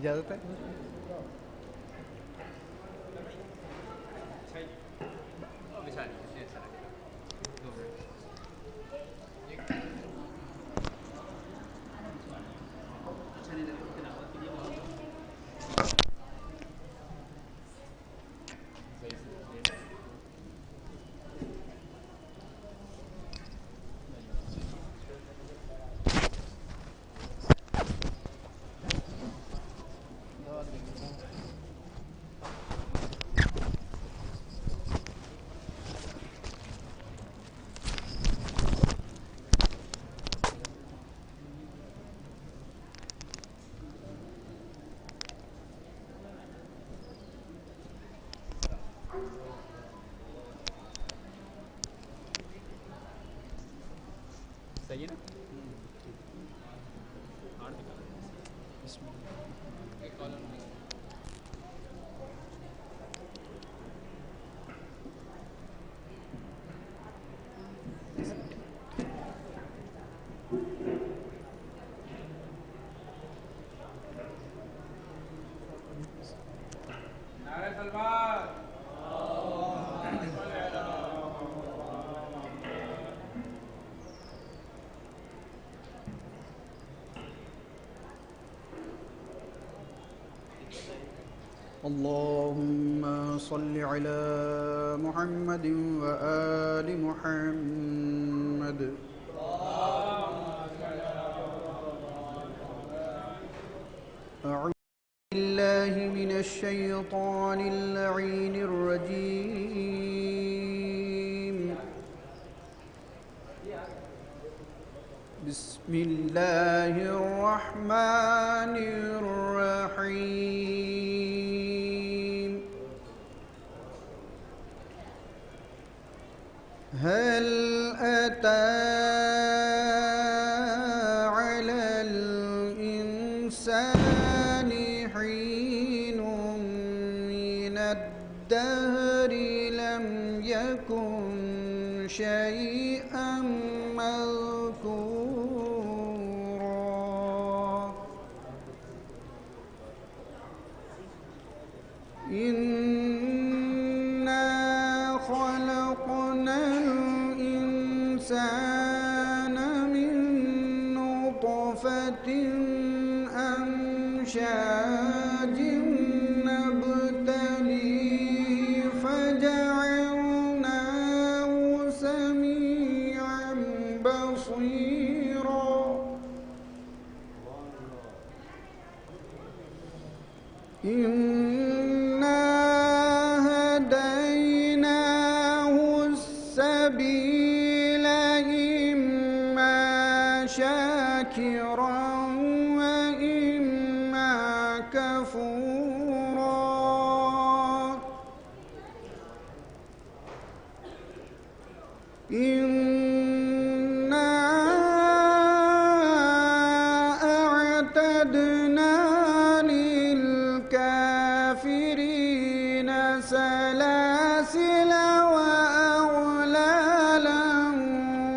اجازت ہے؟ صحیح ہے نا؟ اللهم صل على محمد وآل محمد. أعوذ بالله من الشيطان اللعين الرجيم. بسم الله الرحمن الرحيم. هل أتى على الإنسان حين من الدهر لم يكن شيئا مذكورا. إنا خلقنا الإنسان من نطفة أمشاج نبتليه فجعلناه سميعا بصيرا. إنا هديناه السبيل إما شاكرا وإما كفورا. إنا أعتدنا للكافرين سلاسل وأغلالا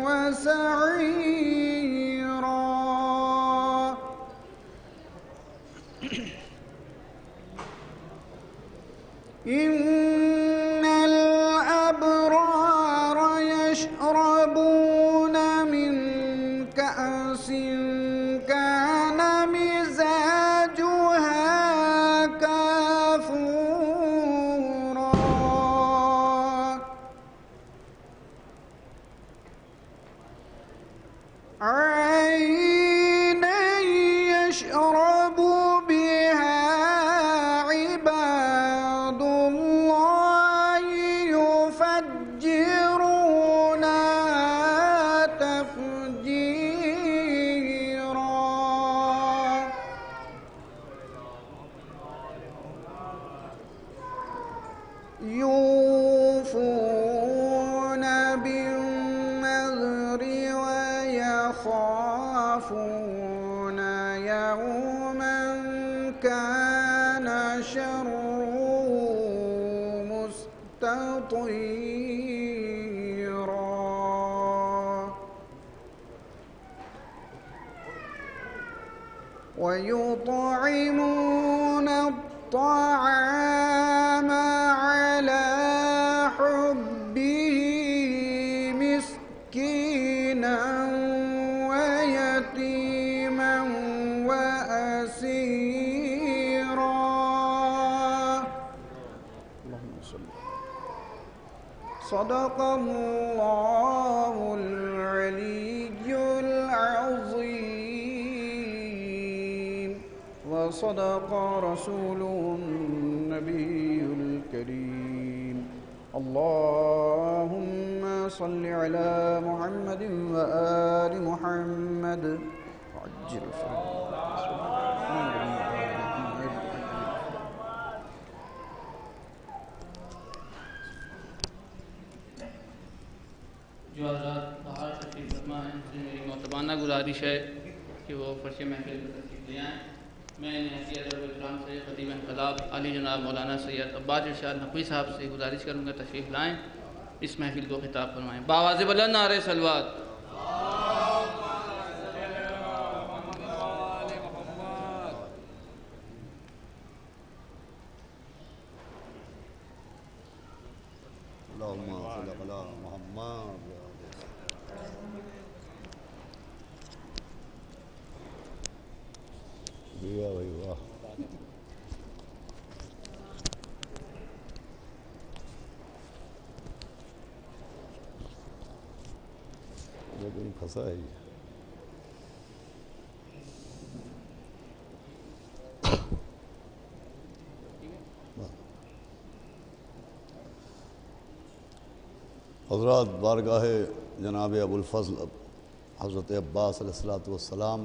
وسعيرا. إن الأبرار يشربون من كأس كان مزاجها كافورا. عينا يشرب بها عباد الله يفجرونها تفجيرا. يوفون بالنذر ويخافون يوما كان شره مستطيرا. ويطعمون الطعام على حبه مسكينا ويتيما وأسيرا. اللهم صل. صدق الله العلي العظيم وصدق رسوله النبي الكريم. اللهم صل على محمد وآل محمد وعجل جو حضرات باہر تشریف فرما ہیں ان سے میری محترمانہ گزارش ہے کہ وہ فرش محفل پر تشریف لے آئیں. میں حیثیت ادب و اکرام سے خطیب انقلاب علی جناب مولانا سید عباس ارشاد نقوی صاحب سے گزارش کروں گا تشریف لائیں، اس محفل کو خطاب فرمائیں. بآواز بلند نعرہ صلوات. اللهم صل على محمد. واہ بھائی واہ. یہ کہیں پھنسا ہے یہ. حضرات، بارگاہ جناب ابو الفضل حضرت عباس علیہ الصلوۃ والسلام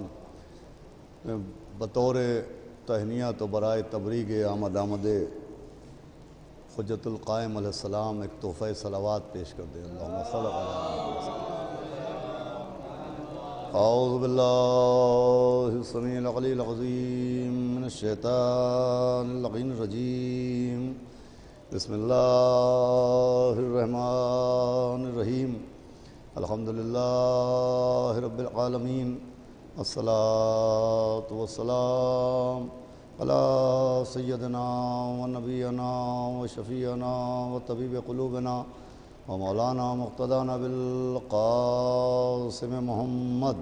میں بطور تہنیت و برائے تبریغ آمد حجت القائم علیہ السلام ایک تحفہ صلوات پیش کر دیں. اللہم صل علی محمد. اعوذ باللہ السمیع العلی العظیم من الشیطان اللعین الرجیم. بسم اللہ الرحمن الرحیم. الحمدللہ رب العالمین. الصلاۃ والسلام علی سیدنا و نبینا و شفیعنا و طبیب قلوبنا و مولانا مقتدانا بالقاسم محمد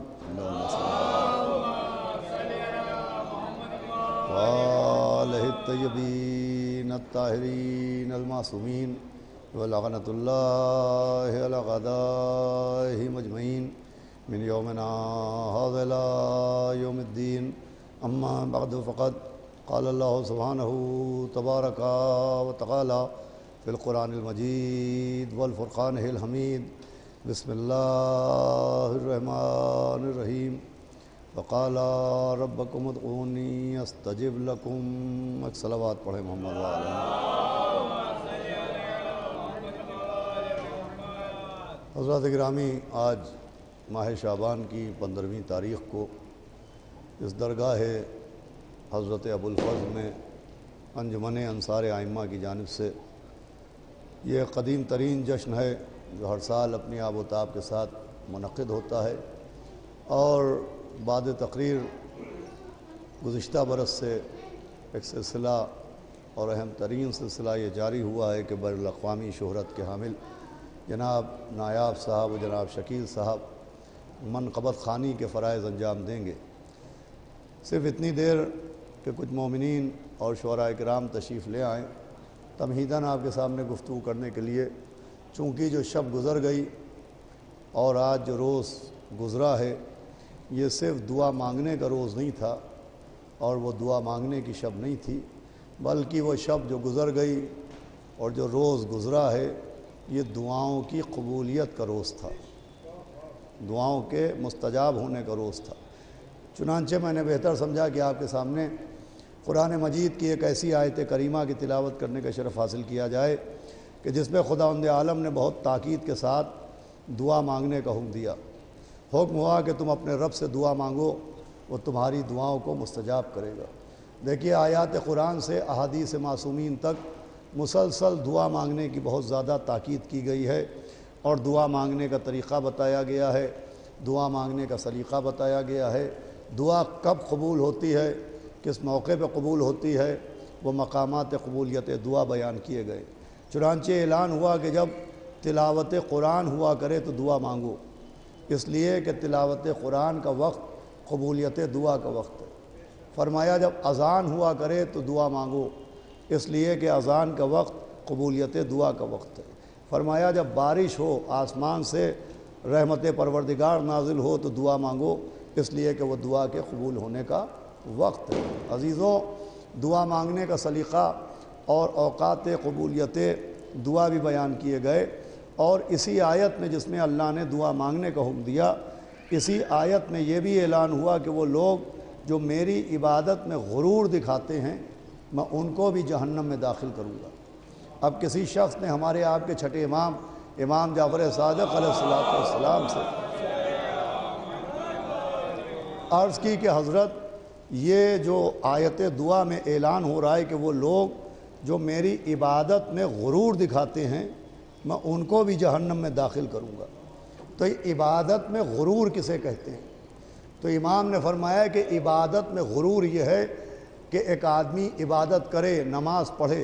وآلہ الطیبین الطاہرین المعصومین ولعنۃ اللہ علی اعدائہم اجمعین من یومنا ھذا الی یوم الدین. اما بعد فقد قال اللہ سبحانہ تبارک و تعالی فی القرآن المجید والفرقان الحمید. بسم اللہ الرحمن الرحیم. وقال ربکم ادعونی استجب لکم. ایک صلوات پڑھیں محمد وعلیہ. حضرات گرامی، آج ماہ شعبان کی 15ویں تاریخ کو اس درگاہ حضرت ابو الفضل میں انجمن انصار ائمہ کی جانب سے یہ قدیم ترین جشن ہے جو ہر سال اپنی آب و تاب کے ساتھ منعقد ہوتا ہے. اور بعد تقریر گزشتہ برس سے ایک سلسلہ اور اہم ترین سلسلہ یہ جاری ہوا ہے کہ بین الاقوامی شہرت کے حامل جناب نایاب صاحب و جناب شکیل صاحب منقبت خوانی کے فرائض انجام دیں گے. صرف اتنی دیر کہ کچھ مومنین اور شعراء کرام تشریف لے آئیں تمہیداً آپ کے سامنے گفتگو کرنے کے لیے، چونکہ جو شب گزر گئی اور آج جو روز گزرا ہے یہ صرف دعا مانگنے کا روز نہیں تھا اور وہ دعا مانگنے کی شب نہیں تھی، بلکہ وہ شب جو گزر گئی اور جو روز گزرا ہے یہ دعاؤں کی قبولیت کا روز تھا، دعاؤں کے مستجاب ہونے کا روز تھا. چنانچہ میں نے بہتر سمجھا کہ آپ کے سامنے قرآن مجید کی ایک ایسی آیت کریمہ کی تلاوت کرنے کا شرف حاصل کیا جائے کہ جس میں خداوند عالم نے بہت تاکید کے ساتھ دعا مانگنے کا حکم دیا. حکم ہوا کہ تم اپنے رب سے دعا مانگو، وہ تمہاری دعاؤں کو مستجاب کرے گا. دیکھیے، آیات قرآن سے احادیث معصومین تک مسلسل دعا مانگنے کی بہت زیادہ تاکید کی گئی ہے اور دعا مانگنے کا طریقہ بتایا گیا ہے، دعا مانگنے کا سلیقہ بتایا گیا ہے. دعا کب قبول ہوتی ہے، کس موقع پہ قبول ہوتی ہے، وہ مقامات قبولیت دعا بیان کیے گئے۔ چنانچہ اعلان ہوا کہ جب تلاوت قرآن ہوا کرے تو دعا مانگو، اس لیے کہ تلاوت قرآن کا وقت قبولیت دعا کا وقت ہے۔ فرمایا جب اذان ہوا کرے تو دعا مانگو، اس لیے کہ اذان کا وقت قبولیت دعا کا وقت ہے۔ فرمایا جب بارش ہو، آسمان سے رحمت پروردگار نازل ہو تو دعا مانگو، اس لیے کہ وہ دعا کے قبول ہونے کا وقت ہے۔ عزیزوں، دعا مانگنے کا سلیقہ اور اوقات قبولیت دعا بھی بیان کیے گئے، اور اسی آیت میں جس میں اللہ نے دعا مانگنے کا حکم دیا، اسی آیت میں یہ بھی اعلان ہوا کہ وہ لوگ جو میری عبادت میں غرور دکھاتے ہیں میں ان کو بھی جہنم میں داخل کروں گا۔ اب کسی شخص نے ہمارے آپ کے چھٹے امام جعفر صادق علیہ السلام سے عرض کی کہ حضرت، یہ جو آیت دعا میں اعلان ہو رہا ہے کہ وہ لوگ جو میری عبادت میں غرور دکھاتے ہیں میں ان کو بھی جہنم میں داخل کروں گا، تو یہ عبادت میں غرور کسے کہتے ہیں؟ تو امام نے فرمایا کہ عبادت میں غرور یہ ہے کہ ایک آدمی عبادت کرے، نماز پڑھے،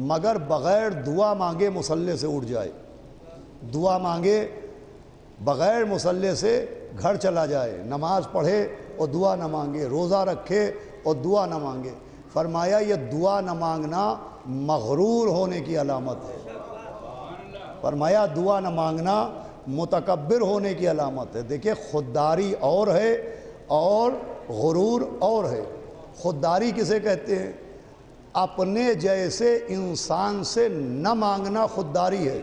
مگر بغیر دعا مانگے مصلی سے اٹھ جائے، دعا مانگے بغیر مصلی سے گھر چلا جائے، نماز پڑھے اور دعا نہ مانگے، روزہ رکھے اور دعا نہ مانگے۔ فرمایا یہ دعا نہ مانگنا مغرور ہونے کی علامت ہے۔ فرمایا دعا نہ مانگنا متکبر ہونے کی علامت ہے۔ دیکھیں، خودداری اور ہے اور غرور اور ہے۔ خودداری کسے کہتے ہیں؟ اپنے جیسے انسان سے نہ مانگنا خودداری ہے۔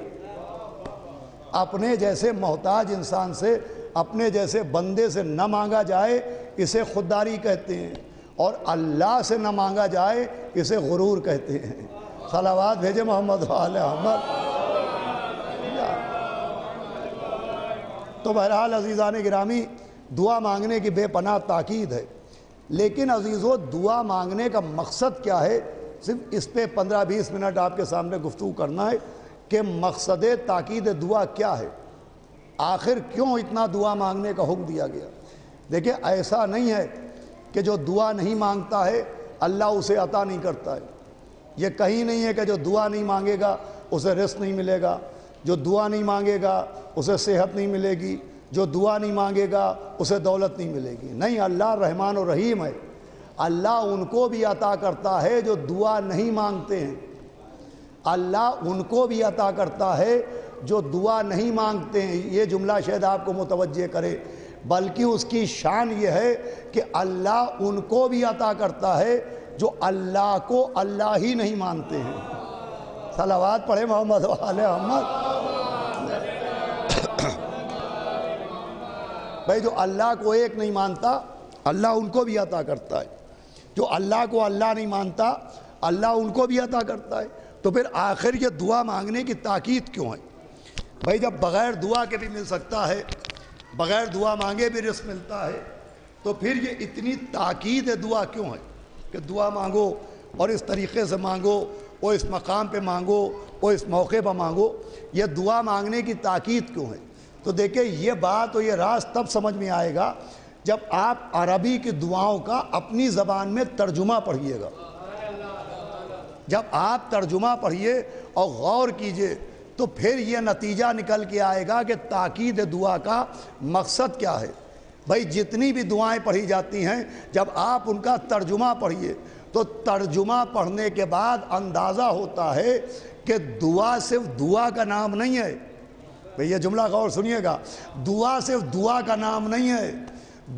اپنے جیسے محتاج انسان سے، اپنے جیسے بندے سے نہ مانگا جائے، اسے خودداری کہتے ہیں، اور اللہ سے نہ مانگا جائے اسے غرور کہتے ہیں۔ صلوات بھیجے محمد و آل احمد۔ تو بہرحال عزیزان گرامی، دعا مانگنے کی بے پناہ تاکید ہے، لیکن عزیزو دعا مانگنے کا مقصد کیا ہے؟ صرف اس پہ 15-20 منٹ آپ کے سامنے گفتگو کرنا ہے کہ مقصد تاکید دعا کیا ہے، آخر کیوں اتنا دعا مانگنے کا حکم دیا گیا۔ دیکھیں، ایسا نہیں ہے کہ جو دعا نہیں مانگتا ہے اللہ اسے عطا نہیں کرتا ہے۔ یہ کہیں نہیں ہے کہ جو دعا نہیں مانگے گا اسے رزق نہیں ملے گا، جو دعا نہیں مانگے گا اسے صحت نہیں ملے گی، جو دعا نہیں مانگے گا اسے دولت نہیں ملے گی۔ نہیں، اللہ رحمان و رحیم ہے، اللہ ان کو بھی عطا کرتا ہے جو دعا نہیں مانگتے ہیں، اللہ ان کو بھی عطا کرتا ہے جو دعا نہیں مانگتے ہیں۔ یہ جملہ شاید آپ کو متوجہ کرے، بلکہ اس کی شان یہ ہے کہ اللہ ان کو بھی عطا کرتا ہے جو اللہ کو اللہ ہی نہیں مانتے ہیں۔ صلوات پڑھے محمد و آل محمد۔ بھائی، جو اللہ کو ایک نہیں مانتا اللہ ان کو بھی عطا کرتا ہے، جو اللہ کو اللہ نہیں مانتا اللہ ان کو بھی عطا کرتا ہے۔ تو پھر آخر یہ دعا مانگنے کی تاکید کیوں ہے؟ بھائی، جب بغیر دعا کے بھی مل سکتا ہے، بغیر دعا مانگے بھی رزق ملتا ہے، تو پھر یہ اتنی تاکید دعا کیوں ہے کہ دعا مانگو اور اس طریقے سے مانگو اور اس مقام پہ مانگو اور اس موقع پہ مانگو؟ یہ دعا مانگنے کی تاکید کیوں ہے؟ تو دیکھیں، یہ بات اور یہ راز تب سمجھ میں آئے گا جب آپ عربی کی دعاؤں کا اپنی زبان میں ترجمہ پڑھیے گا۔ جب آپ ترجمہ پڑھیے اور غور کیجئے تو پھر یہ نتیجہ نکل کے آئے گا کہ تاکید دعا کا مقصد کیا ہے۔ بھائی، جتنی بھی دعائیں پڑھی جاتی ہیں جب آپ ان کا ترجمہ پڑھیے تو ترجمہ پڑھنے کے بعد اندازہ ہوتا ہے کہ دعا صرف دعا کا نام نہیں ہے۔ بھئی، یہ جملہ غور سنیے گا، دعا صرف دعا کا نام نہیں ہے،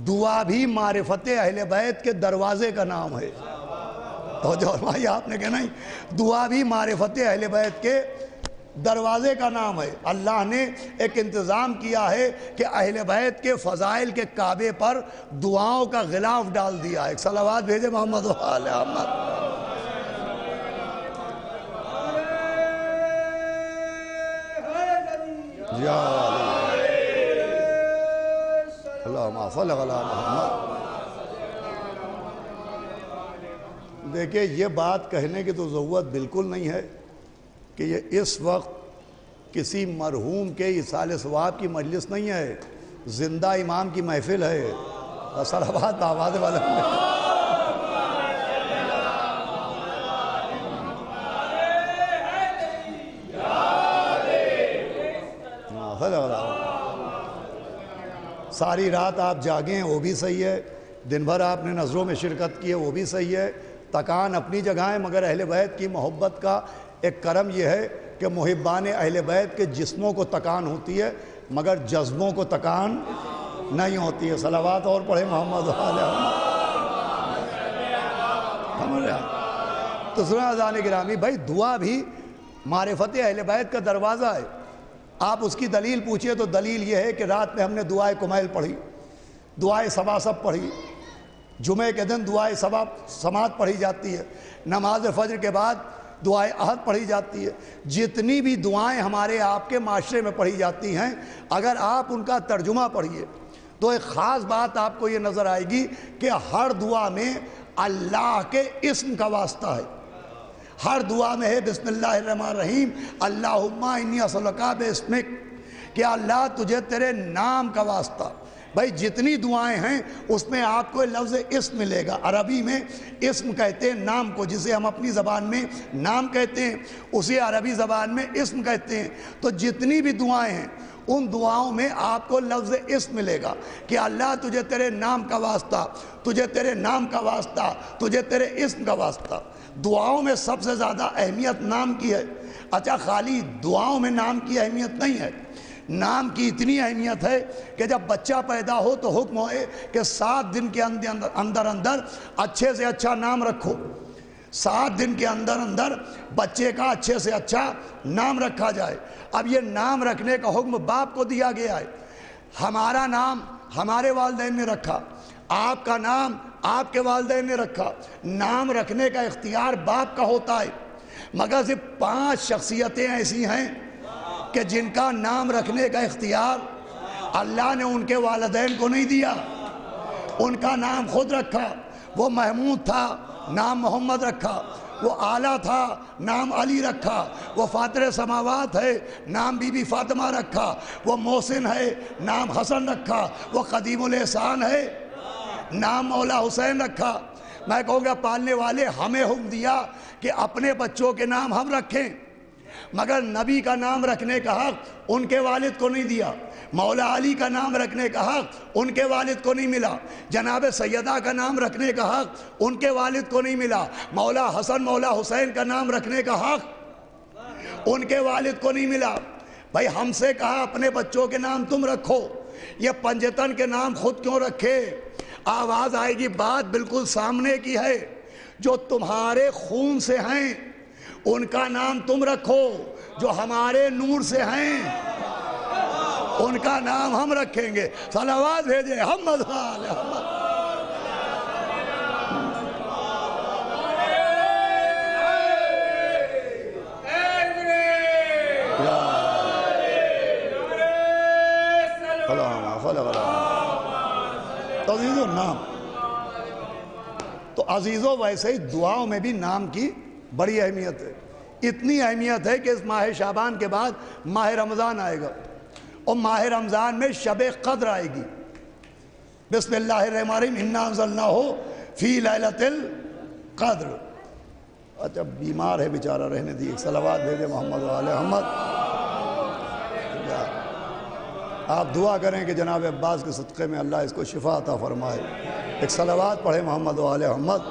دعا بھی معرفت اہل بیت کے دروازے کا نام ہے۔ تو جو فرمایا آپ نے کہ نہیں، دعا بھی معرفت اہل بیت کے دروازے کا نام ہے۔ اللہ نے ایک انتظام کیا ہے کہ اہل بیت کے فضائل کے کعبے پر دعاؤں کا غلاف ڈال دیا ہے۔ ایک صلوات بھیجے محمد و آل محمد۔ یا اللہم صل علی محمد۔ دیکھیں، یہ بات کہنے کی تو ضرورت بالکل نہیں ہے کہ یہ اس وقت کسی مرحوم کے ایصال ثواب کی مجلس نہیں ہے، زندہ امام کی محفل ہے۔ صلوات آواز والا ساری رات آپ جاگیں ہیں وہ بھی صحیح ہے، دن بھر آپ نے نظروں میں شرکت کی ہے وہ بھی صحیح ہے، تکان اپنی جگہ ہے، مگر اہل بیت کی محبت کا ایک کرم یہ ہے کہ محبان اہل بیت کے جسموں کو تکان ہوتی ہے مگر جذبوں کو تکان نہیں ہوتی ہے۔ صلوات اور پڑھے محمد علیہ تو سنا عزیزان گرامی، بھائی دعا بھی معرفت اہل بیت کا دروازہ ہے۔ آپ اس کی دلیل پوچھئے تو دلیل یہ ہے کہ رات میں ہم نے دعائے کمیل پڑھی، دعائے سباسب پڑھی، جمعے کے دن دعائے سماعت پڑھی جاتی ہے، نماز فجر کے بعد دعائے عہد پڑھی جاتی ہے۔ جتنی بھی دعائیں ہمارے آپ کے معاشرے میں پڑھی جاتی ہیں، اگر آپ ان کا ترجمہ پڑھیے تو ایک خاص بات آپ کو یہ نظر آئے گی کہ ہر دعا میں اللہ کے اسم کا واسطہ ہے۔ ہر دعا میں ہے بسم اللہ الرحمن الرحیم، اللہم انی اسألک باسمک، کہ اللہ تجھے تیرے نام کا واسطہ۔ بھائی جتنی دعائیں ہیں اس میں آپ کو لفظ اسم ملے گا۔ عربی میں اسم کہتے ہیں نام کو، جسے ہم اپنی زبان میں نام کہتے ہیں اسے عربی زبان میں اسم کہتے ہیں۔ تو جتنی بھی دعائیں ہیں ان دعاؤں میں آپ کو لفظ اسم ملے گا کہ اللہ تجھے تیرے نام کا واسطہ، تجھے تیرے نام کا واسطہ، تجھے تیرے اسم کا واسطہ۔ دعاؤں میں سب سے زیادہ اہمیت نام کی ہے۔ اچھا، خالی دعاؤں میں نام کی اہمیت نہیں ہے، نام کی اتنی اہمیت ہے کہ جب بچہ پیدا ہو تو حکم ہے کہ 7 دن کے اندر اچھے سے اچھا نام رکھو۔ 7 دن کے اندر بچے کا اچھے سے اچھا نام رکھا جائے۔ اب یہ نام رکھنے کا حکم باپ کو دیا گیا ہے۔ ہمارا نام ہمارے والدین نے رکھا، آپ کا نام آپ کے والدین نے رکھا۔ نام رکھنے کا اختیار باپ کا ہوتا ہے، مگر صرف 5 شخصیتیں ایسی ہیں کہ جن کا نام رکھنے کا اختیار اللہ نے ان کے والدین کو نہیں دیا، ان کا نام خود رکھا۔ وہ محمود تھا، نام محمد رکھا۔ وہ اعلیٰ تھا، نام علی رکھا۔ وہ فاطر سماوات ہے، نام بی بی فاطمہ رکھا۔ وہ محسن ہے، نام حسن رکھا۔ وہ قدیم الاحسان ہے، نام مولا حسین رکھا۔ میں کہوں گا پالنے والے ہمیں حکم دیا کہ اپنے بچوں کے نام ہم رکھیں، مگر نبی کا نام رکھنے کا حق ان کے والد کو نہیں دیا۔ مولا علی کا نام رکھنے کا حق ان کے والد کو نہیں ملا۔ جناب سیدہ کا نام رکھنے کا حق ان کے والد کو نہیں ملا۔ مولا حسن مولا حسین کا نام رکھنے کا حق ان کے والد کو نہیں ملا۔ بھائی ہم سے کہا اپنے بچوں کے نام تم رکھو، یہ پنجتن کے نام خود کیوں رکھے؟ آواز آئے گی، بات بالکل سامنے کی ہے۔ جو تمہارے خون سے ہیں ان کا نام تم رکھو، جو ہمارے نور سے ہیں ان کا نام ہم رکھیں گے۔ صلوات بھیجے محمد علیہ محمد۔ تو عزیزو نام تو عزیزو ویسے ہی دعاؤں میں بھی نام کی بڑی اہمیت ہے۔ اتنی اہمیت ہے کہ اس ماہ شعبان کے بعد ماہ رمضان آئے گا، اور ماہ رمضان میں شب قدر آئے گی۔ بسم اللہ الرحمن الرحیم، انا انزلناہ فی لیلۃ القدر۔ اچھا بیمار ہے بیچارہ، رہنے دی، ایک صلوات بھیجے محمد علیہ محمد۔ آپ دعا کریں کہ جناب عباس کے صدقے میں اللہ اس کو شفا عطا فرمائے۔ ایک صلوات پڑھے محمد علیہ محمد۔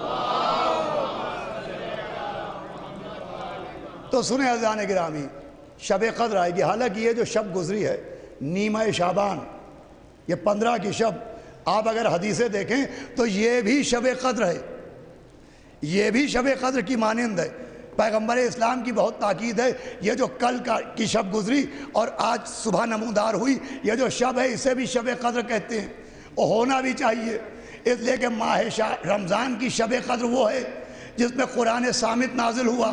تو سنیں عزیزان گرامی، شب قدر آئے گی۔ حالانکہ یہ جو شب گزری ہے نیمہ شعبان، یہ 15 کی شب، آپ اگر حدیثیں دیکھیں تو یہ بھی شب قدر ہے، یہ بھی شب قدر کی مانند ہے۔ پیغمبر اسلام کی بہت تاکید ہے، یہ جو کل کی شب گزری اور آج صبح نمودار ہوئی، یہ جو شب ہے اسے بھی شب قدر کہتے ہیں، اور ہونا بھی چاہیے، اس لیے کہ ماہ رمضان کی شب قدر وہ ہے جس میں قرآن صامت نازل ہوا،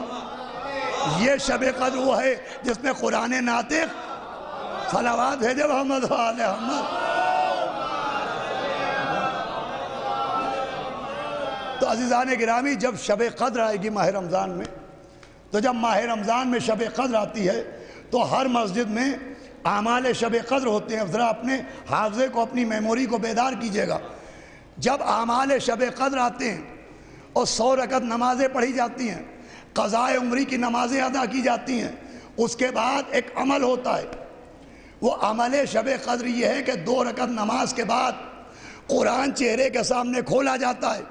یہ شب قدر وہ ہے جس میں قرآن ناطق۔ صلوات بھیجے محمد علیہ محمد۔ تو عزیزان گرامی، جب شب قدر آئے گی ماہ رمضان میں، تو جب ماہ رمضان میں شب قدر آتی ہے تو ہر مسجد میں اعمال شب قدر ہوتے ہیں۔ ذرا اپنے حافظے کو، اپنی میموری کو بیدار کیجئے گا۔ جب اعمال شب قدر آتے ہیں اور 100 رکعت نمازیں پڑھی جاتی ہیں، قضاء عمری کی نمازیں ادا کی جاتی ہیں، اس کے بعد ایک عمل ہوتا ہے، وہ عمل شب قدر یہ ہے کہ 2 رکعت نماز کے بعد قرآن چہرے کے سامنے کھولا جاتا ہے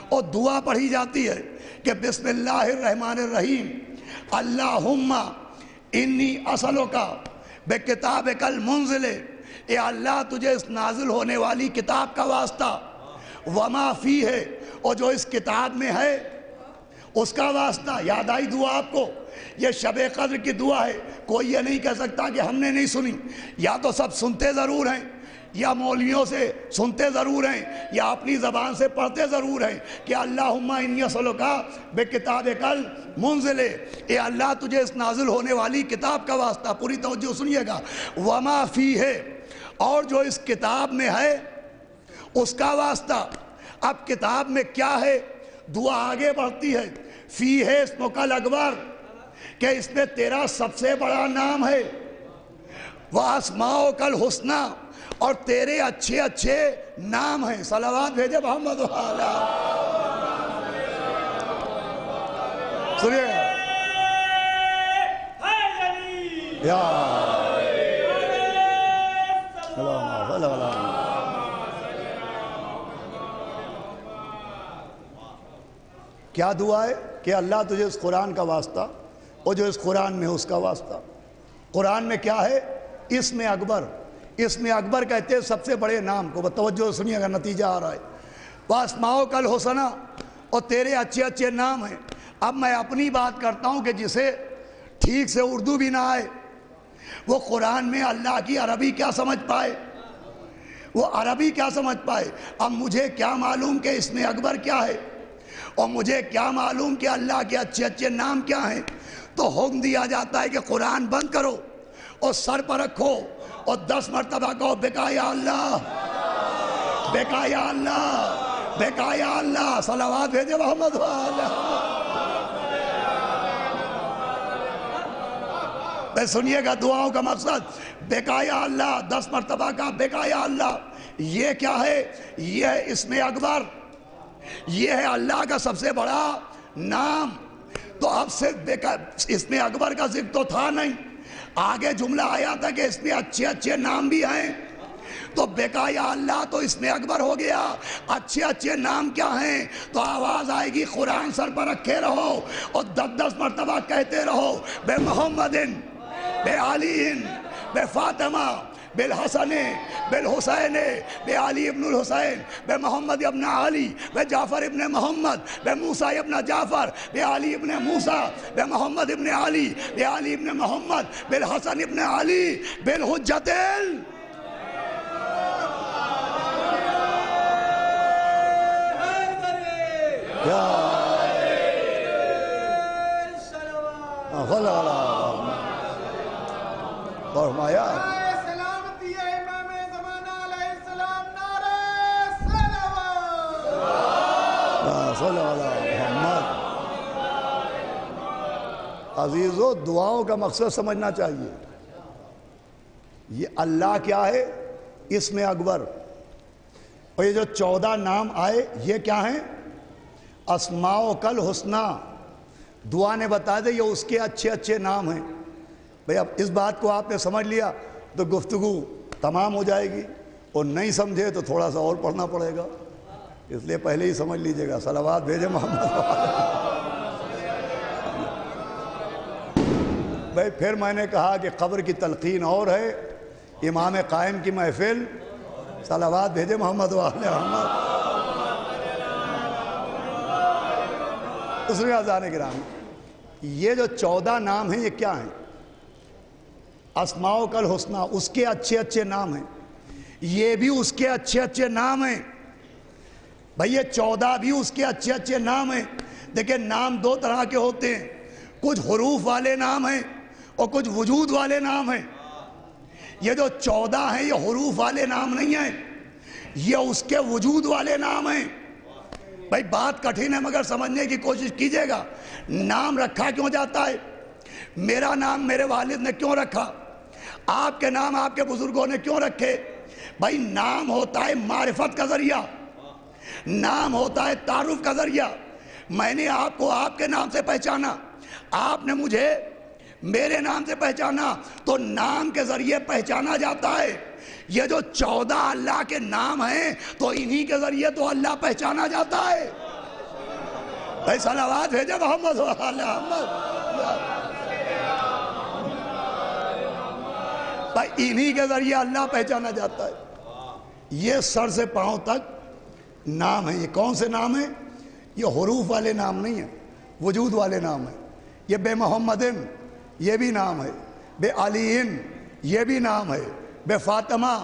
اور دعا پڑھی جاتی ہے کہ بسم اللہ الرحمن الرحیم اللہم انی اسألک بکتابک المنزل، اے اللہ تجھے اس نازل ہونے والی کتاب کا واسطہ، وما فی ہے، اور جو اس کتاب میں ہے اس کا واسطہ۔ یاد آئی دعا آپ کو؟ یہ شب قدر کی دعا ہے، کوئی یہ نہیں کہہ سکتا کہ ہم نے نہیں سنی۔ یا تو سب سنتے ضرور ہیں، یا مولویوں سے سنتے ضرور ہیں، یا اپنی زبان سے پڑھتے ضرور ہیں کہ اللہم انی اسألک بکتابک المنزل، اے اللہ تجھے اس نازل ہونے والی کتاب کا واسطہ۔ پوری توجہ سنیے گا، وما فی ہے، اور جو اس کتاب میں ہے اس کا واسطہ۔ اب کتاب میں کیا ہے؟ دعا آگے بڑھتی ہے، فی ہے اسمک الاکبر، کہ اس میں تیرا سب سے بڑا نام ہے، واسماؤک الحسنی، اور تیرے اچھے اچھے نام ہیں۔ صلوات بھیجے محمد والا۔ سنیے یا کیا دعا ہے کہ اللہ تجھے اس قرآن کا واسطہ، اور جو اس قرآن میں اس کا واسطہ۔ قرآن میں کیا ہے؟ اسم اکبر۔ اسم اکبر کہتے ہیں سب سے بڑے نام کو۔ توجہ سنیے گا، نتیجہ آ رہا ہے۔ واسماؤک الحسنی، اور تیرے اچھے اچھے نام ہیں۔ اب میں اپنی بات کرتا ہوں کہ جسے ٹھیک سے اردو بھی نہ آئے، وہ قرآن میں اللہ کی عربی کیا سمجھ پائے؟ وہ عربی کیا سمجھ پائے؟ اب مجھے کیا معلوم کہ اسم اکبر کیا ہے، اور مجھے کیا معلوم کہ اللہ کے اچھے اچھے نام کیا ہیں؟ تو حکم دیا جاتا ہے کہ قرآن بند کرو اور سر پر رکھو اور 10 مرتبہ کہو بکا یا اللہ، بکا یا اللہ، بکا یا اللہ۔ صلوات بھیجے محمد والا۔ میں سنیے گا دعاؤں کا مقصد، بکا یا اللہ، 10 مرتبہ کا بکا یا اللہ۔ یہ کیا ہے؟ یہ ہے اسم اکبر، یہ ہے اللہ کا سب سے بڑا نام۔ تو اب صرف اسم اکبر کا ذکر تو تھا نہیں، آگے جملہ آیا تھا کہ اس میں اچھے اچھے نام بھی ہیں، تو بکا یا اللہ تو اسم اکبر ہو گیا۔ اچھے اچھے نام کیا ہیں؟ تو آواز آئے گی، قرآن سر پر رکھے رہو اور 10 مرتبہ کہتے رہو، بے محمد، بے علی، بے فاطمہ، بالحسن، بالحسین، بے علی ابن الحسین، بے محمد ابن علی، بے جعفر ابن محمد، بے موسیٰ ابن جعفر، بے علی ابن موسیٰ، بے محمد ابن علی، بے علی ابن محمد، بالحسن ابن علی، بالحجت فرمایا عزیزو، دعاؤں کا مقصد سمجھنا چاہیے۔ یہ اللہ کیا ہے؟ اسم اکبر۔ اور یہ جو 14 نام آئے یہ کیا ہیں؟ اسماؤک الحسنی۔ دعا نے بتا دے یہ اس کے اچھے اچھے نام ہیں۔ بھئی اب اس بات کو آپ نے سمجھ لیا تو گفتگو تمام ہو جائے گی، اور نہیں سمجھے تو تھوڑا سا اور پڑھنا پڑے گا، اس لیے پہلے ہی سمجھ لیجئے گا۔ صلوات بھیجے محمد۔ بھئی پھر میں نے کہا کہ قبر کی تلقین اور ہے، امام قائم کی محفل۔ صلوات بھیجے محمد وآلہ محمد۔ دوسری اذان گرامی، یہ جو 14 نام ہیں یہ کیا ہیں؟ اسماؤک الحسنی، اس کے اچھے اچھے نام ہیں، یہ بھی اس کے اچھے اچھے نام ہیں۔ بھئی یہ 14 بھی اس کے اچھے اچھے نام ہیں۔ دیکھیں نام 2 طرح کے ہوتے ہیں، کچھ حروف والے نام ہیں اور کچھ وجود والے نام ہیں۔ یہ جو 14 ہیں یہ حروف والے نام نہیں ہیں، یہ اس کے وجود والے نام ہیں۔ بھئی بات کٹھن ہے مگر سمجھنے کی کوشش کیجئے گا۔ نام رکھا کیوں جاتا ہے؟ میرا نام میرے والد نے کیوں رکھا؟ آپ کے نام آپ کے بزرگوں نے کیوں رکھے؟ بھئی نام ہوتا ہے معرفت کا ذریعہ، نام ہوتا ہے تعارف کا ذریعہ۔ میں نے آپ کو آپ کے نام سے پہچانا، آپ نے مجھے میرے نام سے پہچانا تو نام کے ذریعے پہچانا جاتا ہے. یہ جو 14 اللہ کے نام ہیں تو انہی کے ذریعے تو اللہ پہچانا جاتا ہے. بھائی صلوات بھیجے محمد و آل محمد. بھائی انہی کے ذریعے اللہ پہچانا جاتا ہے. یہ سر سے پاؤں تک نام ہیں. یہ کون سے نام ہیں؟ یہ حروف والے نام نہیں ہیں, وجود والے نام ہیں. یہ بے محمدن یہ بھی نام ہے, بے علیین یہ بھی نام ہے, بے فاطمہ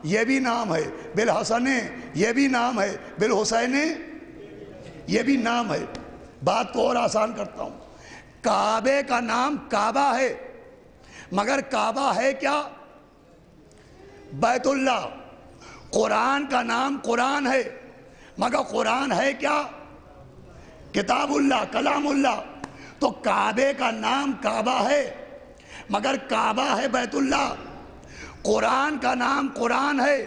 یہ بھی نام ہے, بالحسن یہ بھی نام ہے, بالحسین یہ بھی نام ہے. بات کو اور آسان کرتا ہوں. کعبے کا نام کعبہ ہے, مگر کعبہ ہے کیا؟ بیت اللہ. قرآن کا نام قرآن ہے, مگر قرآن ہے کیا؟ کتاب اللہ, کلام اللہ. تو کعبے کا نام کعبہ ہے, مگر کعبہ ہے بیت اللہ. قرآن کا نام قرآن ہے,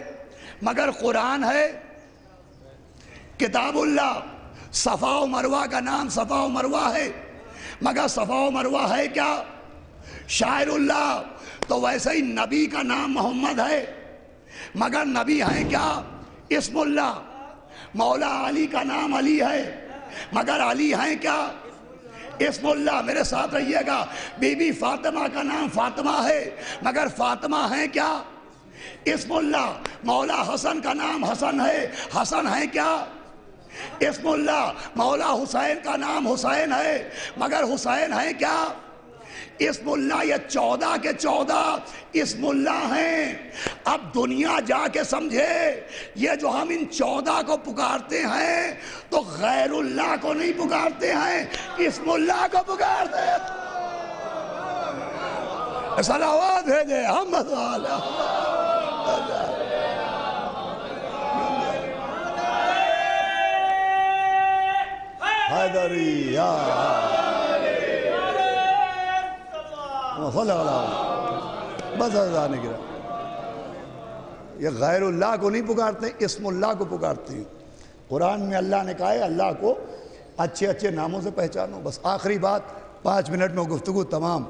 مگر قرآن ہے کتاب اللہ. صفا و مروہ کا نام صفا و مروہ ہے, مگر صفا و مروہ ہے کیا؟ شاعر اللہ. تو ویسے ہی نبی کا نام محمد ہے, مگر نبی ہیں کیا؟ اسم اللہ. مولا علی کا نام علی ہے, مگر علی ہیں کیا؟ اسم اللہ. میرے ساتھ رہیے گا. بی بی فاطمہ کا نام فاطمہ ہے, مگر فاطمہ ہیں کیا؟ اسم اللہ. مولا حسن کا نام حسن ہے, حسن ہیں کیا؟ اسم اللہ. مولا حسین کا نام حسین ہے, مگر حسین ہیں کیا؟ اسم اللہ. یہ 14 کے 14 اسم اللہ ہیں. اب دنیا جا کے سمجھے, یہ جو ہم ان 14 کو پکارتے ہیں تو غیر اللہ کو نہیں پکارتے ہیں, اسم اللہ کو پکارتے ہیں. صلوات بھیجے محمد والا. حیدری یا بس آنے گرا. یہ غیر اللہ کو نہیں پکارتے, اسم اللہ کو پکارتے ہیں. قرآن میں اللہ نے کہا ہے اللہ کو اچھے اچھے ناموں سے پہچانو. بس آخری بات, 5 منٹ میں گفتگو تمام.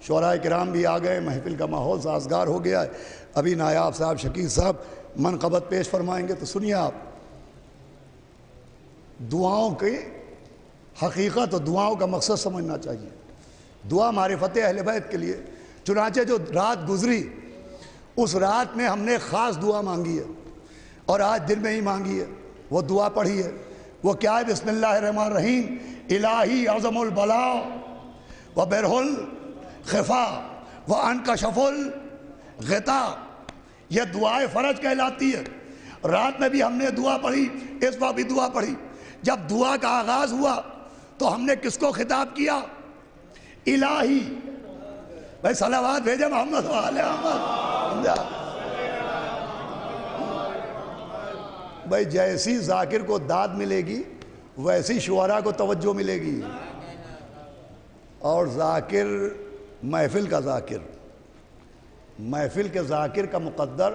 شعراء کرام بھی آ گئے, محفل کا ماحول سازگار ہو گیا ہے. ابھی نایاب صاحب شکیل صاحب منقبت پیش فرمائیں گے, تو سنیے آپ. دعاؤں کی حقیقت اور دعاؤں کا مقصد سمجھنا چاہیے. دعا معرفت اہل بیت کے لیے. چنانچہ جو رات گزری اس رات میں ہم نے خاص دعا مانگی ہے, اور آج دن میں ہی مانگی ہے. وہ دعا پڑھی ہے, وہ کیا ہے؟ بسم اللہ الرحمن الرحیم. الہی عظم البلا و برح الخفا و انکشف الغطا. یہ دعائے فرج کہلاتی ہے. رات میں بھی ہم نے دعا پڑھی, اس وقت بھی دعا پڑھی. جب دعا کا آغاز ہوا تو ہم نے کس کو خطاب کیا؟ الہی. بھائی صلوات بھیجے محمد و آل محمد. بھائی جیسی ذاکر کو داد ملے گی ویسی شعراء کو توجہ ملے گی. اور ذاکر محفل کا ذاکر, محفل کے ذاکر کا مقدر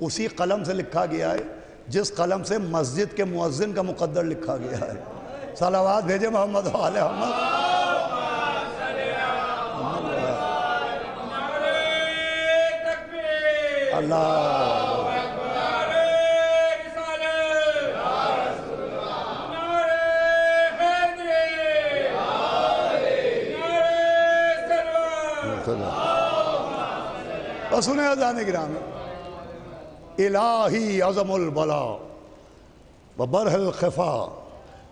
اسی قلم سے لکھا گیا ہے جس قلم سے مسجد کے مؤذن کا مقدر لکھا گیا ہے. صلوات بھیجے محمد و آل محمد. اللہ اور سنیں اذان گرامی. الہی عظم البلا و برح الخفا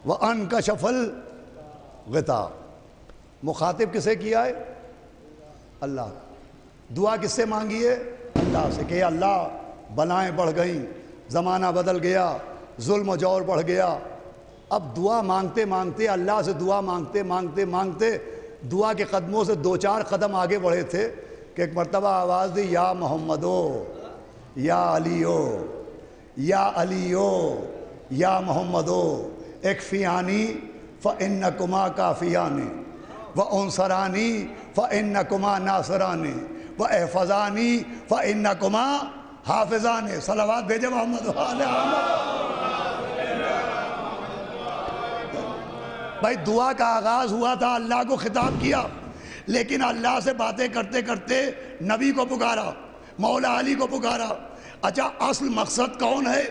و انکشف الغطا. مخاطب کسے کیا ہے؟ اللہ. دعا کس سے مانگی ہے؟ اللہ سے, کہ اللہ بلائیں بڑھ گئیں, زمانہ بدل گیا, ظلم و جور بڑھ گیا. اب دعا مانگتے مانگتے, اللہ سے دعا مانگتے مانگتے مانگتے دعا کے قدموں سے 2-4 قدم آگے بڑھے تھے کہ ایک مرتبہ آواز دی, یا محمدو یا علیو یا علیو یا محمدو اکفیانی فإنکما کافیانی وانصرانی فإنکما ناصرانی واحفظانی فإنکما حافظانی. صلوات بھیجے محمد و آل محمد. بھائی دعا کا آغاز ہوا تھا, اللہ کو خطاب کیا, لیکن اللہ سے باتیں کرتے کرتے نبی کو پکارا، مولا علی کو پکارا۔ اچھا اصل مقصد کون ہے؟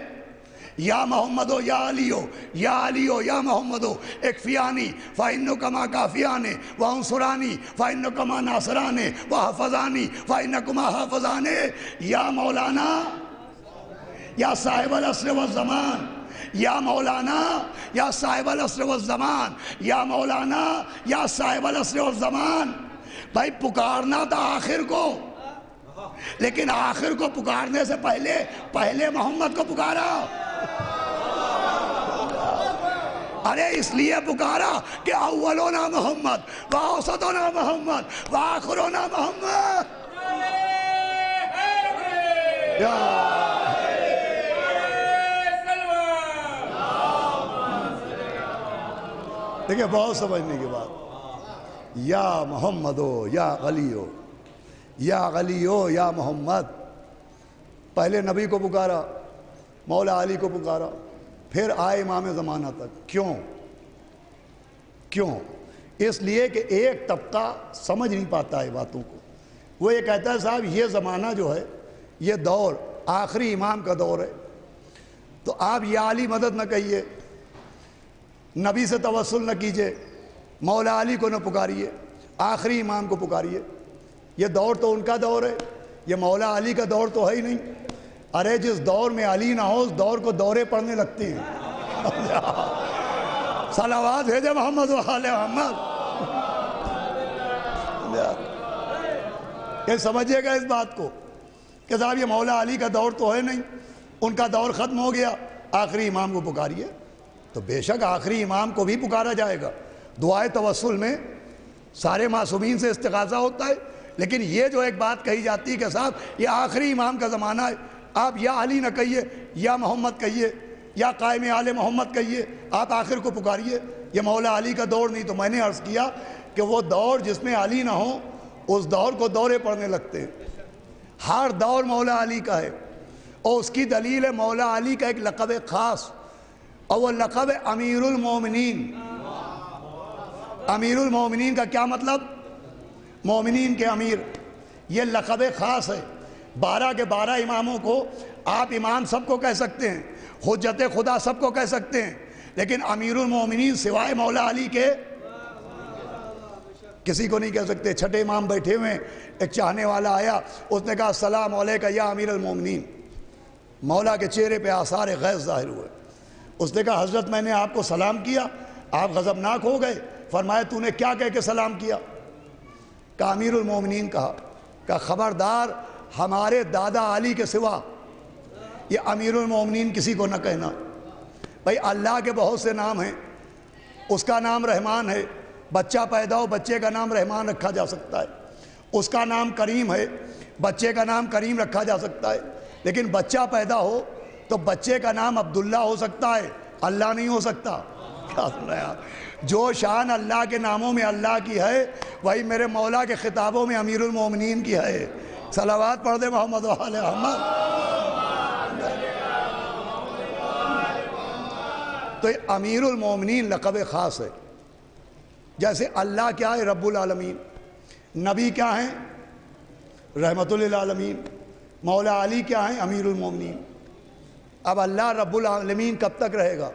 یا محمد ہو یا علی ہو، یا علی ہو یا محمد ہو، اکفیانی فإنکما کافیانی وانصرانی فإنکما ناصرانی وحفظانی فإنکما حافظانی۔ یا مولانا یا صاحب العصر والزمان، یا مولانا یا صاحب العصر والزمان، یا مولانا یا صاحب العصر والزمان۔ بھائی پکارنا تھا آخر کو، لیکن آخر کو پکارنے سے پہلے محمد کو پکارا۔ ارے اس لیے پکارا کہ اولونا محمد واوسطونا محمد وآخرونا محمد۔ دیکھیں بہت سمجھنے کی بات، یا محمد ہو یا علی ہو، یا علی ہو یا محمد۔ پہلے نبی کو پکارا، مولا علی کو پکارا، پھر آئے امام زمانہ تک۔ کیوں؟ اس لیے کہ ایک طبقہ سمجھ نہیں پاتا ہے باتوں کو۔ وہ یہ کہتا ہے صاحب یہ زمانہ جو ہے، یہ دور آخری امام کا دور ہے، تو آپ یا علی مدد نہ کہیے، نبی سے توسل نہ کیجئے، مولا علی کو نہ پکاریے، آخری امام کو پکاریے۔ یہ دور تو ان کا دور ہے، یہ مولا علی کا دور تو ہے ہی نہیں۔ ارے جس دور میں علی نہ ہو اس دور کو دورے پڑنے لگتے ہیں۔ صلوات بھیجے محمد و آل محمد۔ یہ سمجھیے گا اس بات کو کہ صاحب یہ مولا علی کا دور تو ہے نہیں، ان کا دور ختم ہو گیا، آخری امام کو پکاریے۔ تو بے شک آخری امام کو بھی پکارا جائے گا۔ دعائے توسل میں سارے معصومین سے استغاثہ ہوتا ہے، لیکن یہ جو ایک بات کہی جاتی ہے کہ صاحب یہ آخری امام کا زمانہ ہے، آپ یا علی نہ کہیے، یا محمد کہیے، یا قائم آل محمد کہیے، آپ آخر کو پکاریے، یہ مولا علی کا دور نہیں۔ تو میں نے عرض کیا کہ وہ دور جس میں علی نہ ہو اس دور کو دورے پڑنے لگتے ہیں۔ ہر دور مولا علی کا ہے، اور اس کی دلیل ہے مولا علی کا ایک لقب خاص، اور وہ لقب امیر المومنین۔ امیر المومنین کا کیا مطلب؟ مومنین کے امیر۔ یہ لقب خاص ہے۔ 12 کے 12 اماموں کو آپ امام سب کو کہہ سکتے ہیں، حجت خدا سب کو کہہ سکتے ہیں، لیکن امیر المومنین سوائے مولا علی کے کسی کو نہیں کہہ سکتے۔ چھٹے امام بیٹھے ہوئے، ایک چاہنے والا آیا، اس نے کہا السلام علیکہ یا امیر المومنین۔ مولا کے چہرے پہ آثار غیظ ظاہر ہوئے۔ اس نے کہا حضرت میں نے آپ کو سلام کیا، آپ غضبناک ہو گئے۔ فرمایا تو نے کیا کہہ کے سلام کیا؟ کہا امیر المومنین کہا۔ کہا خبردار ہمارے دادا علی کے سوا یہ امیر المومنین کسی کو نہ کہنا۔ بھائی اللہ کے بہت سے نام ہیں، اس کا نام رحمان ہے، بچہ پیدا ہو بچے کا نام رحمان رکھا جا سکتا ہے، اس کا نام کریم ہے، بچے کا نام کریم رکھا جا سکتا ہے، لیکن بچہ پیدا ہو تو بچے کا نام عبداللہ ہو سکتا ہے، اللہ نہیں ہو سکتا۔ کیا سن رہے ہیں؟ جو شان اللہ کے ناموں میں اللہ کی ہے وہی میرے مولا کے خطابوں میں امیر المومنین کی ہے۔ صلوات پڑھ دے محمد و آل محمد۔ تو یہ امیر المومنین لقب خاص ہے۔ جیسے اللہ کیا ہے؟ رب العالمین۔ نبی کیا ہیں؟ رحمت للعالمین۔ مولا علی کیا ہیں؟ امیر المومنین۔ اب اللہ رب العالمین کب تک رہے گا؟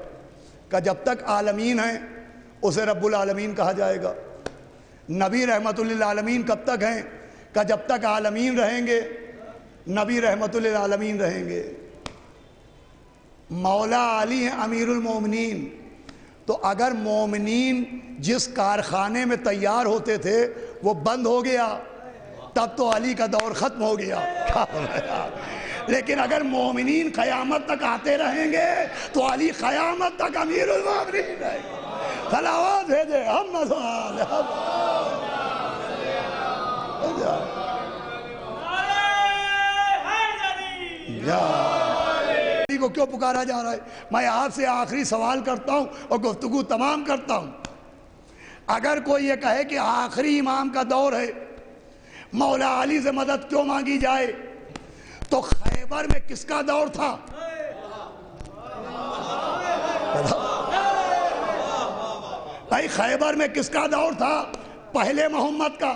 کہ جب تک عالمین ہیں اسے رب العالمین کہا جائے گا۔ نبی رحمت للعالمین کب تک ہیں؟ کہ جب تک عالمین رہیں گے نبی رحمت للعالمین رہیں گے۔ مولا علی ہیں امیر المومنین۔ تو اگر مومنین جس کارخانے میں تیار ہوتے تھے وہ بند ہو گیا تب تو علی کا دور ختم ہو گیا۔ لیکن اگر مومنین قیامت تک آتے رہیں گے تو علی قیامت تک امیر المومنین رہے گا۔ صلوات بھیجے ہم علی کو کیوں پکارا جا رہا ہے؟ میں آپ سے آخری سوال کرتا ہوں اور گفتگو تمام کرتا ہوں۔ اگر کوئی یہ کہے کہ آخری امام کا دور ہے، مولا علی سے مدد کیوں مانگی جائے، تو خیبر میں کس کا دور تھا؟ بھائی خیبر میں کس کا دور تھا؟ پہلے محمد کا۔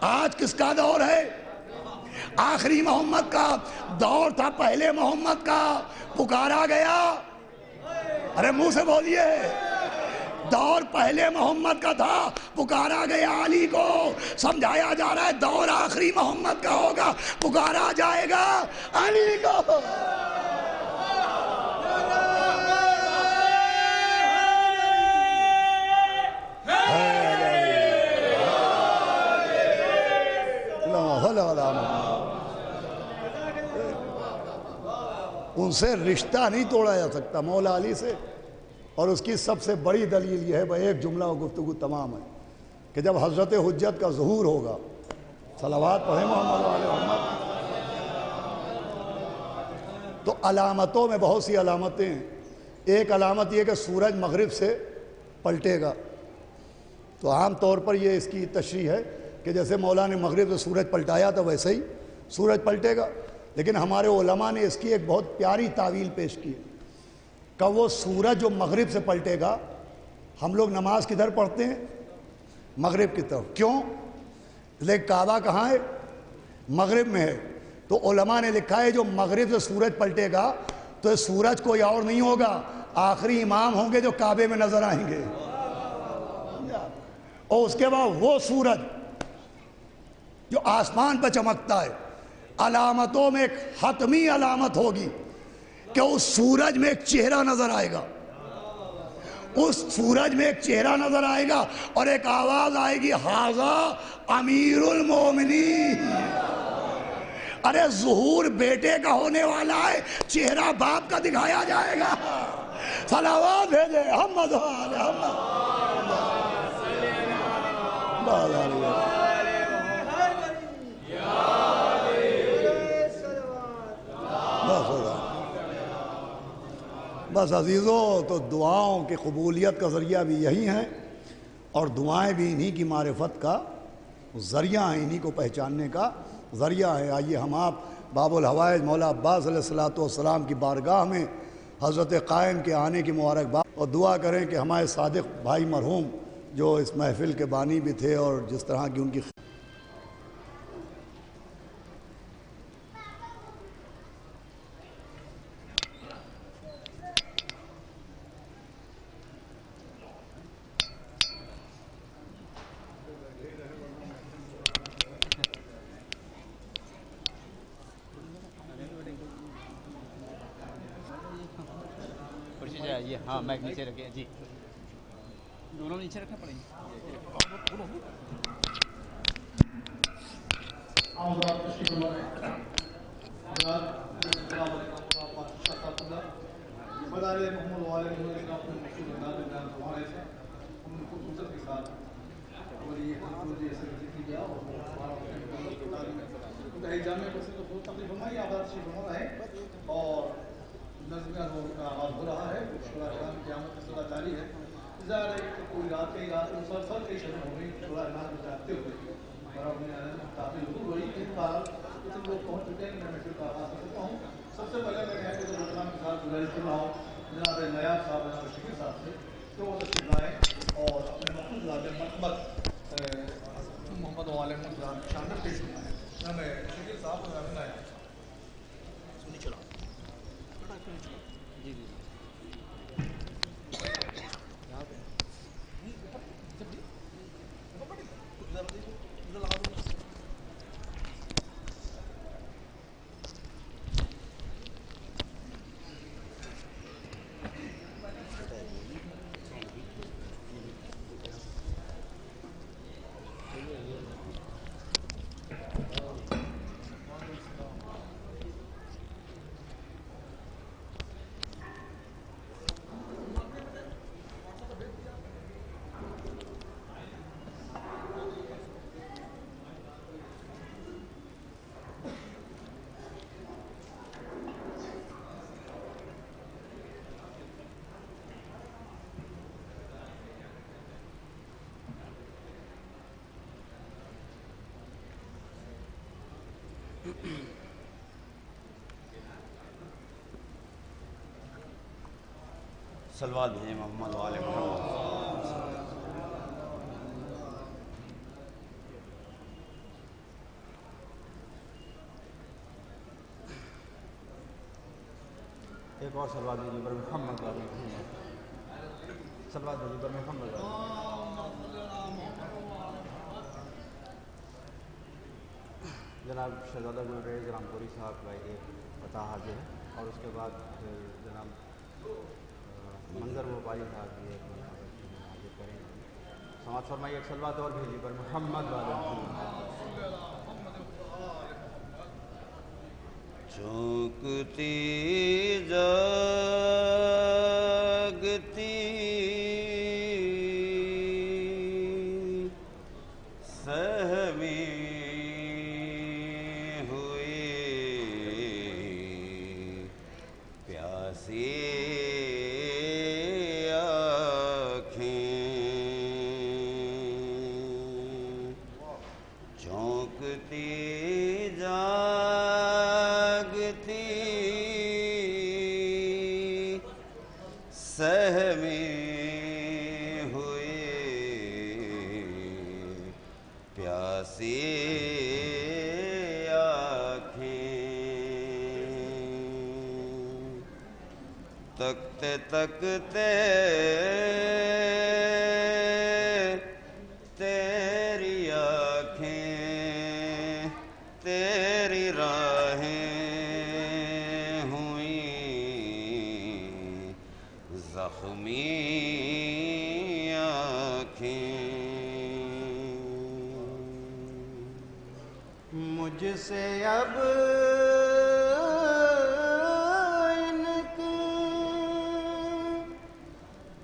آج کس کا دور ہے؟ آخری محمد کا دور تھا، پہلے محمد کا پکارا گیا، ارے منہ سے بولیے، دور پہلے محمد کا تھا، پکارا گیا علی کو، سمجھایا جا رہا ہے دور آخری محمد کا ہوگا، پکارا جائے گا علی کو۔ ان سے رشتہ نہیں توڑا جا سکتا مولا علی سے، اور اس کی سب سے بڑی دلیل یہ ہے، بھائی ایک جملہ و گفتگو تمام ہے، کہ جب حضرت حجت کا ظہور ہوگا، صلوات پڑھیں محمد علیہ محمد، تو علامتوں میں بہت سی علامتیں ہیں۔ ایک علامت یہ کہ سورج مغرب سے پلٹے گا، تو عام طور پر یہ اس کی تشریح ہے کہ جیسے مولا نے مغرب سے سورج پلٹایا تھا ویسے ہی سورج پلٹے گا، لیکن ہمارے علماء نے اس کی ایک بہت پیاری تعویل پیش کی ہے کہ وہ سورج جو مغرب سے پلٹے گا، ہم لوگ نماز کدھر پڑھتے ہیں؟ مغرب کی طرف، کیوں؟ لیکن کعبہ کہاں ہے؟ مغرب میں ہے، تو علماء نے لکھا ہے جو مغرب سے سورج پلٹے گا تو سورج کوئی اور نہیں ہوگا، آخری امام ہوں گے جو کعبے میں نظر آئیں گے، اور اس کے بعد وہ سورج جو آسمان پہ چمکتا ہے، علامتوں میں ایک حتمی علامت ہوگی کہ اس سورج میں ایک چہرہ نظر آئے گا، اس سورج میں ایک چہرہ نظر آئے گا اور ایک آواز آئے گی، ھذا امیر المومنین۔ ارے ظہور بیٹے کا ہونے والا ہے، چہرہ باپ کا دکھایا جائے گا، صلوات بھیجے محمد بس عزیزوں، تو دعاؤں کی قبولیت کا ذریعہ بھی یہی ہیں، اور دعائیں بھی انہی کی معرفت کا ذریعہ ہیں، انہی کو پہچاننے کا ذریعہ ہے۔ آئیے ہم آپ باب الحوائج مولا عباس علیہ السلام کی بارگاہ میں حضرت قائم کے آنے کی مبارکباد اور دعا کریں کہ ہمارے صادق بھائی مرحوم جو اس محفل کے بانی بھی تھے اور جس طرح کی ان کی ہاں مائک نیچے رکھے جی، دونوں نیچے رکھنا پڑیں گے۔ نظمیہ کا آغاز ہو رہا ہے، شورا اعلان قیامت کی صدا جاری ہے، ظاہر ہے کہ کوئی رات کے رات مسلسل کئی شروع ہو گئی شورا اعلان کو جاتے ہوئے، اور اپنے کافی ضرور ہوئی کہ اتنے لوگ پہنچ چکے ہیں، میں محفل کا آغاز کر سکتا ہوں۔ سب سے پہلے میں کہ جو اسلام کے ساتھ گزارش کر رہا ہوں جناب نیاب صاحب، جناب شکیل صاحب سے کہ وہ تشریف لائیں اور اپنے مخصوص ذات مرحمت محمد عالم شامل پیش کرنا ہے۔ جناب شکیل صاحب اور جناب نیاب سنی چلا جی جی صلوات بھیجیں محمد وآل محمد۔ ایک اور صلوات دیجیے پر محمد صلوات دیجیے پر محمد جناب شہزادہ گلریز رامپوری صاحب کا ایک پتہ حاضر ہے اور اس کے بعد جناب منظر وپاری صاحب بھی ایک حاضر کریں گے. سماعت فرمائیے ایک صلوات اور بھیجیے پر محمد چونکتی جاگتی سہمی ہوئی پیاسی آنکھیں چونکتی سہمی ہوئی پیاسی آنکھیں تکتے تکتے تیری آنکھیں تیری راہیں زخمی آنکھیں مجھ سے اب ان کی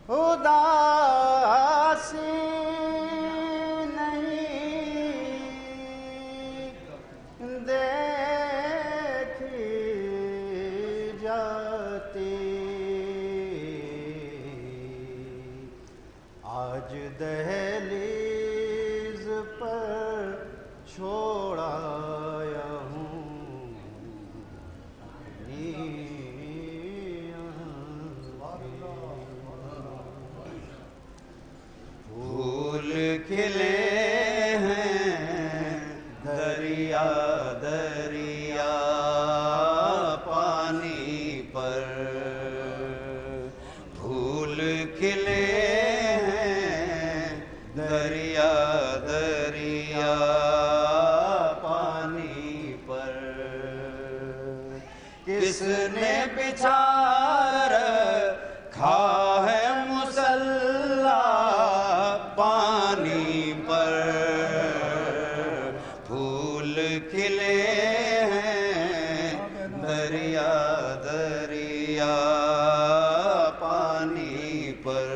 اداسی نہیں دیکھی جاتی آج دہلیز پر چھوڑ آیا ہوں پھول کھلے ہیں دریا دریا پانی پر پھول کھلے دریا دریا پانی پر کس نے بچھا رکھا ہے مسلح پانی پر پھول کھلے ہیں دریا دریا پانی پر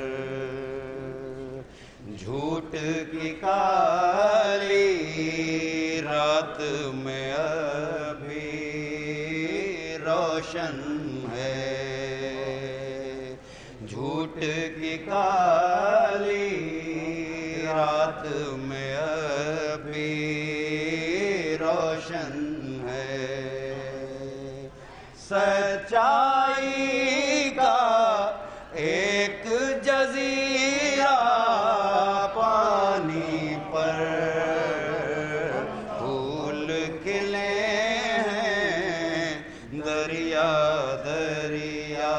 جھوٹ کی کالی رات میں ابھی روشن ہے جھوٹ کی کالی رات میں ابھی روشن ہے سچائی کا ایک جزیرہ پانی پر پھول کھلے ہیں دریا دریا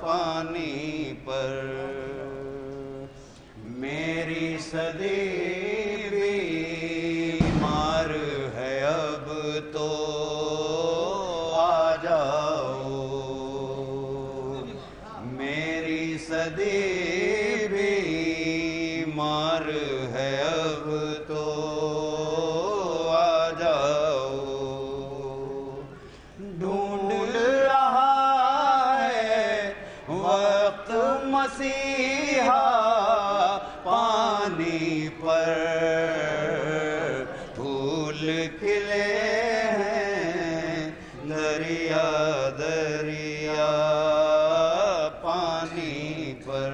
پانی پر میری صدی بیمار ہے اب تو آ جاؤ میری صدی بیمار ہے اب تو آ جاؤ ڈھونڈ رہا ہے وقت مسیحا پانی پر پھول کھلے ہیں دریا دریا پانی پر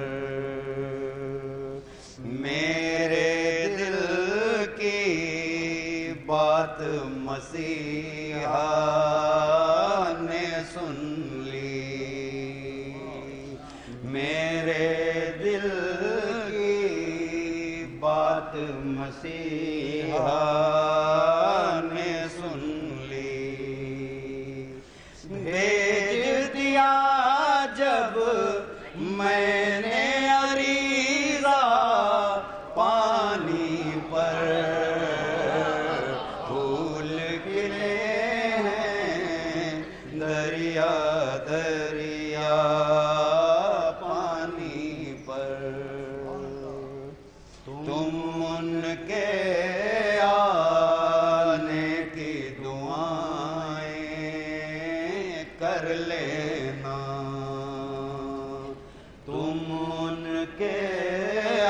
میرے دل کی بات مسیحا نے سن لی میرے دل کی بات مسیحا نے سن لی بھیج دی کے آنے کی دعائیں کر لینا، تم ان کے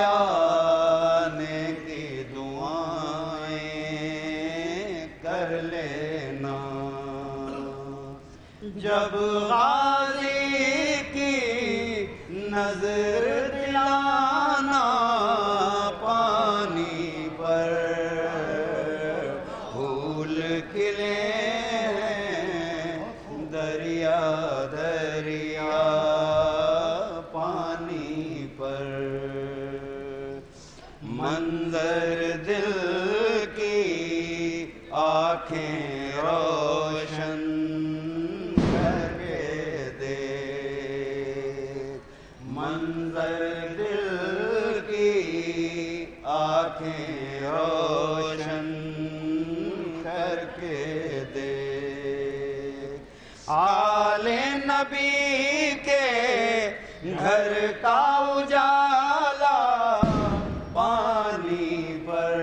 آنے کی دعائیں کر لینا، جب غازی کی نظر دلانا پانی پر پھول کھلے دریا دریا پانی پر، منظر دل کی آنکھیں روشن کر کے دے، منظر دل کی آنکھیں روشن کر کے دے، آل نبی کے گھر کا اجالا پانی پر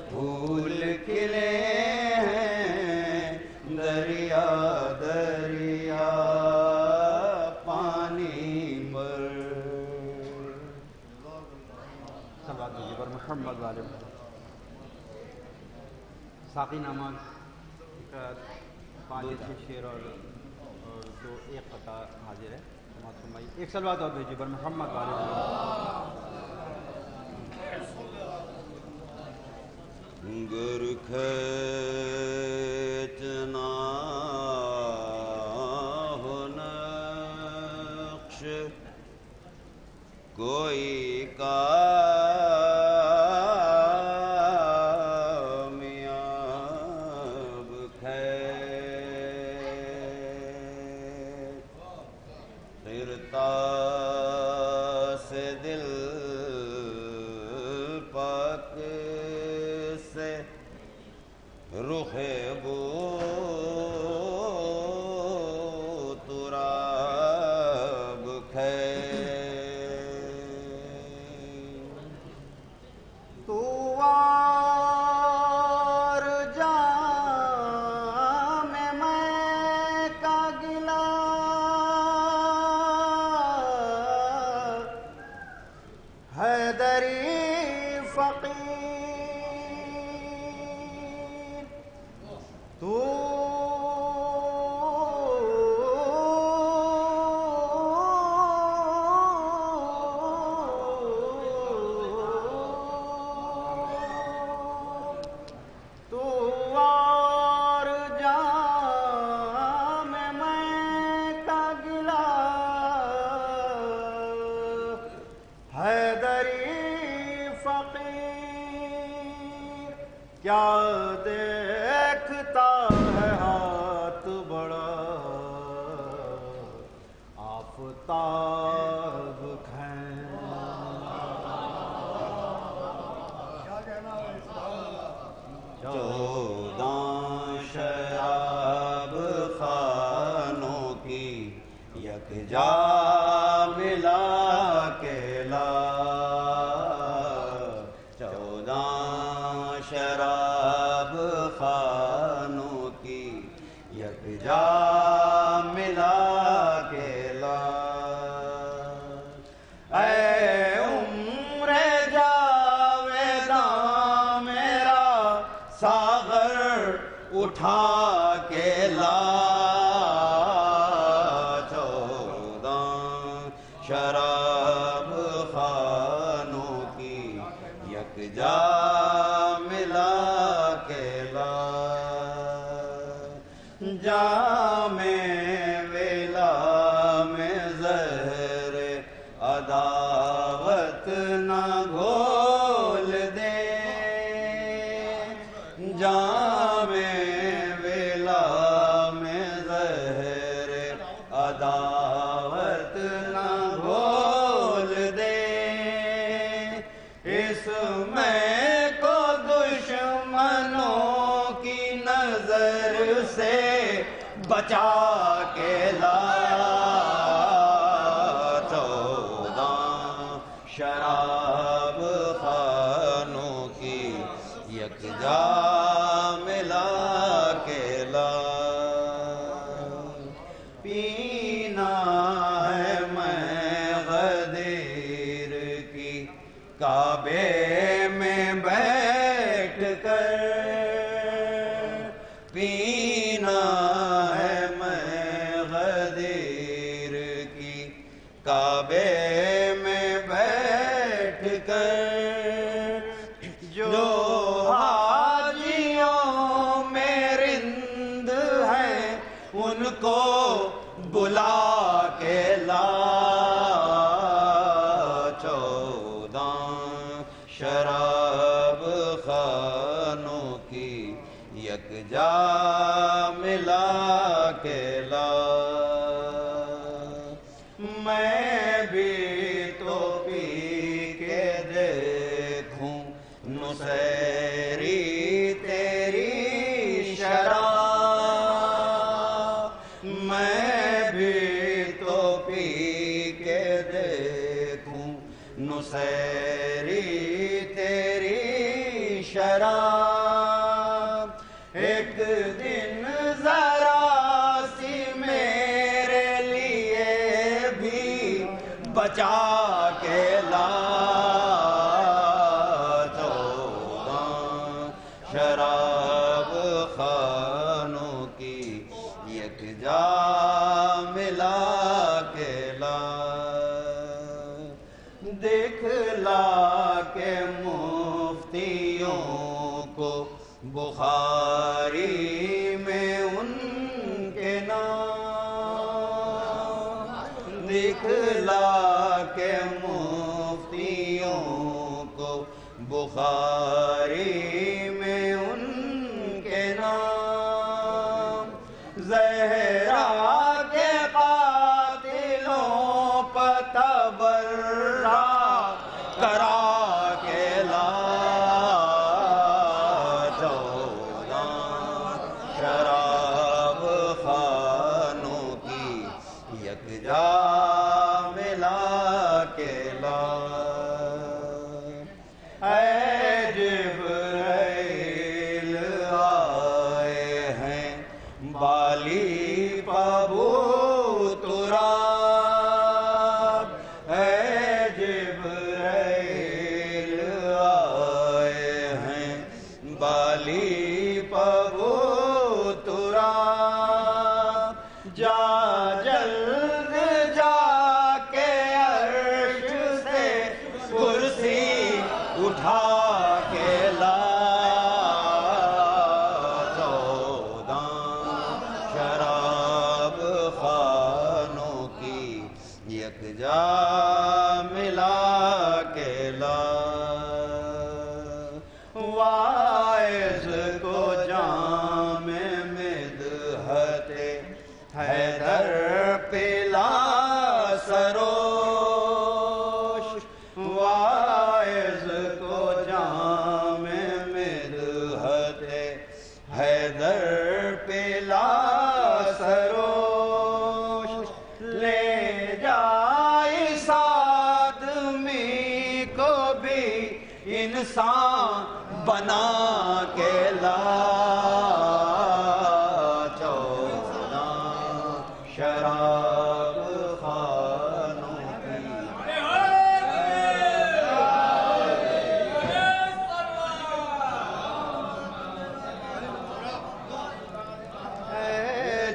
پھول کھلے ہیں دریا دریا پانی پر۔ صلوات نبی پر محمد والے ساقی نامہ کا 5 شعر اور جو ایک قطع حاضر ہے، سماعت فرمائیے۔ ایک صلوات اور بھیجیے پر محمد والے گر کھینچنا ہو نقش کوئی کامیاب خرتا سے دل پاک سے رخ بو تراب تو اور جام میں کا گلا حیدری فقیر، تو اور جام میں کا گلا حیدری فقیر، کیا دیکھتا ہے ہاتھ بڑا آفتاب چودہ شراب خانوں کی یکجا ملا کے لا، 14 شراب خانوں کی یکجا ملا کے لا، اے عمر جاویداں میرا ساغر اٹھا کے لا، 14 شراب خانوں کی یکجا ملا کے لا، جام ویلا میں زہر عداوت نہ گھول دے، جام ویلا میں زہر عداوت نہ گھول دے، اس میں کو دشمنوں کی نظر سے بچا کے لا، 14 شراب خانوں کعبے میں بیٹھ کر پینا ہے میں غدیر کی، کعبے میں بیٹھ کر جو حاجیوں میں رند ہیں ان کو بلا کے لا، 14 شراب خانوں کی یکجا ملا کے لا، میں بھی تو پی کے دیکھوں نصیری تیری شراب، میں بھی تو پی کے دیکھوں نصیری تیری شراب، ایک دن ذرا سی میرے لیے بھی بچا کے لا، 14 شراب خانوں کی یکجا ملا کے لا، دکھلا کے مفتیوں کو بخاری میں ان کے نام، دکھلا کے مفتیوں کو بخاری میں ان کے نام، زہرا کے قاتلوں پر تبرہ کرا کے لا، 14 شراب خانوں کی یکجا ملا کے لا، اے جبرائیل آئے ہیں بالی پبو تراب، اے جبرائیل آئے ہیں بالی پبو تراب، جا جلد جا کے عرش سے کرسی اٹھا کے لا، 14 شراب خانوں کی یکجا ملا کے لا، واعظ کو جام مدحت حیدر پلا سروش، واعظ کو جام مدحت حیدر پلا سروش، لے جائے آدمی کو بھی انسان بنا کے لا، 14 شراب خانوں کی اے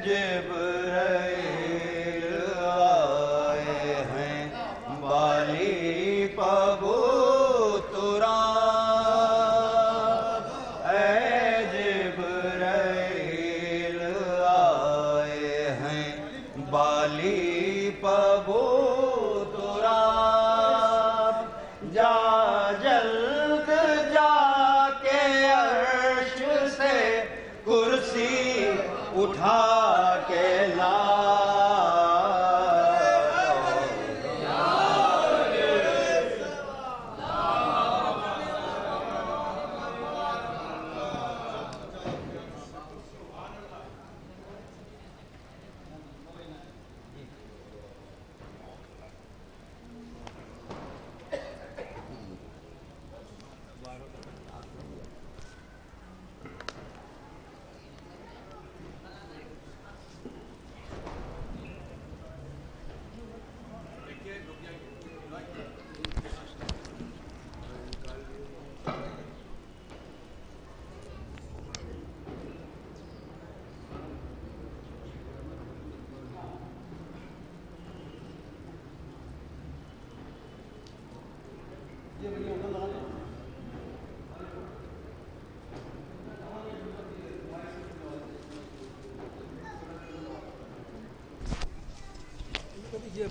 جبرائیل آئے ہیں بالی پبو تراب، اے جبرائیل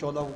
14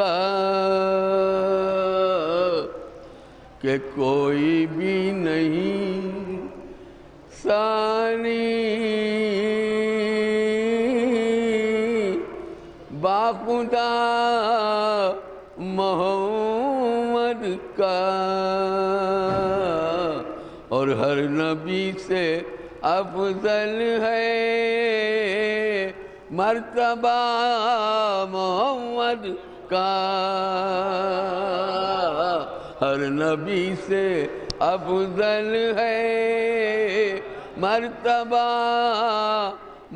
کا کہ کوئی بھی نہیں ثانی باخدا محمد کا، اور ہر نبی سے افضل ہے مرتبہ محمد کا، ہر نبی سے افضل ہے مرتبہ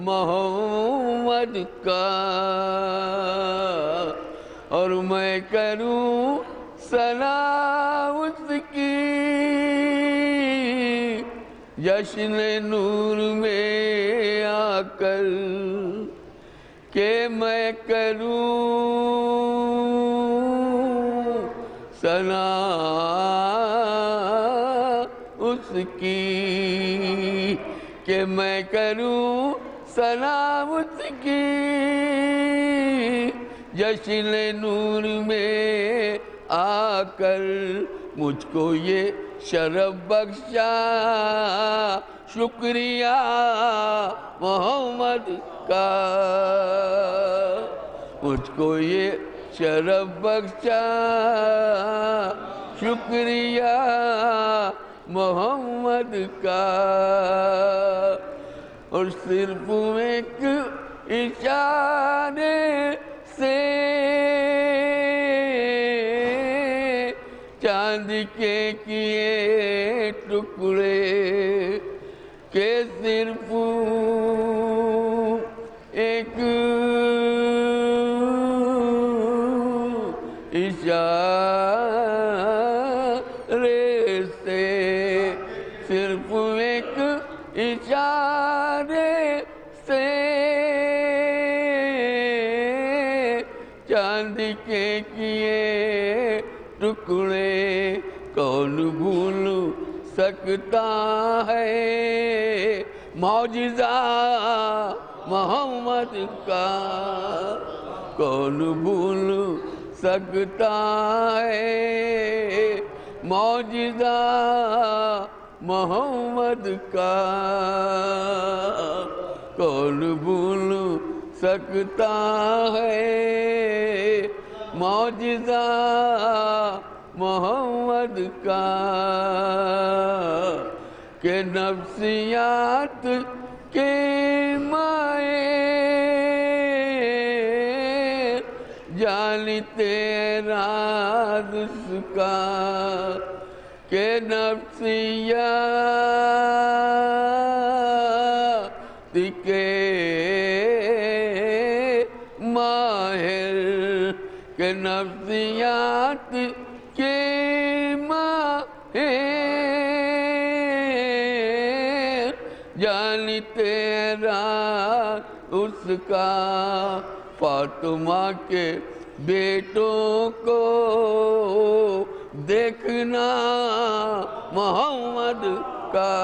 محمد کا، اور میں کروں ثنا اس کی جشن نور میں آ کر، کہ میں کروں ثنا اس کی، کہ میں کروں ثنا اس کی جشن نور میں آ کر، مجھ کو یہ شرف بخشا شکریہ محمد کا، مجھ کو یہ شرف بخشا شکریہ محمد کا، اور صرف ایک اشارے سے چاند کے کیے ٹکڑے، کہ صرف ایک اشارے سے، صرف ایک اشارے سے چاند کے کیے ٹکڑے، کون بھول سکتا ہے معجزہ محمد کا، کون بھول سکتا ہے معجزہ محمد کا، کون بھول سکتا ہے معجزہ محمد کا، کہ نفسیات کے مائے جانتے راز اس کا، کہ نفسیات کے ماہر، کہ نفسیات کے ماہر جانتے راز اس کا، فاطمہ کے بیٹوں کو دیکھنا محمد کا،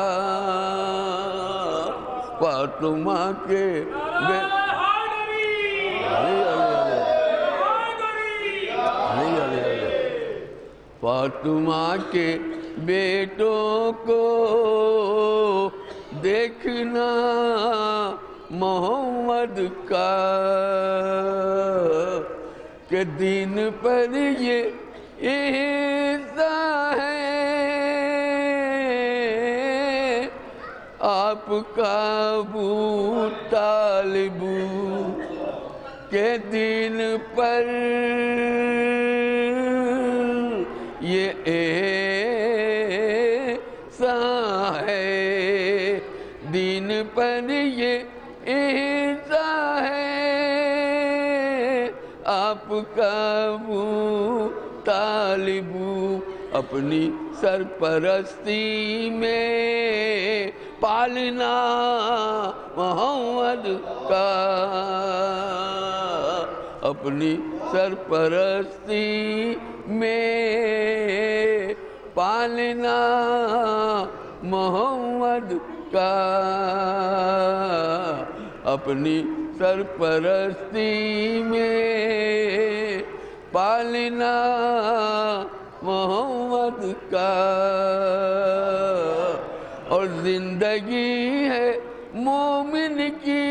فاطمہ کے فاطمہ کے بیٹوں کو دیکھنا محمد کا، کہ دین پر یہ احسان ہے آپ کا ابو طالب، کہ دین پر یہ احسان ہے، دین پر یہ احسان ہے آپ کا ابو طالب، اپنی سرپرستی میں پالنا محمد کا، اپنی سرپرستی میں پالنا محمد کا، اپنی سرپرستی میں پالنا محمد کا، اور زندگی ہے مومن کی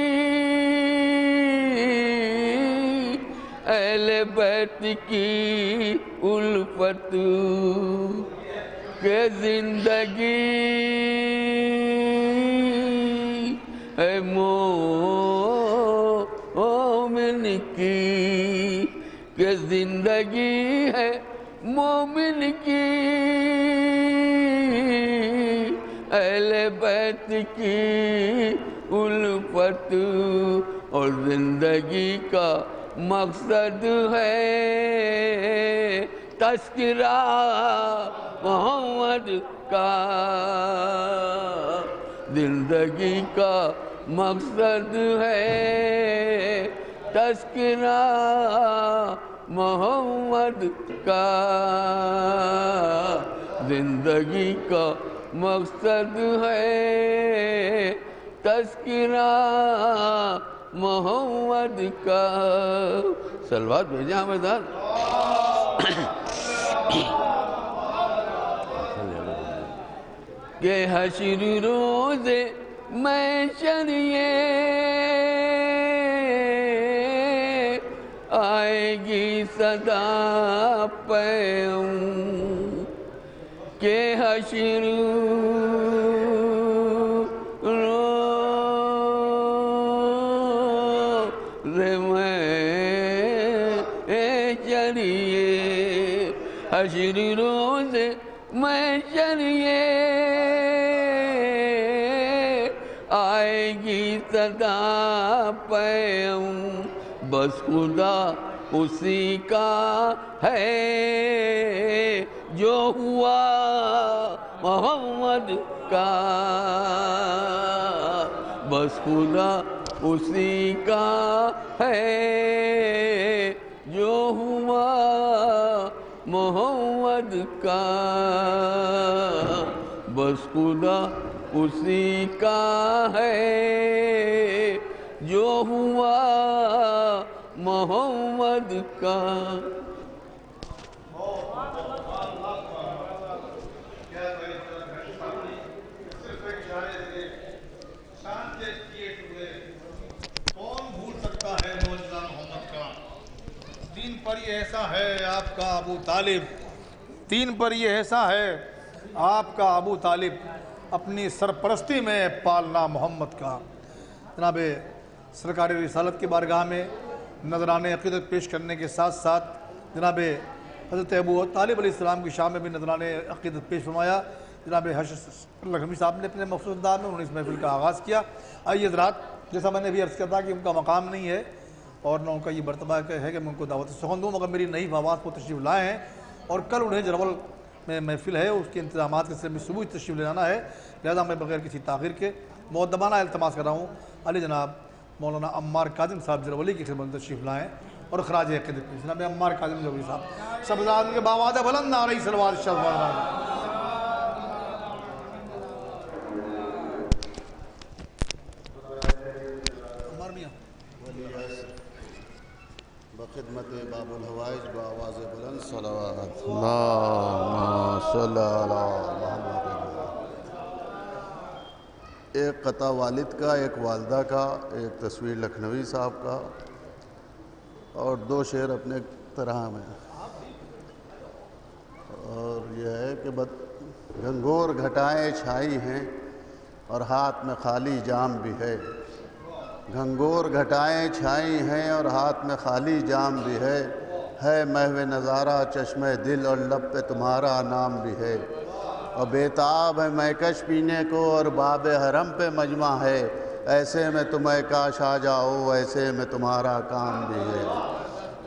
اہل بیت کی الفت، کہ زندگی ہے مومن کی، کہ زندگی ہے مومن کی اہل بیت کی الفت، اور زندگی کا مقصد ہے تذکرہ محمد کا، زندگی کا مقصد ہے تذکرہ محمد کا، زندگی کا مقصد ہے تذکرہ محمد کا۔ صلوات بھیجیں حامدان۔ کہ حشر روز محشر یہ آئے گی صدا پیوں، کہ حشر حشر روز محشر یہ آئے گی صدا پیوں، بس خدا اسی کا ہے جو ہوا محمد کا، بس خدا اسی کا ہے جو ہوا محمد کا، بس خدا اسی کا ہے جو ہوا محمد کا۔ کون بھول سکتا ہے موجزہ محمد کا؟ دین پر یہ ایسا ہے آپ کا ابو طالب، دین پر یہ ایسا ہے آپ کا ابو طالب، اپنی سرپرستی میں پالنا محمد کا۔ جناب سرکار رسالت کی بارگاہ میں نذرانے عقیدت پیش کرنے کے ساتھ ساتھ جناب حضرت ابو طالب علیہ السلام کی شام میں بھی نذرانے عقیدت پیش فرمایا۔ جناب حشر لکھنوی صاحب نے اپنے مخصوص انداز میں انہوں نے اس محفل کا آغاز کیا۔ آئیے حضرات، جیسا میں نے بھی عرض کیا تھا کہ ان کا مقام نہیں ہے اور نہ ان کا یہ مرتبہ ہے کہ میں ان کو دعوت سخن دوں، مگر میری نئی آواز کو تشریف لائے ہیں اور کل انہیں جرول میں محفل ہے، اس کے انتظامات کے سلسلے میں صبح تشریف لے جانا ہے، لہذا میں بغیر کسی تاخیر کے مؤدبانہ التماس کر رہا ہوں علی جناب مولانا عمار کاظم صاحب جرولی کی خدمت میں تشریف لائیں اور خراج عقیدت پیش۔ جناب عمار کاظم جرولی صاحب سب آدمی کے باواد بلند علیہ صلوات الشرف۔ بخدمت باب الحوائج بآواز بلند صلوات اللہم صلی علی محمد۔ ایک قطع والد کا، ایک والدہ کا، ایک تصویر لکھنوی صاحب کا اور دو شعر اپنے طرح میں، اور یہ ہے کہ گھنگور گھٹائیں چھائی ہیں اور ہاتھ میں خالی جام بھی ہے، گھنگور گھٹائیں چھائی ہیں اور ہاتھ میں خالی جام بھی ہے محو نظارہ چشمہ دل اور لب پہ تمہارا نام بھی ہے، اور بیتاب ہے میکش پینے کو اور باب حرم پہ مجمع ہے، ایسے میں تمہیں کاش آ جاؤ ایسے میں تمہارا کام بھی ہے،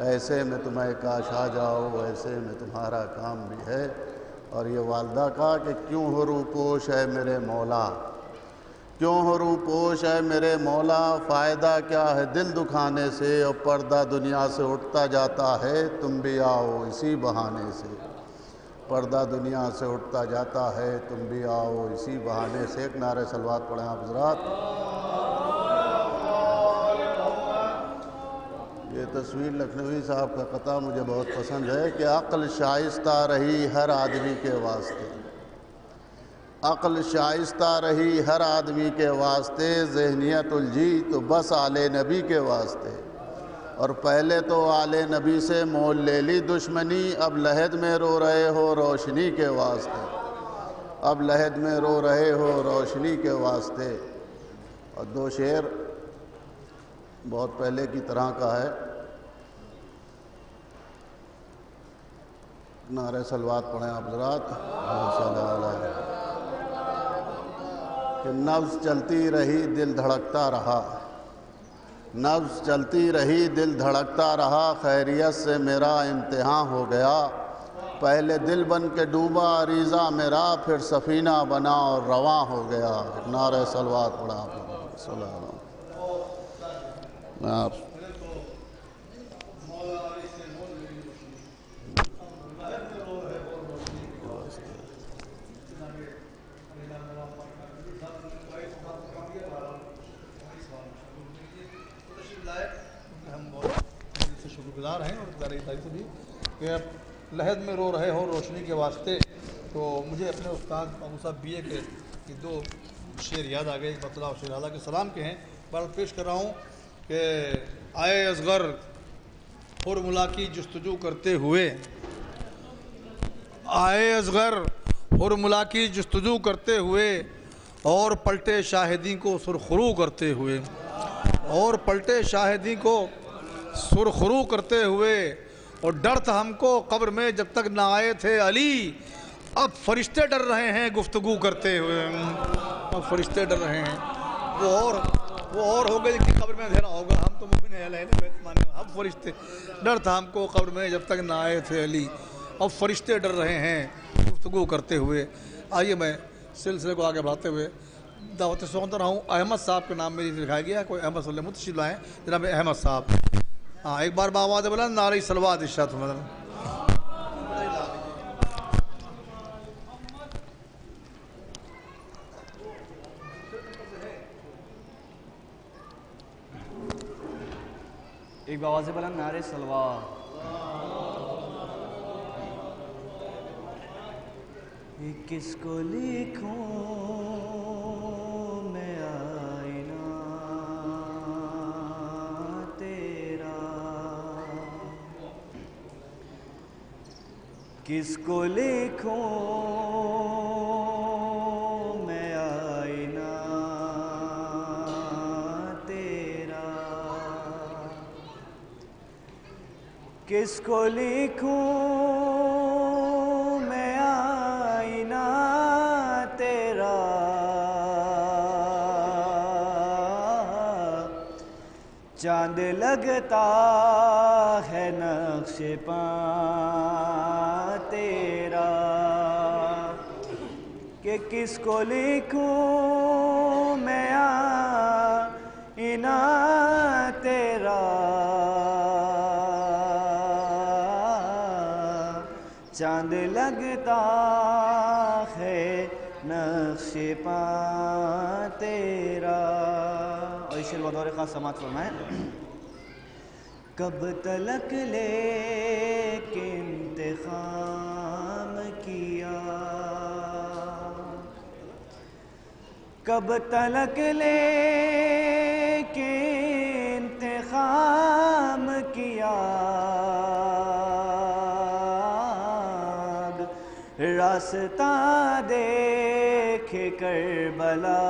ایسے میں تمہیں کاش آ جاؤ ایسے میں تمہارا کام بھی ہے۔ اور یہ والدہ کا کہ کیوں ہو روپوش ہے میرے مولا، کیوں ہو روپوش ہے میرے مولا، فائدہ کیا ہے دل دکھانے سے، اور پردہ دنیا سے اٹھتا جاتا ہے تم بھی آؤ اسی بہانے سے، پردہ دنیا سے اٹھتا جاتا ہے تم بھی آؤ اسی بہانے سے۔ ایک نعرہ صلوات پڑھیں آپ حضرات۔ یہ تصویر لکھنوی صاحب کا قطعہ مجھے بہت پسند ہے کہ عقل شائستہ رہی ہر آدمی کے واسطے، عقل شائستہ رہی ہر آدمی کے واسطے، ذہنیت الجھی تو بس آل نبی کے واسطے، اور پہلے تو آل نبی سے مول لے لی دشمنی، اب لحد میں رو رہے ہو روشنی کے واسطے، اب لحد میں رو رہے ہو روشنی کے واسطے۔ اور دو شعر بہت پہلے کی طرح کا ہے، نعرہ صلوات پڑھیں آپ حضرات، کہ نفس چلتی رہی دل دھڑکتا رہا، نفس چلتی رہی دل دھڑکتا رہا، خیریت سے میرا امتحان ہو گیا، پہلے دل بن کے ڈوبا عریضہ میرا، پھر سفینہ بنا اور رواں ہو گیا۔ نعرہ صلوات پڑھا آپ صلی اللہ علیہ وسلم۔ ہم بہت شکر گزار ہیں اور تعریف بھی کہ لحد میں رو رہے ہو روشنی کے واسطے۔ تو مجھے اپنے استاد ابو صاحب بی اے کے یہ دو شعر یاد آ گئے، ایک مطلع اور شعر اعلیٰ کے سلام کے ہیں، بار پیش کر رہا ہوں کہ آئے اصغر حرملا کی جستجو کرتے ہوئے، آئے اصغر حرملا کی جستجو کرتے ہوئے، اور پلٹے شاہدین کو سرخرو کرتے ہوئے، اور پلٹے شاہدین کو سرخرو کرتے ہوئے، اور ڈر تھا ہم کو قبر میں جب تک نہ آئے تھے علی، اب فرشتے ڈر رہے ہیں گفتگو کرتے ہوئے، اب فرشتے ڈر رہے ہیں۔ وہ اور ہو گئے کہ قبر میں اندھیرا ہوگا، ہم تو مومن ہیں اہل بیت مانے، ہم فرشتے ڈر تھا ہم کو قبر میں جب تک نہ آئے تھے علی، اب فرشتے ڈر رہے ہیں گفتگو کرتے ہوئے۔ آئیے میں سلسلے کو آگے بڑھاتے ہوئے دعوت سونتا رہا ہوں۔ احمد صاحب کے نام میری لکھایا گیا ہے، کوئی احمد صلی اللہ تشریف لائیں، جناب احمد صاحب۔ ہاں ایک بار بآواز بلند نعرہ صلوات ارشاد فرمائیں۔ ایک بآواز بلند نعرہ صلوات۔ کس کو لکھوں میں آئینہ تیرا، کس کو لکھوں میں آئینہ تیرا، کس کو لکھوں میں آئینہ تیرا، چاند لگتا ہے نقش پاں تیرا، کہ کس کو لکھوں میں آئینہ تیرا، چاند لگتا ہے نقش پاں تیرا۔ اور اس شعر بطور خاص سماعت فرمائیں۔ کب تلک لے کے انتخاب کیا، کب تلک لے کے انتخاب کیا، راستہ دیکھ کربلا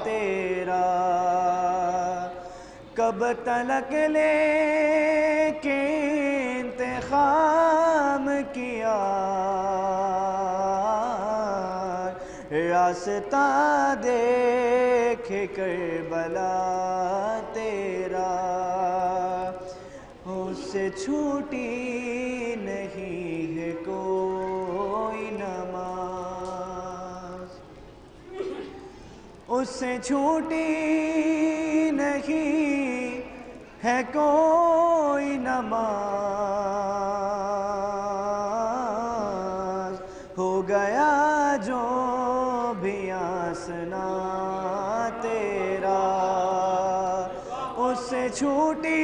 تیرا، کب تلک لے کے انتخاب کیا، راستہ دیکھ کربلا تیرا، اس سے چھوٹی نہیں ہے کوئی نماز، اس سے چھوٹی نہیں ہے کوئی نماز، ہو گیا جو بھی آسنا تیرا، اس سے چھوٹی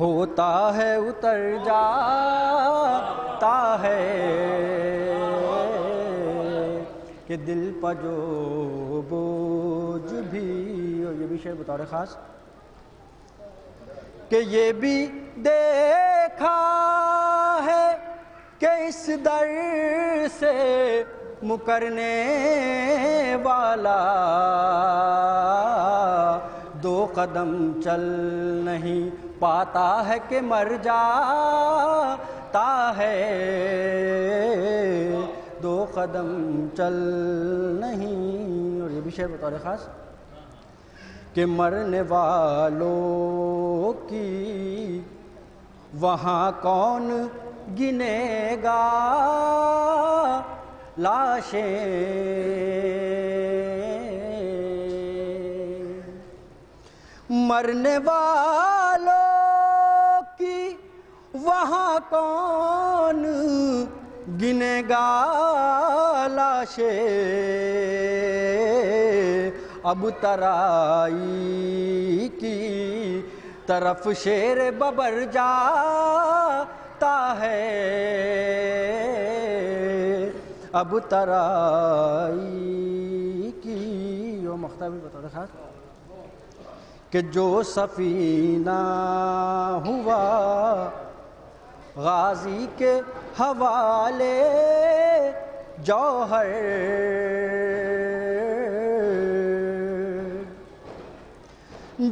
ہوتا ہے اتر جاتا ہے کہ دل پر جو بوجھ بھی، اور یہ بھی شعر بطور خاص کہ یہ بھی دیکھا ہے کہ اس در سے مکرنے والا دو قدم چل نہیں پاتا ہے کہ مر جاتا ہے، دو قدم چل نہیں، اور یہ بھی شعر بطور خاص کہ مرنے والوں کی وہاں کون گنے گا لاشیں، مرنے والوں کی وہاں کون گنے گا لاشیں، اب ترائی کی طرف شیر ببر جاتا ہے، اب ترائی کی، وہ مختار بھی بتا رہا خاص کہ جو سفینہ ہوا غازی کے حوالے جوہر،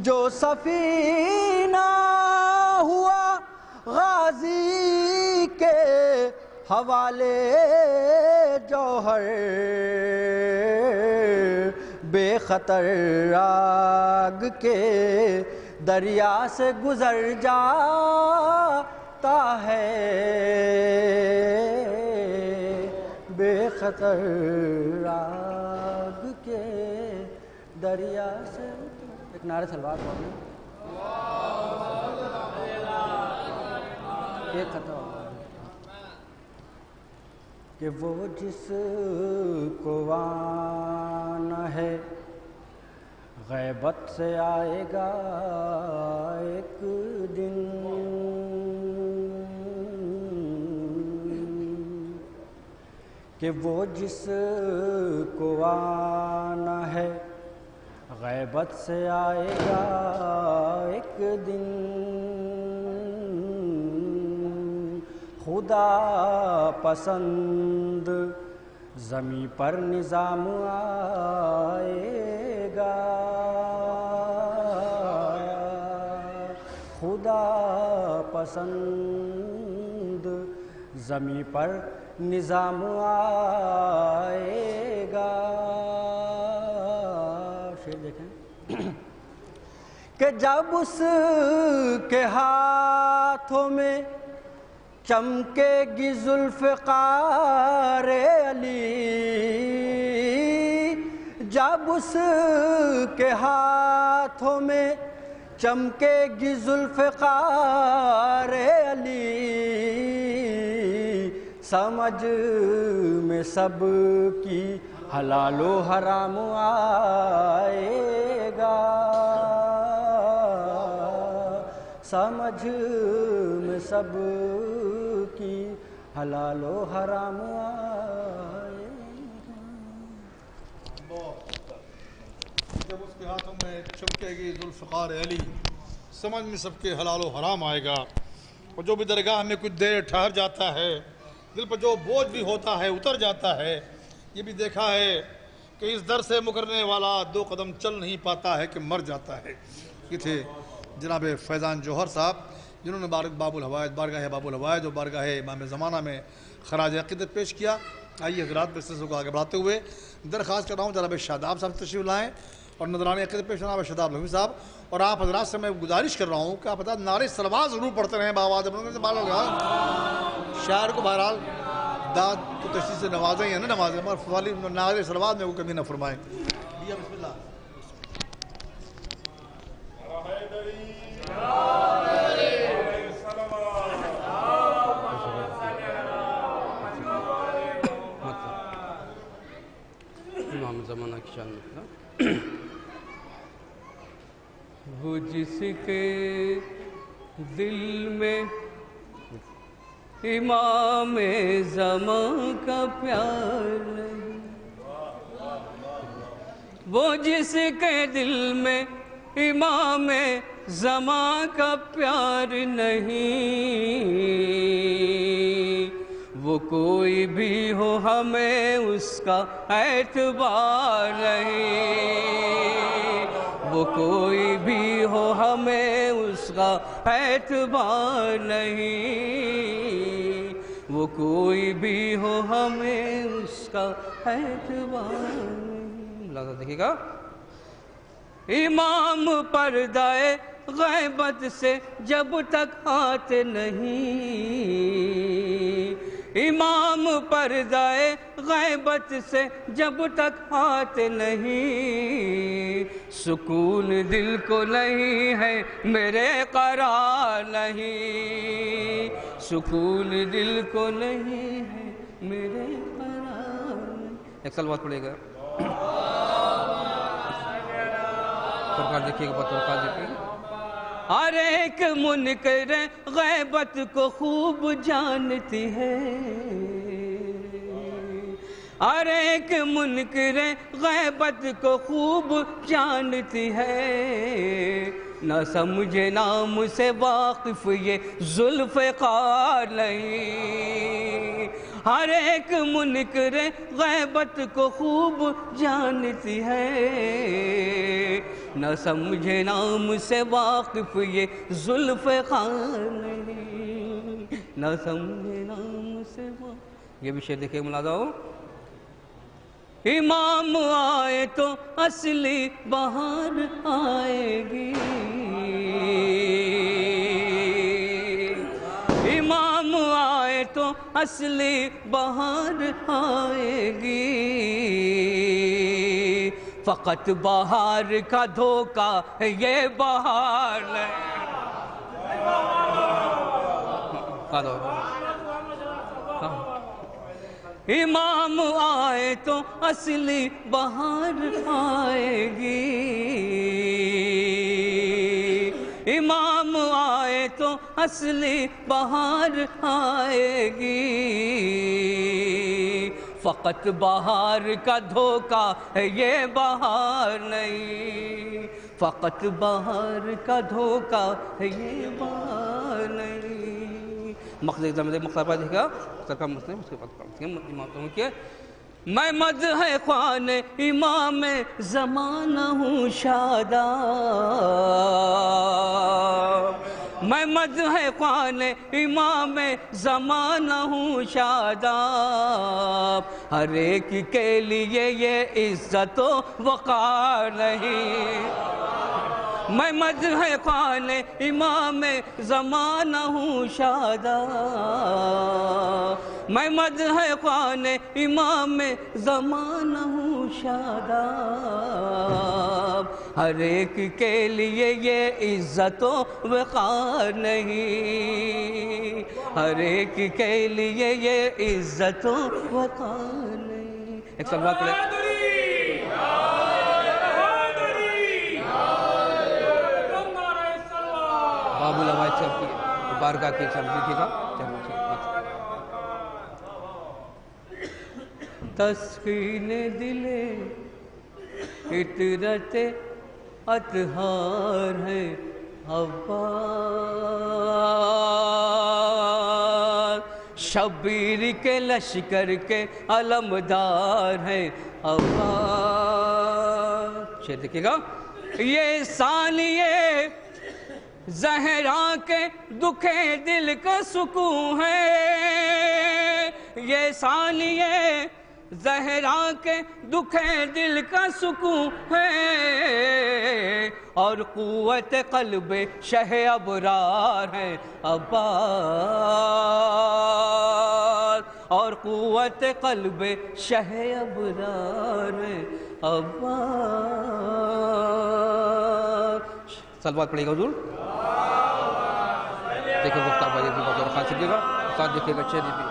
جو سفینہ ہوا غازی کے حوالے جوہر، بے خطر آگ کے دریا سے گزر جاتا ہے، بے خطر آگ کے دریا سے، ایک نعرہ سلوات پڑھیں، ایک خطا کہ وہ جس کو آنا ہے غیبت سے آئے گا ایک دن، کہ وہ جس کو آنا ہے غیبت سے آئے گا ایک دن، خدا پسند زمیں پر نظام آئے گا، خدا پسند زمیں پر نظام آئے گا، شعر دیکھیں کہ جب اس کے ہاتھوں میں چمکے گی ذوالفقار علی، جب اس کے ہاتھوں میں چمکے گی ذوالفقار علی، سمجھ میں سب کی حلال و حرام آئے گا، سمجھ میں سب کی حلال و حرام آئے گا، جب اس کے ہاتھوں میں چمکے گی ذوالفقار علی، سمجھ میں سب کے حلال و حرام آئے گا، اور جو بھی درگاہ میں کچھ دیر ٹھہر جاتا ہے، دل پر جو بوجھ بھی ہوتا ہے اتر جاتا ہے، یہ بھی دیکھا ہے کہ اس در سے مکرنے والا دو قدم چل نہیں پاتا ہے کہ مر جاتا ہے۔ یہ تھے جناب فیضان جوہر صاحب، جنہوں نے باب الحوائج، بارگاہ باب الحوائج اور بارگاہ امام زمانہ میں خراج عقیدت پیش کیا۔ آئیے حضرات میں سلسلے کو آگے بڑھاتے ہوئے درخواست کر رہا ہوں جناب شاداب صاحب تشریف لائیں اور نذرانِ عقیدت پیش جناب شاداب لکھوی صاحب، اور آپ حضرات سے میں گزارش کر رہا ہوں کہ آپ حضرات نعرہ صلوات ضرور پڑھتے رہیں باواز، شاعر کو بہرحال داد تو تشریح سے نوازیں یا نہ نوازیں، مگر فوالی نعرہ صلوات میں وہ کمی نہ فرمائیں۔ بسم اللہ۔ امام زمانہ کی شان میں نا، 'وہ جس کے دل میں امام زمان کا پیار نہیں، وہ جس کے دل میں امام زمان کا پیار نہیں، وہ کوئی بھی ہو ہمیں اس کا اعتبار نہیں، وہ کوئی بھی ہو ہمیں اس کا اعتبار نہیں، وہ کوئی بھی ہو ہمیں اس کا اعتبار نہیں۔ لازم دیکھیے گا، امام پردہ غیبت سے جب تک آتے نہیں، امام پردہ غیبت سے جب تک آتے نہیں، سکون دل کو نہیں ہے میرے قرار نہیں، سکون دل کو نہیں ہے میرے قرار نہیں۔ ایک سلوات پڑھے گا، سرکار دیکھیے گا، سرکار دیکھیے گا۔ ہر ایک منکر غیبت کو خوب جانتی ہے، ہر ایک منکر غیبت کو خوب جانتی ہے، نہ سمجھے نام سے واقف یہ ذوالفقار نہیں، ہر ایک منکر غیبت کو خوب جانتی ہے، نہ سمجھے نام سے واقف یہ ذوالفقار نہیں، نہ سمجھے نام سے واقف۔ یہ بھی شعر دیکھیں ملاحظہ ہو، امام آئے تو اصلی بہار آئے گی، امام آئے تو اصلی بہار آئے گی، فقط بہار کا دھوکہ ہے یہ بہار نہیں۔ امام آئے تو اصلی بہار آئے گی، امام آئے تو اصلی بہار آئے گی، فقط بہار کا دھوکہ ہے یہ بہار نہیں، فقط بہار کا دھوکہ ہے یہ بہار نہیں۔ مقصد پہ دیکھا سرکار مسلم، اس کے بعد امام کیا، میں مدح خوان امام زمانہ ہوں شاداب، میں مدح خوان امام زمانہ ہوں شاداب، ہر ایک کے لیے یہ عزت و وقار نہیں، میں مدح خوان امام زمانہ ہوں شاداب، میں مدح خوان امام زمانہ ہوں شاداب، ہر ایک کے لیے یہ عزت و وقار نہیں، ہر ایک کے لیے یہ عزت و وقار نہیں۔ ایک سلوات پڑھیں، باب العوائد صاحب کی بارگاہ کی سلام دیکھیے گا۔ تسکین دل عطرت اطہار ہے عباس، شبیر کے لشکر کے علمدار ہے عباس۔ شعر دیکھیے گا، یہ ثانیے زہرا کے دکھے دل کا سکون ہے، یہ ثانیے زہرا کے دکھے دل کا سکون ہے، اور قوت قلب شہ ابرار ہے عباس، اور قوت قلب شہ ابرار ہے عباس۔ سلوات پڑھے گا حضور، دیکھیں مختار بھائی بہت خاص دیکھیے گا، ساتھ دیکھیے گا چہرے بھی۔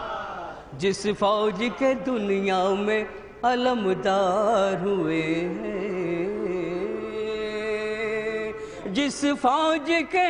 جس فوج کے دنیا میں علمدار ہوئے ہیں، جس فوج کے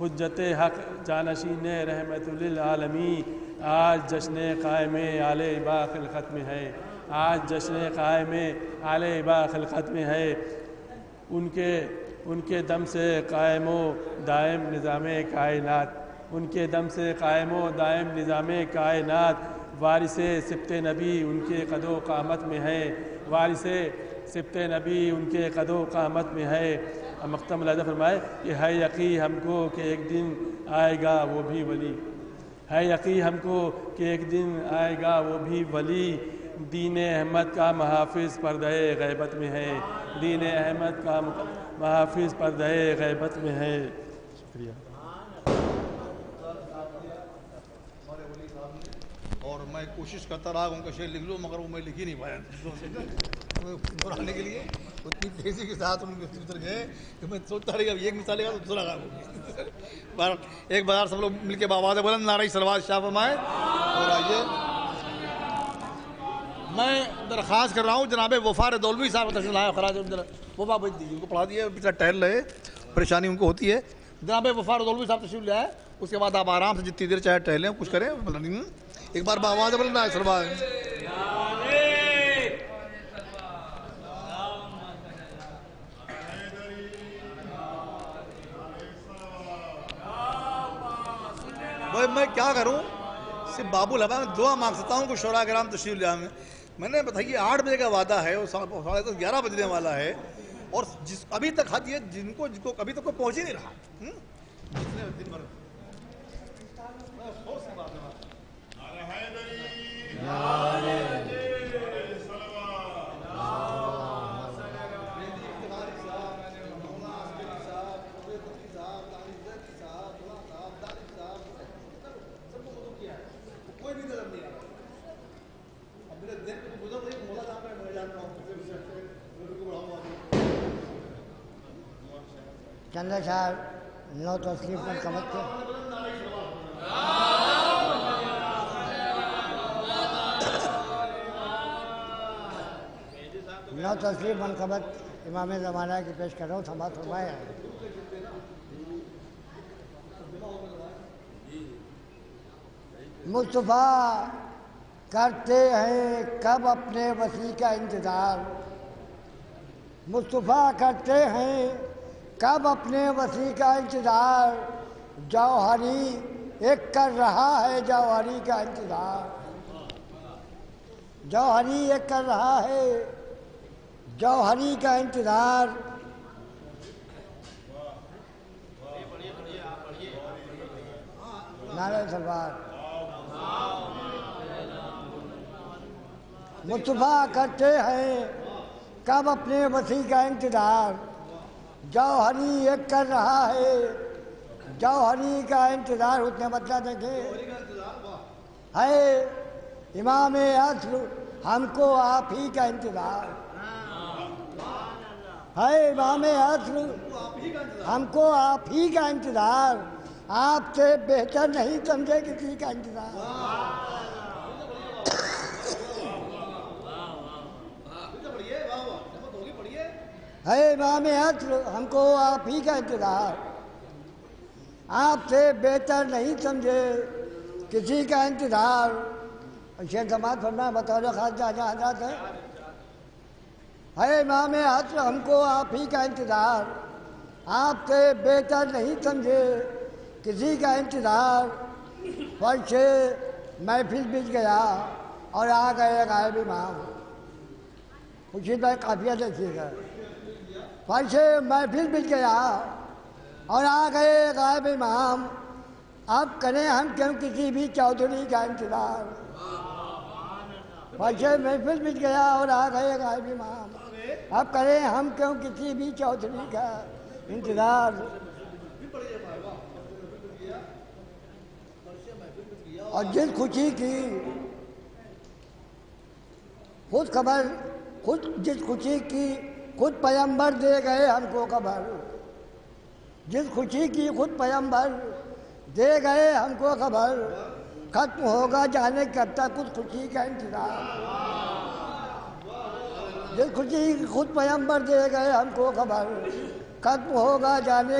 حجت حق جانشین رحمت للعالمین، آج جشن قائم آل با خلقت میں ہے، آج جشن قائم آل با خلقت میں ہے۔ ان کے دم سے قائم و دائم نظام کائنات، ان کے دم سے قائم و دائم نظام کائنات، وارث سبط نبی ان کے قد و قامت میں ہے، وارث سبط نبی ان کے قد و قامت میں ہے۔ مختم علیحدہ فرمائے کہ ہے یقین ہم کو کہ ایک دن آئے گا وہ بھی ولی، ہے یقین ہم کو کہ ایک دن آئے گا وہ بھی ولی۔ دین احمد کا محافظ پردہ غیبت میں ہے، دین احمد کا محافظ پردہ غیبت میں ہے۔ شکریہ۔ اور میں کوشش کرتا رہا ان کا شعر لکھ لوں، مگر وہ میں لکھ ہی نہیں پایا دہرانے کے لیے اتنی تیزی کے ساتھ ان کے اتر گئے کہ میں سوچتا رہی اب ایک مثال لے گا تو دوسرا غائب ہوگی۔ ایک بار سب لوگ مل کے بآواز بلند نعرہ صلوات شاہ فرمائے۔ اور آئیے میں درخواست کر رہا ہوں جناب وفار دولوی صاحب تشریف لائے، خراج وفا بھیج دیجیے، ان کو پڑھا دیے، بیچارہ ٹہل رہے، پریشانی ان کو ہوتی ہے۔ جناب وفار دولوی صاحب تشریف لے آئے، اس کے بعد آپ آرام سے جتنی دیر چاہے ٹہلیں، کچھ کریں۔ ایک بار بآواز بلند نعرہ صلوات۔ بھائی میں کیا کروں، صرف باب الحبا میں دعا مانگ سکتا ہوں کہ شعراء کرام تشریف لے آئیں۔ میں نے بتائیے 8 بجے کا وعدہ ہے اور 10:30 11 بجنے والا ہے، اور ابھی تک حد یہ جن کو ابھی تک کوئی پہنچ ہی نہیں رہا۔ جتنے دن بھر چندہ صاحب نو تشریف پر کمت کے نو تشریف منقبت امام زمانہ کی پیش کر رہا ہوں، سماعت فرمائے۔ مصطفیٰ کرتے ہیں کب اپنے وسیع کا انتظار، مصطفیٰ کرتے ہیں کب اپنے وسیع کا انتظار، جوہری ایک کر رہا ہے جوہری کا انتظار، جوہری ایک کر رہا ہے جوہری کا انتظار۔ نعرہ سلوات۔ مصطفیٰ کرتے ہیں کب اپنے وسیع کا انتظار، جوہری ایک کر رہا ہے جوہری کا انتظار۔ اتنے بچہ دیکھیں ہے امام عصر ہم کو آپ ہی کا انتظار، ہے امام عصر ہم کو آپ ہی کا انتظار، آپ سے بہتر نہیں سمجھے کسی کا انتظار۔ ہے امام عصر ہم کو آپ ہی کا انتظار، آپ سے بہتر نہیں سمجھے کسی کا انتظار۔ شیخ سماعت فرمائے بطور خاص جہاں حضرات ہے امام عصر ہم کو آپ ہی کا انتظار، آپ سے بہتر نہیں سمجھے کسی کا انتظار۔ فرش محفل بچ گیا اور آ گئے غائب امام، خورشید بھائی قافیہ دیکھیے گا۔ فرش محفل بچ گیا اور آ گئے غائب امام، اب کریں ہم کیوں کسی بھی چودھری کا انتظار۔ فرش محفل بچ گیا اور آ گئے غائب امام، اب کریں ہم کیوں کسی بھی چودھری کا انتظار۔ اور جس خوشی کی خود خبر جس خوشی کی خود پیغمبر دے گئے ہم کو خبر، جس خوشی کی خود پیغمبر دے گئے ہم کو خبر، ختم ہوگا جانے کب تک اس خوشی کا انتظار۔ جس خوشی کی خود پیغمبر دے گئے ہم کو خبر، ختم ہوگا جانے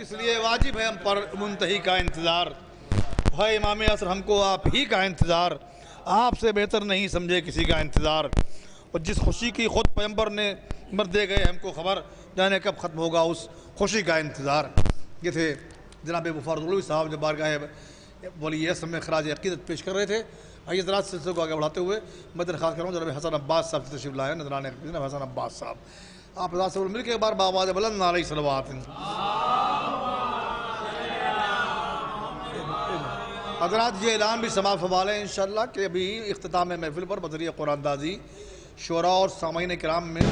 اس لیے واجب ہے ہم پر منتہی کا انتظار. ہے امام عصر ہم کو آپ ہی کا انتظار, آپ سے بہتر نہیں سمجھے کسی کا انتظار. اور جس خوشی کی خود پیغمبر نے دے گئے ہم کو خبر, جانے کب ختم ہوگا اس خوشی کا انتظار. یہ تھے جناب مفارق العلوی صاحب جو بارگاہ ولی اعظم میں خراج عقیدت پیش کر رہے تھے. آئیے ذرا سلسلے کو آگے بڑھاتے ہوئے میں درخواست کر رہا ہوں جناب حسن عباس صاحب سے تشریف لائے, نذران جناب حسن عباس صاحب, آپ حضرات سے مل کے ایک بار بآواز بلند علیہ صلوات. حضرات یہ اعلان بھی سماعت فرما لیں انشاءاللہ کہ ابھی اختتام محفل پر بذریعہ قرآن اندازی شعراء اور سامعین کرام میں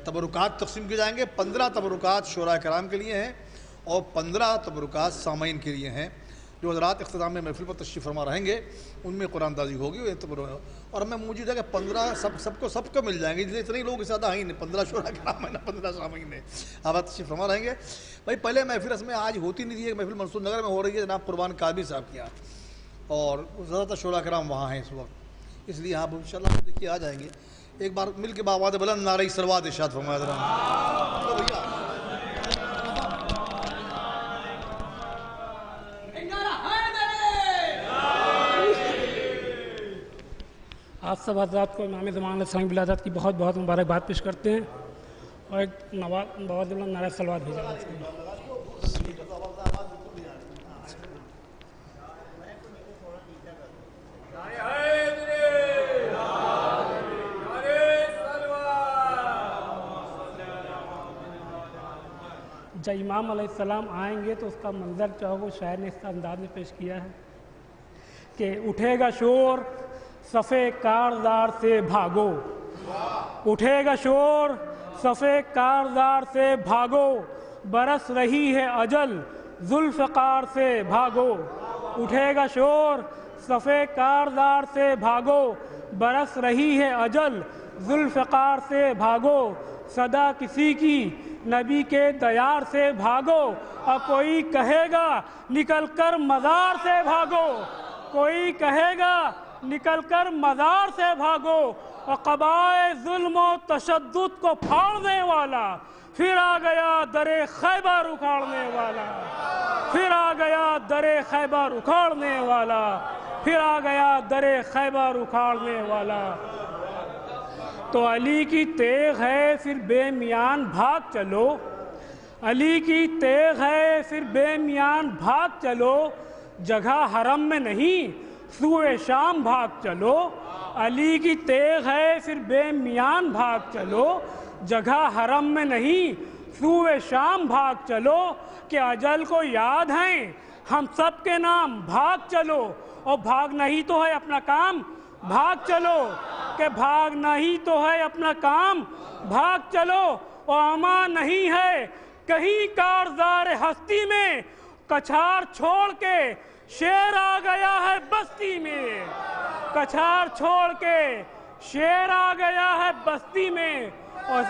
تبرکات تقسیم کیے جائیں گے. 15 تبرکات شعراء کرام کے لیے ہیں اور 15 تبرکات سامعین کے لیے ہیں. جو حضرات اختتام محفل پر تشریف فرما رہیں گے ان میں قرآن اندازی ہوگی. اور ہمیں موجود ہے کہ 15 سب کو مل جائیں گے, اتنے لوگ زیادہ ہیں نہیں, 15 شعراء کرام ہیں نا, 15 سامعین ہیں. آپ تشریف فرما رہیں گے. بھائی پہلے محفل اس میں آج ہوتی نہیں تھی, محفل منصور نگر میں ہو رہی ہے, جناب قربان قادری صاحب کی, اور زیادہ تر شعراء کرام وہاں ہیں اس وقت, اس لیے آپ انشاءاللہ دیکھیے آ جائیں گے. ایک بار مل کے بآواز بلند نعرہ صلوات ارشاد فرمایا ذرا. آپ سب حضرات کو امام زمان علیہ السلام کی ولادت کی بہت بہت مبارکباد پیش کرتے ہیں اور ایک بہت بلند نعرہ صلوات بھیجا جاتا ہے. جب امام علیہ السلام آئیں گے تو اس کا منظر چاہو شاعر نے اس انداز میں پیش کیا ہے کہ اٹھے گا شور صفے کاردار سے بھاگو, اٹھے گا شور صفے کاردار سے بھاگو, برس رہی ہے اجل ذوالفقار سے بھاگو. اٹھے گا شور صفے کاردار سے بھاگو, برس رہی ہے اجل ذوالفقار سے بھاگو. صدا کسی کی نبی کے دیار سے بھاگو, اور کوئی کہے گا نکل کر مزار سے بھاگو, کوئی کہے گا نکل کر مزار سے بھاگو. اور قبائے ظلم و تشدد کو پھاڑنے والا پھر آ گیا در خیبر اکھاڑنے والا, پھر آ گیا در خیبر اکھاڑنے والا, پھر آ گیا در خیبر اکھاڑنے والا. تو علی کی تیغ ہے پھر بے میان بھاگ چلو, علی کی تیغ ہے پھر بے میان بھاگ چلو, جگہ حرم میں نہیں سوئے شام بھاگ چلو. علی کی تیغ ہے پھر بے میان بھاگ چلو, جگہ حرم میں نہیں سوئے شام بھاگ چلو. کہ اجل کو یاد ہیں ہم سب کے نام بھاگ چلو, اور بھاگنا ہی تو ہے اپنا کام بھاگ چلو, کہ بھاگنا ہی تو ہے اپنا کام بھاگ چلو. اور امان نہیں ہے کہیں کارزار ہستی میں, کچھار چھوڑ کے شیر آ گیا ہے بستی میں, کچھار چھوڑ کے شیر آ گیا ہے بستی میں. اور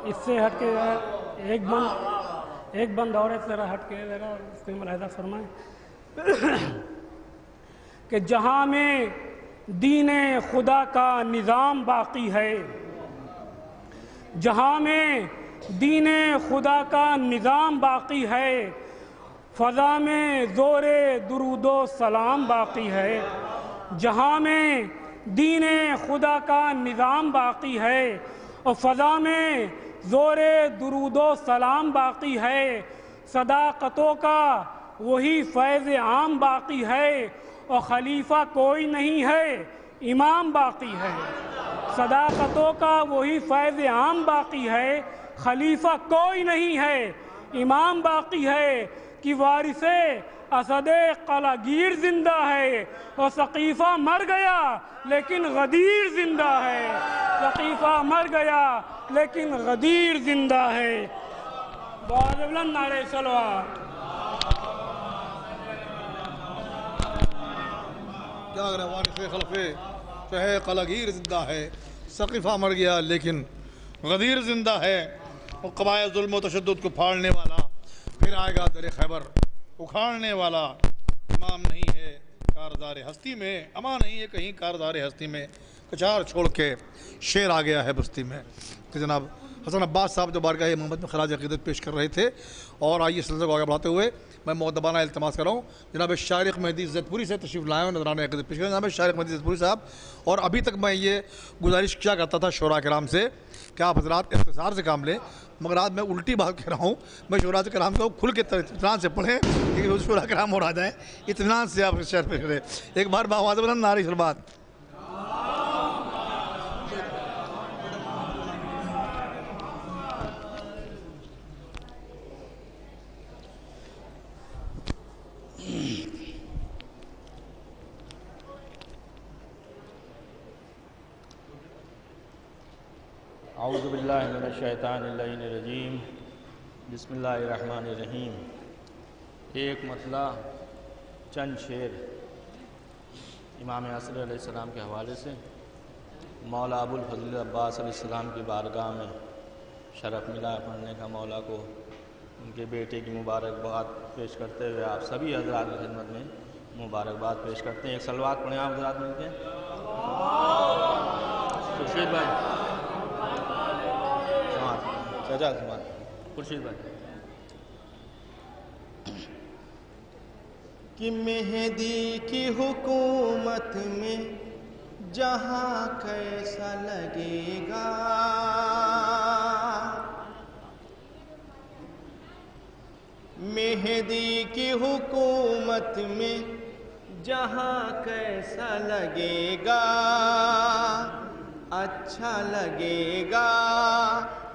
اس سے ہٹ کے ایک بند اور ایک ذرا ہٹ کے ذرا اس پہ ملاحظہ فرمائیں کہ جہاں میں دین خدا کا نظام باقی ہے, جہاں میں دین خدا کا نظام باقی ہے, فضا میں زور درود و سلام باقی ہے. جہاں میں دین خدا کا نظام باقی ہے اور فضا میں زور درود و سلام باقی ہے, صداقتوں کا وہی فیض عام باقی ہے, اور خلیفہ کوئی نہیں ہے امام باقی ہے. صداقتوں کا وہی فیض عام باقی ہے, خلیفہ کوئی نہیں ہے امام باقی ہے. کہ وارث اسد قلاگیر زندہ ہے, اور ثقیفہ مر گیا لیکن غدیر زندہ ہے, ثقیفہ مر گیا لیکن غدیر زندہ ہے. بہت بلند نعرہ صلوات. جاگ رہا وارث خلفے چاہے قلاگیر زندہ ہے, ثقیفہ مر گیا لیکن غدیر زندہ ہے. اور قبائل ظلم و تشدد کو پھاڑنے والا پھر آئے گا در خیبر اکھاڑنے والا. امام نہیں ہے کاردار ہستی میں اما نہیں ہے کہیں کاردار ہستی میں کچار چھوڑ کے شیر آ گیا ہے بستی میں. کہ جناب حسن عباس صاحب جو بارگاہ محمد میں خراج عقیدت پیش کر رہے تھے. اور آئیے سلسلے کو آگے بڑھاتے ہوئے میں مؤدبانہ التماس کر رہا ہوں جناب شارق مہدی زیدپوری سے تشریف لائے ہیں نذرانہ عقیدت پیش کریں. جناب شارق مہدی زیدپوری صاحب, اور ابھی تک میں یہ گزارش کیا کرتا تھا شورا کرام سے کہ آپ حضرات اختصار سے کام لیں, مگر آج میں الٹی بات کہہ رہا ہوں. میں شورا کرام کو کھل کے اطمینان سے پڑھیں کہ شورا کرام اور آ جائیں, اطمینان سے آپ شعر پیش کریں. ایک بار بآواز بلند نعرہ شربات. اعوذ باللہ من الشیطان اللعین الرجیم. بسم اللہ الرحمن الرحیم. ایک مطلع چند شعر امام عصر علیہ السلام کے حوالے سے مولا ابو الفضل عباس علیہ السلام کی بارگاہ میں شرف ملا پڑھنے کا. مولا کو ان کے بیٹے کی مبارکباد پیش کرتے ہوئے آپ سبھی حضرات کی خدمت میں مبارکباد پیش کرتے ہیں. ایک صلوات پڑھیں آپ حضرات مل کے. خورشید بھائی, خورشید بھائی. کہ مہدی کی حکومت میں جہاں کیسا لگے گا, مہدی کی حکومت میں جہاں کیسا لگے گا, اچھا لگے گا,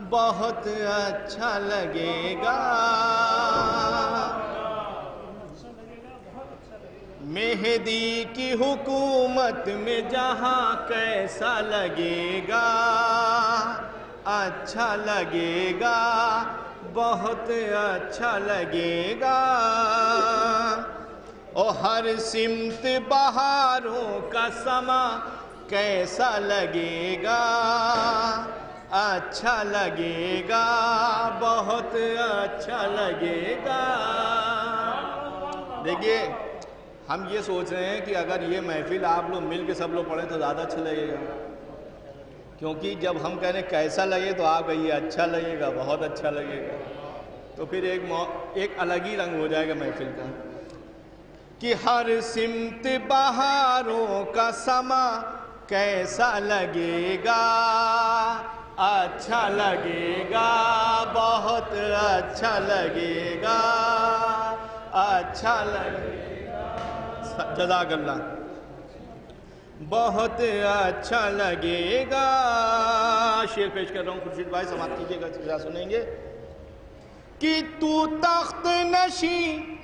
بہت اچھا لگے گا. مہدی کی حکومت میں جہاں کیسا لگے گا, اچھا لگے گا, بہت اچھا لگے گا. اور ہر سمت بہاروں کا سما کیسا لگے گا, اچھا لگے گا, بہت اچھا لگے گا. دیکھیے ہم یہ سوچ رہے ہیں کہ اگر یہ محفل آپ لوگ مل کے سب لوگ پڑھیں تو زیادہ اچھا لگے گا, کیونکہ جب ہم کہنے کیسا لگے تو آپ کہیے اچھا لگے گا, بہت اچھا لگے گا, تو پھر ایک الگ ہی رنگ ہو جائے گا محفل کا. کہ ہر سمت بہاروں کا سما کیسا لگے گا, اچھا لگے گا, بہت اچھا لگے گا, اچھا لگے گا. جزاک اللہ. بہت اچھا لگے گا. شعر پیش کر رہا ہوں, خورشید بھائی سماعت کیجیے گا, کیا سنیں گے. کہ تو تخت نشین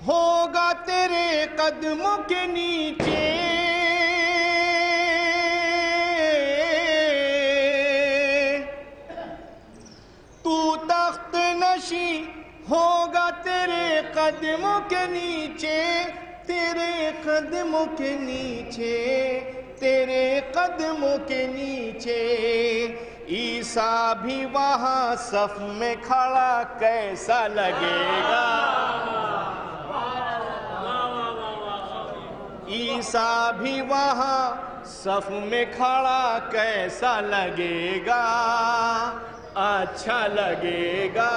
ہوگا تیرے قدموں کے نیچے, تو تخت نشین ہوگا تیرے قدموں کے نیچے, تیرے قدموں کے نیچے, تیرے قدموں کے نیچے. عیسیٰ بھی وہاں صف میں کھڑا کیسا لگے گا, عیسیٰ بھی وہاں صف میں کھڑا کیسا لگے گا, اچھا لگے گا,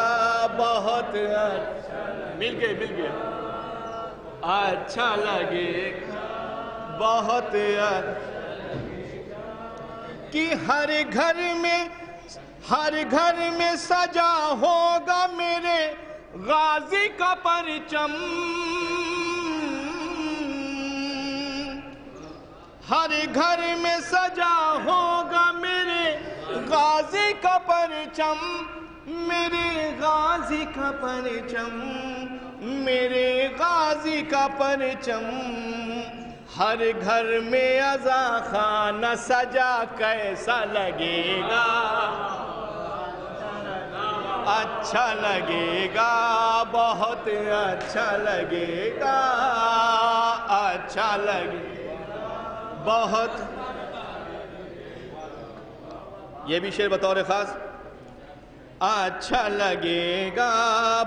بہت اچھا. مل گئے اچھا لگے گا, بہت اچھا. کہ ہر گھر میں سجا ہوگا میرے غازی کا پرچم, ہر گھر میں سجا ہوگا میرے غازی کا پرچم, میرے غازی کا پرچم, میرے غازی کا پرچم. ہر گھر میں عزا خانہ سجا کیسا لگے گا, اچھا لگے گا, بہت اچھا لگے گا, اچھا لگے گا, بہت. یہ بھی شعر بطور خاص. اچھا لگے گا,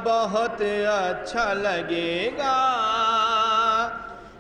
بہت اچھا لگے گا.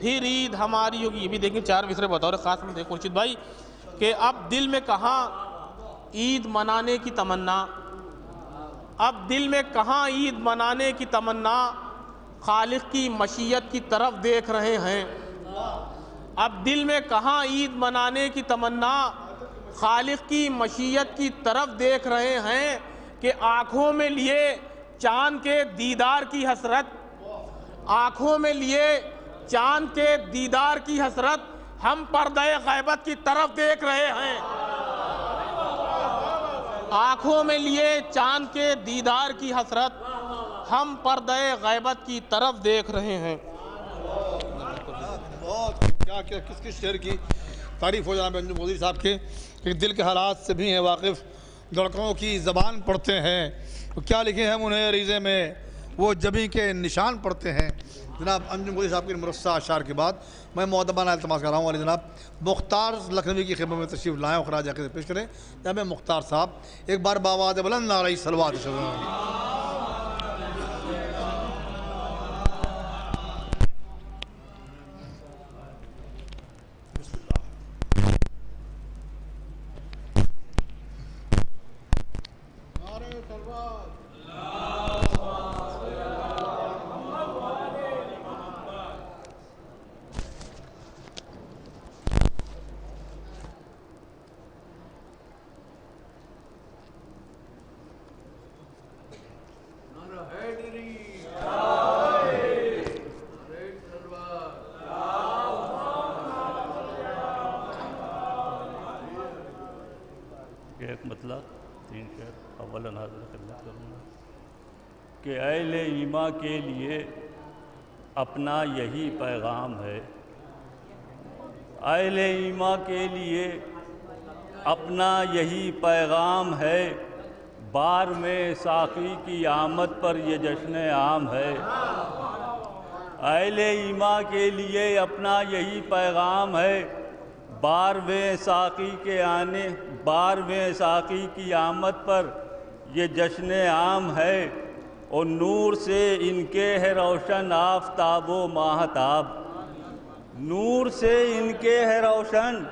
پھر عید ہماری ہوگی. یہ بھی دیکھیں 4 مصرے بطور خاص میں دیکھ خورشید بھائی کہ اب دل میں کہاں عید منانے کی تمنا, اب دل میں کہاں عید منانے کی تمنا, خالق کی مشیت کی طرف دیکھ رہے ہیں. اب دل میں کہاں عید منانے کی تمنا, خالق کی مشیت کی طرف دیکھ رہے ہیں کہ آنکھوں میں لیے چاند کے دیدار کی حسرت, آنکھوں میں لیے چاند کے دیدار کی حسرت, ہم پردہ غیبت کی طرف دیکھ رہے ہیں. آنکھوں میں لیے چاند کے دیدار کی حسرت, ہم پردہ غیبت کی طرف دیکھ رہے ہیں. بہت کیا کس کس شعر کی تعریف ہو جناب انجم مودودی صاحب کے, کہ دل کے حالات سے بھی ہیں واقف, دھڑکنوں کی زبان پڑھتے ہیں. کیا لکھے ہیں انہیں ریزے میں وہ جبیں کے نشان پڑھتے ہیں. جناب انجم مودودی صاحب کے مرصع اشعار کے بعد میں مؤدبانہ التماس کر رہا ہوں علی جناب مختار لکھنوی کی خدمت میں تشریف لائیں اور خراج عقیدت پیش کریں. جناب مختار صاحب ایک بار بآواز بلند نعرہ صلوات. ایک مطلب 3 شعر اولا حاضر خدمت کروں گا کہ اہل ایمان کے لیے اپنا یہی پیغام ہے, اہل ایمان کے لیے اپنا یہی پیغام ہے, بار میں ساقی کی آمد پر یہ جشن عام ہے. اہل ایمان کے لیے اپنا یہی پیغام ہے, بارہویں ساقی کے آنے, بارہویں ساقی کی آمد پر یہ جشن عام ہے. اور نور سے ان کے ہے روشن آفتاب و ماہتاب, نور سے ان کے ہے روشن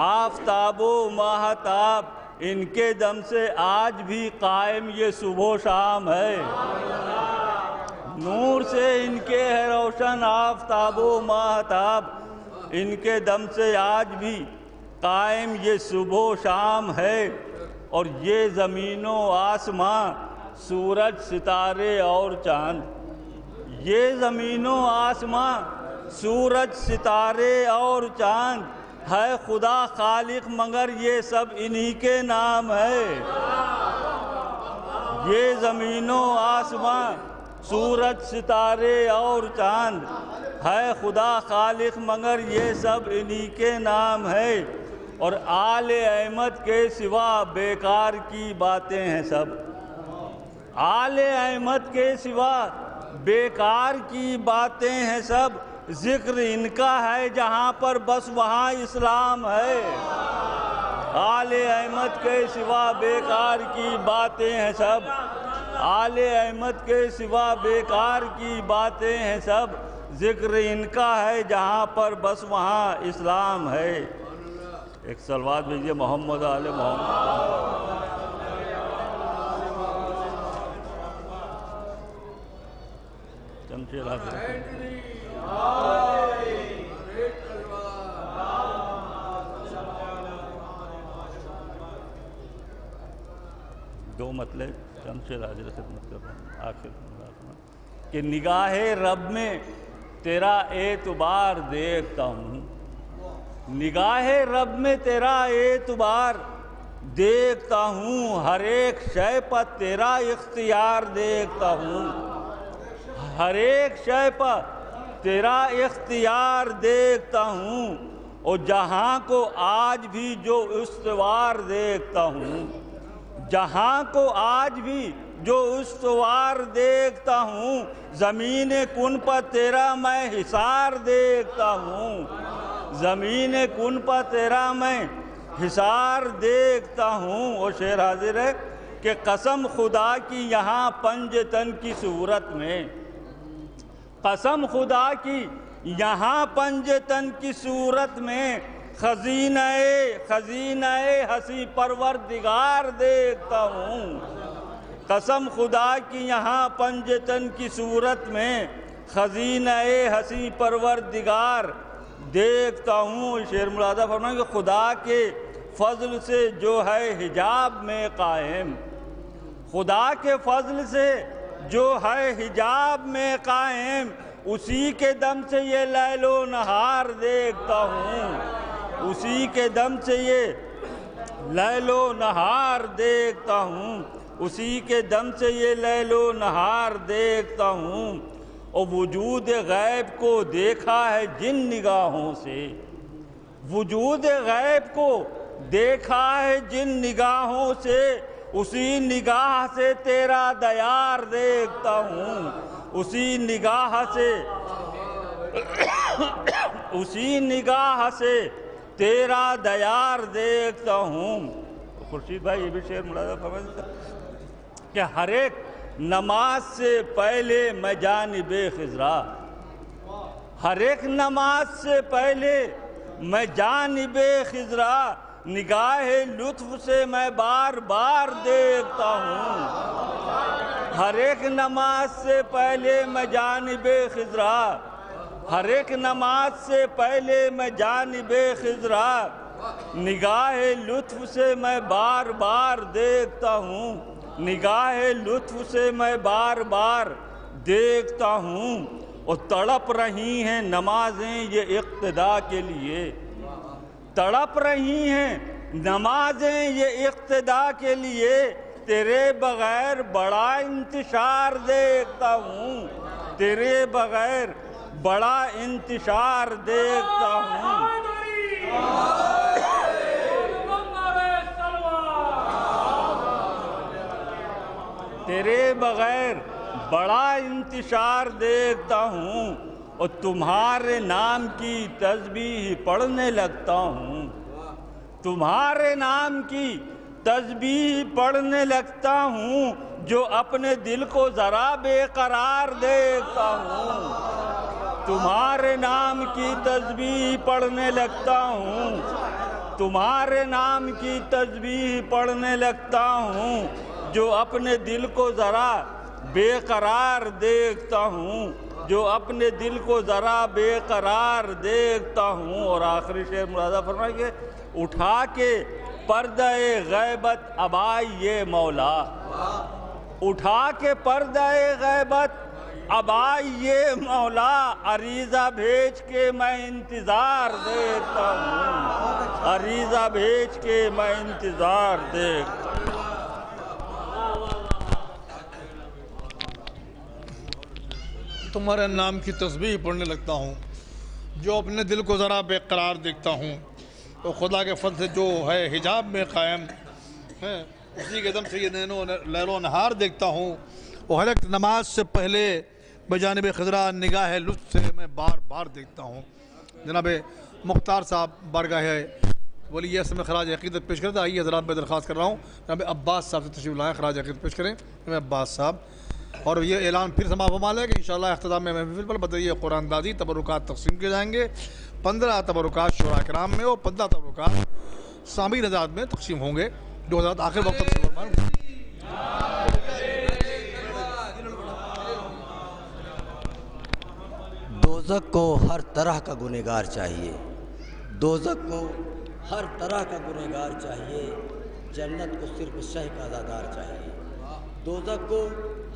آفتاب و ماہتاب, ان کے دم سے آج بھی قائم یہ صبح و شام ہے. نور سے ان کے ہے روشن آفتاب و ماہتاب, ان کے دم سے آج بھی قائم یہ صبح و شام ہے. اور یہ زمین و آسماں, سورج ستارے اور چاند, یہ زمین و آسماں, سورج ستارے اور چاند, ہے خدا خالق مگر یہ سب انہی کے نام ہے. یہ زمین و آسماں, سورج ستارے اور چاند, ہے خدا خالق مگر یہ سب انہی کے نام ہے. اور آل احمد کے سوا بیکار کی باتیں ہیں سب, آل احمد کے سوا بیکار کی باتیں ہیں سب, ذکر ان کا ہے جہاں پر بس وہاں اسلام ہے. آل احمد کے سوا بیکار کی باتیں ہیں سب, آل احمد کے سوا بیکار کی باتیں ہیں سب, ذکر ان کا ہے جہاں پر بس وہاں اسلام ہے. ایک صلوات بھیجیے محمد آل محمد. چمچے دو مطلب چمچے حاضر خدمت کر رہا ہوں. آخر کہ نگاہ رب میں تیرا اعتبار دیکھتا ہوں, نگاہ رب میں تیرا اعتبار دیکھتا ہوں, ہر ایک شے پر تیرا اختیار دیکھتا ہوں, ہر ایک شے پر تیرا اختیار دیکھتا ہوں. اور جہاں کو آج بھی جو استوار دیکھتا ہوں, جہاں کو آج بھی جو استوار دیکھتا ہوں, زمین کن پر تیرا میں حصار دیکھتا ہوں, زمین کن پر تیرا میں حصار دیکھتا ہوں. اور شعر حاضر ہے کہ قسم خدا کی یہاں پنج تن کی صورت میں, قسم خدا کی یہاں پنجتن کی صورت میں خزینہ ہنسی پروردگار دیکھتا ہوں، قسم خدا کی یہاں پنجتن کی صورت میں خزینہ ہنسی پروردگار دیکھتا ہوں۔ شعر ملازہ فرمائیں کہ خدا کے فضل سے جو ہے حجاب میں قائم، خدا کے فضل سے جو ہے حجاب میں قائم، اسی کے دم سے یہ لیل و نہار دیکھتا ہوں، اسی کے دم سے یہ لیل و نہار دیکھتا ہوں، اسی کے دم سے یہ لیل و نہار دیکھتا ہوں۔ اور وجود غیب کو دیکھا ہے جن نگاہوں سے، وجود غیب کو دیکھا ہے جن نگاہوں سے، اسی نگاہ سے تیرا دیار دیکھتا ہوں، اسی نگاہ سے اسی نگاہ سے تیرا دیار دیکھتا ہوں۔ خورشید بھائی یہ بھی شعر ملاحظہ فرمائیں کہ ہر ایک نماز سے پہلے میں جانب خضرا، ہر ایک نماز سے پہلے میں جانب خضرا، نگاہ لطف سے میں بار بار دیکھتا ہوں، ہر ایک نماز سے پہلے میں جانب خضرا، ہر ایک نماز سے پہلے میں جانب خضرا، نگاہ لطف سے میں بار بار دیکھتا ہوں، نگاہ لطف سے میں بار بار دیکھتا ہوں۔ اور تڑپ رہی ہیں نمازیں یہ اقتدا کے لیے، تڑپ رہی ہیں نمازیں یہ اقتدا کے لیے، تیرے بغیر بڑا انتشار دیکھتا ہوں، تیرے بغیر بڑا انتشار دیکھتا ہوں۔ تیرے بغیر بڑا انتشار دیکھتا ہوں، اور تمہارے نام کی تسبیح پڑھنے لگتا ہوں، تمہارے نام کی تسبیح پڑھنے لگتا ہوں، جو اپنے دل کو ذرا بے قرار دیکھتا ہوں، تمہارے نام کی تسبیح پڑھنے لگتا ہوں، تمہارے نام کی تسبیح پڑھنے لگتا ہوں، جو اپنے دل کو ذرا بے قرار دیکھتا ہوں، جو اپنے دل کو ذرا بے قرار دیکھتا ہوں۔ اور آخری شعر ملاحظہ فرمائیے، اٹھا کے پردہ غیبت ابائیے مولا، اٹھا کے پردہ غیبت ابائیے مولا، عریضہ بھیج کے میں انتظار دیکھتا ہوں، عریضہ بھیج کے میں انتظار دیکھتا ہوں۔ تمہارے نام کی تسبیح پڑھنے لگتا ہوں، جو اپنے دل کو ذرا بے قرار دیکھتا ہوں، تو خدا کے فضل سے جو ہے حجاب میں قائم ہے، اسی کے دم سے یہ لیل و نہار دیکھتا ہوں۔ اور ہر ایک نماز سے پہلے بجانب خضرا نگاہ لطف سے میں بار بار دیکھتا ہوں۔ جناب مختار صاحب بارگاہ ولی میں خراج عقیدت پیش کرتا، آئیے حضرات میں درخواست کر رہا ہوں جناب عباس صاحب سے تشریف لائیں، خراج عقیدت پیش کریں جناب عباس صاحب۔ اور یہ اعلان پھر سما فرمال ہے کہ انشاءاللہ اختتام میں محفل پر بطریق قرآن دازی تبرکات تقسیم کیے جائیں گے۔ 15 تبرکات شورا کرام میں اور 15 تبرکات سامعین حضرات میں تقسیم ہوں گے، جو حضرات آخر وقت تک فرمائیں گے۔ دوزخ کو ہر طرح کا گنہگار چاہیے، دوزخ کو ہر طرح کا گنہگار چاہیے، جنت کو صرف شہ کا عزادار چاہیے۔ دوزخ کو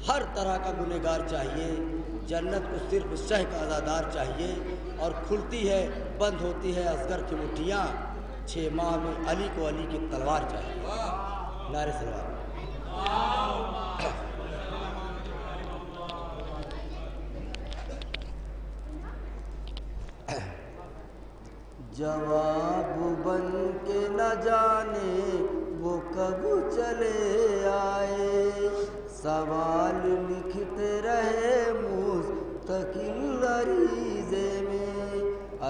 ہر طرح کا گنہگار چاہیے، جنت کو صرف شہ کا عزادار چاہیے۔ اور کھلتی ہے بند ہوتی ہے اصغر کی مٹھیاں، 6 ماہ میں علی کو علی کی تلوار چاہیے۔ نعرہ سلوات۔ جواب بن کے نہ جانے وہ کب چلے آئے، سوال لکھتے رہے مستقل عریضے میں،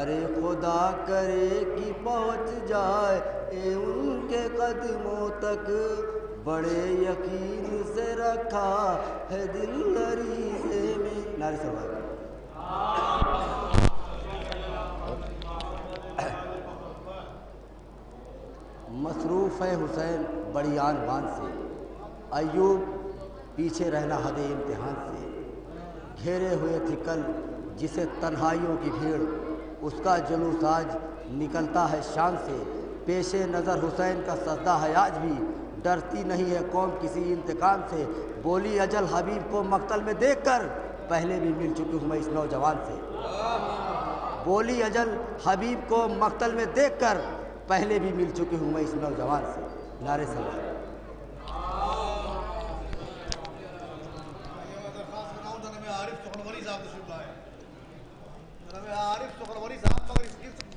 ارے خدا کرے کہ پہنچ جائے ان کے قدموں تک، بڑے یقین سے رکھا ہے دل عریضے میں۔ نعرہ سلوات۔ مصروف ہے حسین بڑی آن بان سے، ایوب پیچھے رہنا حد امتحان سے، گھیرے ہوئے تھے کل جسے تنہائیوں کی بھیڑ، اس کا جلوس آج نکلتا ہے شان سے، پیش نظر حسین کا سجدہ ہے آج بھی، ڈرتی نہیں ہے قوم کسی انتقام سے، بولی اجل حبیب کو مقتل میں دیکھ کر پہلے بھی مل چکی ہوں میں اس نوجوان سے، بولی اجل حبیب کو مقتل میں دیکھ کر پہلے بھی مل چکی ہوں میں اس نوجوان سے۔ نعرے سلام۔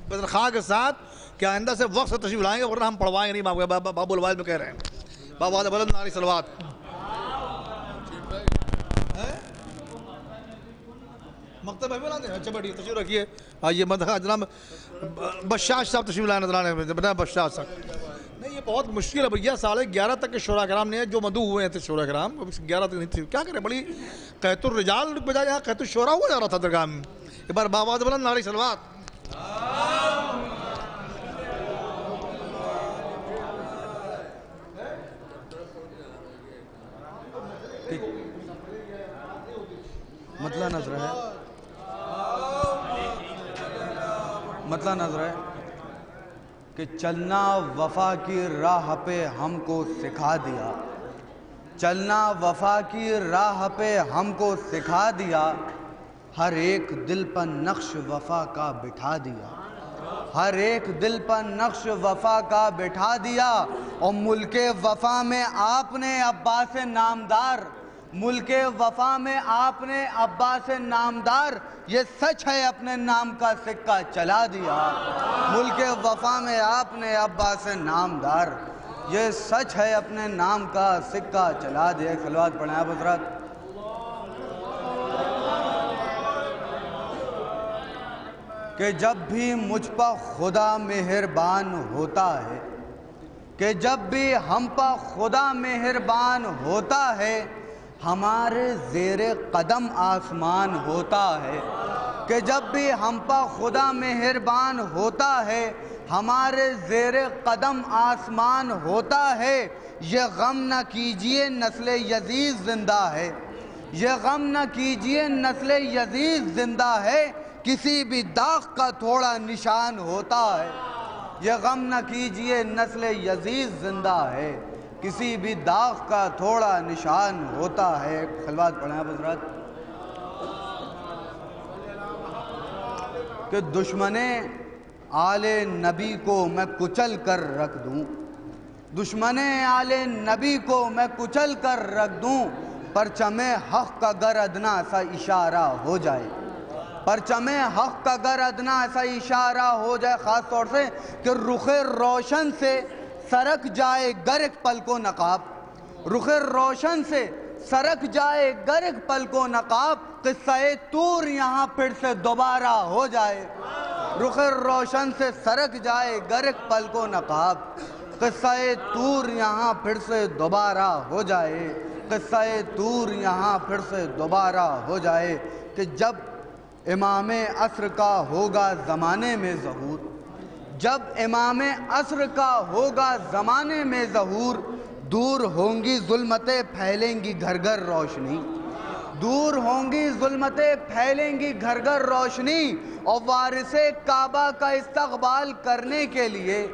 بدر خان کے ساتھ کہ آئندہ سے وقت سے تشریف لائیں گے ورنہ ہم پڑھوائیں گے نہیں، باب الوائد میں کہہ رہے ہیں۔ بابا بلند ناری صلوات۔ مکتب ہے بلاتے ہیں، اچھا بیٹھیے تشریف رکھیے، آئیے جناب بشاش صاحب تشریف لائیں نظرانے میں، جناب بشاش صاحب۔ نہیں یہ بہت مشکل ہے بھیا، 11:30 تک کے شورا کرام نے جو مدعو ہوئے تھے شورا کرام 11 تک نہیں تھے، کیا کریں، بڑی قیت الرجال بجائے یہاں قیت الشورا ہوا جا رہا تھا درگاہ میں۔ ایک بار بابا بلند ناری صلوات۔ مطلع نظر ہے کہ چلنا وفا کی راہ پہ ہم کو سکھا دیا، چلنا وفا کی راہ پہ ہم کو سکھا دیا، ہر ایک دل پر نقش وفا کا بٹھا دیا، ہر ایک دل پر نقش وفا کا بٹھا دیا، اور ملک وفا میں آپ نے عباس نامدار، ملک وفا میں آپ نے عباس نامدار، یہ سچ ہے اپنے نام کا سکہ چلا دیا، ملک وفا میں آپ نے عباس نامدار، یہ سچ ہے اپنے نام کا سکہ چلا دیا۔ ایک صلوات پڑھیں آپ حضرات۔ کہ جب بھی مجھ پر خدا مہربان ہوتا ہے، کہ جب بھی ہم پر خدا مہربان ہوتا ہے، ہمارے زیر قدم آسمان ہوتا ہے، کہ جب بھی ہم پر خدا مہربان ہوتا ہے، ہمارے زیر قدم آسمان ہوتا ہے، یہ غم نہ کیجئے نسل یزید زندہ ہے، یہ غم نہ کیجئے نسل یزید زندہ ہے، کسی بھی داغ کا تھوڑا نشان ہوتا ہے، یہ غم نہ کیجئے نسل یزید زندہ ہے، کسی بھی داغ کا تھوڑا نشان ہوتا ہے۔ صلوات پڑھیں آپ حضرات۔ کہ دشمن آل نبی کو میں کچل کر رکھ دوں، دشمن آل نبی کو میں کچل کر رکھ دوں، پرچم حق کا گر ادنا سا اشارہ ہو جائے، پرچم حق کا گر ادنا سا اشارہ ہو جائے، خاص طور سے کہ رخ روشن سے سرک جائے گر ایک پل کو نقاب، رخ روشن سے سرک جائے گر ایک پل کو نقاب، قصہ طور یہاں پھر سے دوبارہ ہو جائے، رخ روشن سے سرک جائے گر ایک پل کو نقاب، قصہ طور یہاں پھر سے دوبارہ ہو جائے، قصہ طور یہاں پھر سے دوبارہ ہو جائے، کہ جب امام عصر کا ہوگا زمانے میں ظہور، جب امام عصر کا ہوگا زمانے میں ظہور، دور ہوں گی ظلمتیں پھیلیں گی گھر گھر روشنی، دور ہوں گی ظلمتیں پھیلیں گی گھر گھر روشنی، اور وارث کعبہ کا استقبال کرنے کے لیے،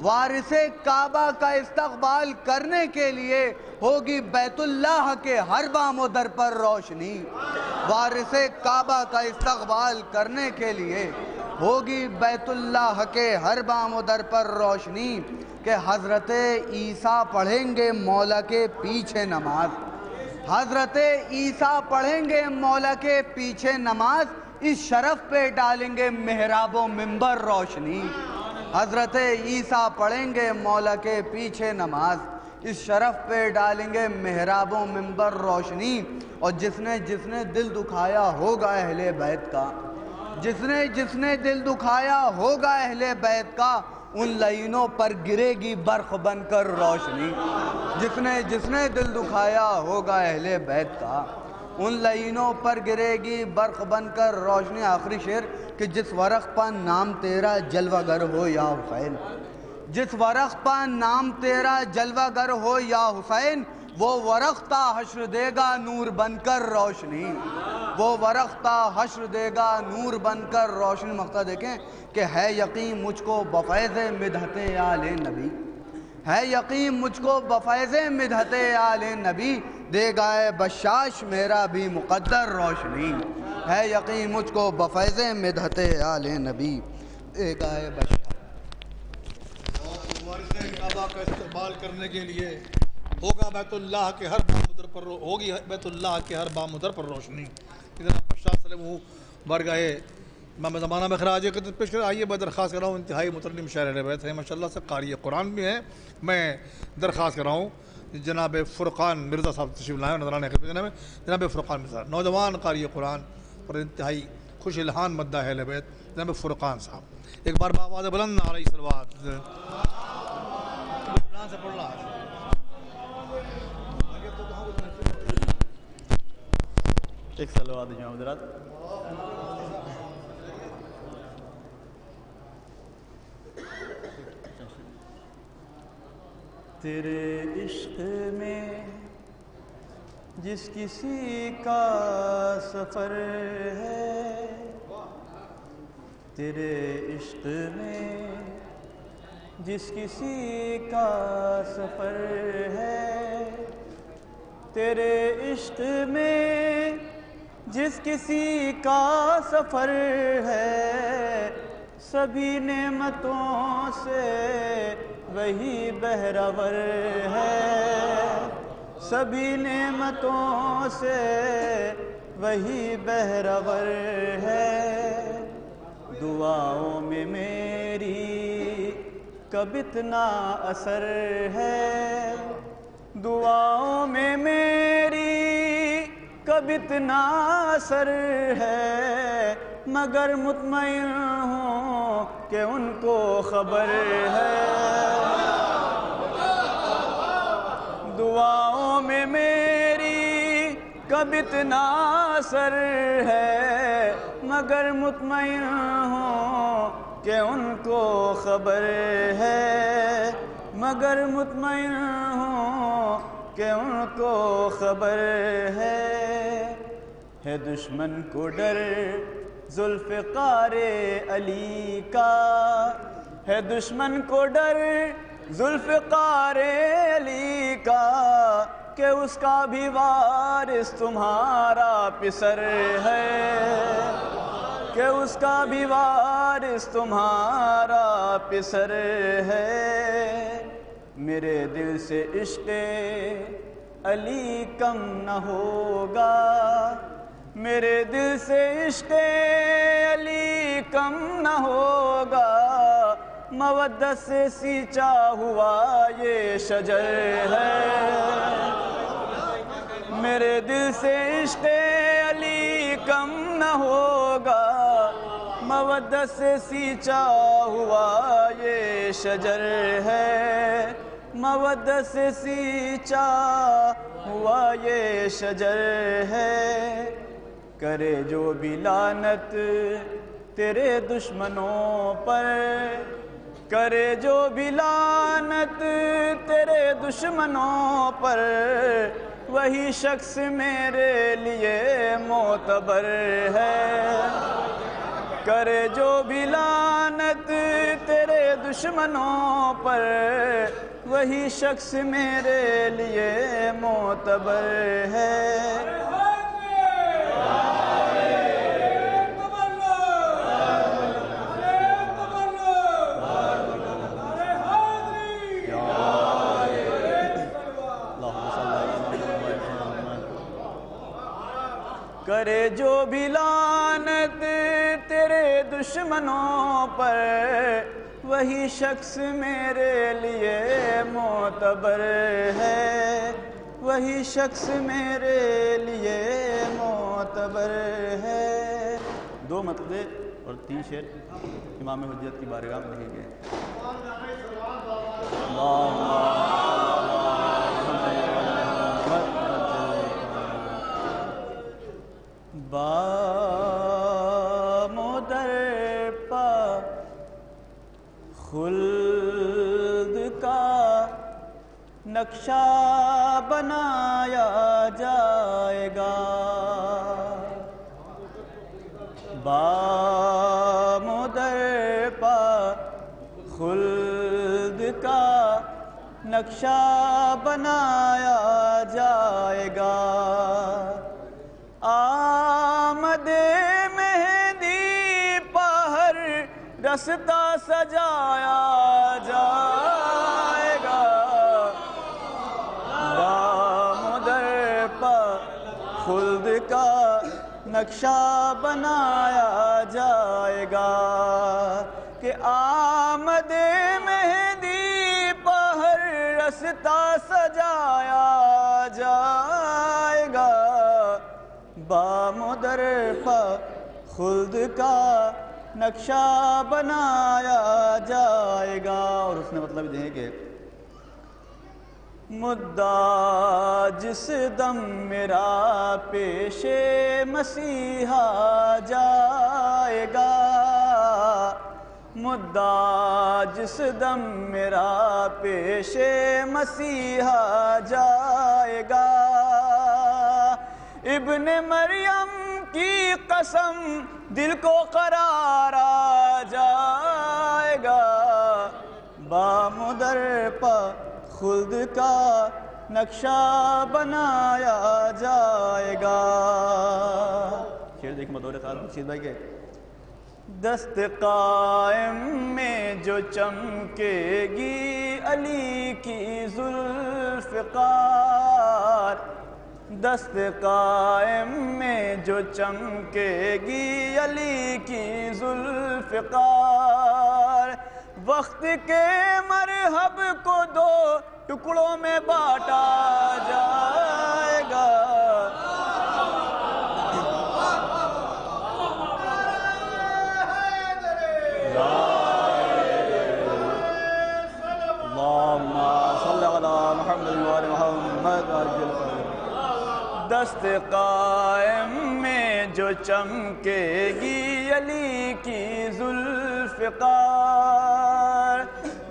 وارث کعبہ کا استقبال کرنے کے لیے ہوگی بیت اللہ کے ہر بام و در پر روشنی، وارث کعبہ کا استقبال کرنے کے لیے ہوگی بیت اللہ کے ہر بام و در پر روشنی، کہ حضرت عیسیٰ پڑھیں گے مولا کے پیچھے نماز، حضرت عیسیٰ پڑھیں گے مولا کے پیچھے نماز، اس شرف پہ ڈالیں گے محراب و منبر روشنی، حضرت عیسیٰ پڑھیں گے مولا کے پیچھے نماز، اس شرف پہ ڈالیں گے محراب و منبر روشنی، اور جس نے دل دکھایا ہوگا اہل بیت کا، جس نے دل دکھایا ہوگا اہل بیت کا، ان لعینوں پر گرے گی برق بن کر روشنی، جس نے دل دکھایا ہوگا اہل بیت کا، ان لعینوں پر گرے گی برق بن کر روشنی۔ آخری شعر کہ جس ورق پر نام تیرا جلوہ گر ہو یا حسین، جس ورق پا نام تیرا جلوہ گر ہو یا حسین، وہ ورق تا حشر دے گا نور بن کر روشنی، وہ ورق تا حشر دے گا نور بن کر روشنی۔ مقطع دیکھیں کہ ہے یقین مجھ کو بفیض مدحت آل نبی، ہے یقین مجھ کو بفیض مدحت آل نبی، دے گائے بشاش میرا بھی مقدر روشنی، ہے یقین مجھ کو بفیض مدحت آل نبی، دے گائے بشاش۔ کعبہ کا استقبال کرنے کے لیے ہوگا بیت اللہ کے ہر بام ادھر پر ہوگی بیت اللہ کے ہر بام ادھر پر روشنی۔ ادھر بادشاہ صلی برگاہ امام زمانہ میں خراج عقیدت پیش کر آئیے میں درخواست کر رہا ہوں، انتہائی مترنم شاعر اہل بیت ہیں ماشاءاللہ سے، قاری قرآن بھی ہیں، میں درخواست کر رہا ہوں جناب فرقان مرزا صاحب تشریف لائیں، نظرانہ خدمت میں جناب فرقان مرزا، نوجوان قاری قرآن اور انتہائی خوش الہان مداح اہل بیت جناب فرقان صاحب، ایک بار بآواز بلند علیہ الصلوات سے پڑھ رہا ہے۔ ایک صلوات جناب حضرات۔ تیرے عشق میں جس کسی کا سفر ہے، تیرے عشق میں جس کسی کا سفر ہے، تیرے عشق میں جس کسی کا سفر ہے، سبھی نعمتوں سے وہی بہرور ہے، سبھی نعمتوں سے وہی بہرور ہے، دعاؤں میں میری کب اتنا اثر ہے، دعاؤں میں میری کب اتنا اثر ہے، مگر مطمئن ہوں کہ ان کو خبر ہے، دعاؤں میں میری کب اتنا اثر ہے، مگر مطمئن ہوں کہ ان کو خبر ہے، مگر مطمئن ہوں کہ ان کو خبر ہے دشمن کو ڈر ذوالفقار علی کا، ہے دشمن کو ڈر ذوالفقار علی کا، کہ اس کا بھی وارث تمہارا پسر ہے، کہ اس کا بھی وارث تمہارا پسر ہے، میرے دل سے عشق علی کم نہ ہوگا، میرے دل سے عشق علی کم نہ ہوگا، مودت سے سینچا ہوا یہ شجر ہے، میرے دل سے عشق علی کم نہ ہوگا، مودت سے سینچا ہوا یہ شجر ہے، مودت سے سینچا ہوا یہ شجر ہے، کرے جو بھی لعنت تیرے دشمنوں پر، کرے جو بھی لعنت تیرے دشمنوں پر، وہی شخص میرے لیے معتبر ہے، کرے جو بھی لعنت تیرے دشمنوں پر، وہی شخص میرے لیے معتبر ہے، کرے جو بھی لعنت تیرے دشمنوں پر، وہی شخص میرے لیے معتبر ہے، وہی شخص میرے لیے معتبر ہے۔ دو مطلبے اور 3 شعر امام حجت کی بارگاہ میں لکھے گئے۔ بام و در پا خلد نقشہ بنایا جائے گا، بام و در پا خلد کا نقشہ بنایا جائے گا، آمد مہندی پہ ہر رستہ سجایا جائے گا، بام و در پا خلد کا نقشہ بنایا جائے گا، کہ آمد مہندی پہ ہر رستہ سجایا جائے گا، بام و در پا خلد کا نقشہ بنایا جائے گا۔ اور اس نے مطلب دیں کہ مدعا جس دم میرا پیش مسیحا جائے گا، مدعا جس دم میرا پیش مسیحا جائے گا، ابن مریم کی قسم دل کو قرار آ جائے گا، بام و در پا خلد کا نقشہ بنایا جائے گا۔ شعر دیکھ بطور خیال خورشید بھائی کے دست قائم میں جو چمکے گی علی کی ذوالفقار، دست قائم میں جو چمکے گی علی کی ذوالفقار، وقت کے مرحب کو دو ٹکڑوں میں بانٹا جائے گا، اللہم صلی علی محمد و آل محمد، دست قائم میں جو چمکے گی علی کی ذوالفقار،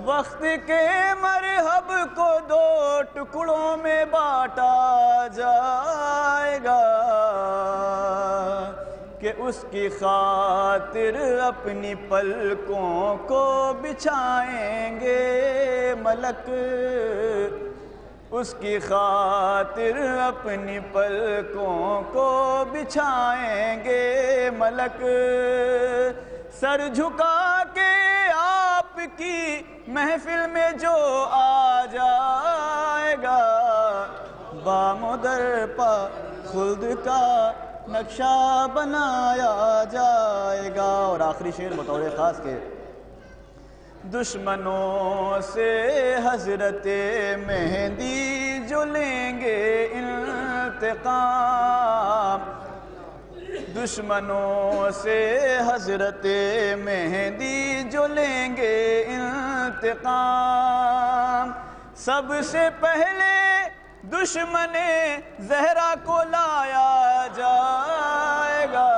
وقت کے مرحب کو دو ٹکڑوں میں بانٹا جائے گا، کہ اس کی خاطر اپنی پلکوں کو بچھائیں گے ملک، اس کی خاطر اپنی پلکوں کو بچھائیں گے ملک، سر جھکا کے آپ کی محفل میں جو آ جائے گا، بام و در پا خلد کا نقشہ بنایا جائے گا۔ اور آخری شعر بطور خاص کے دشمنوں سے حضرت مہندی جو لیں گے انتقام، دشمنوں سے حضرت مہندی جو لیں گے انتقام، سب سے پہلے دشمن زہرا کو لایا جائے گا،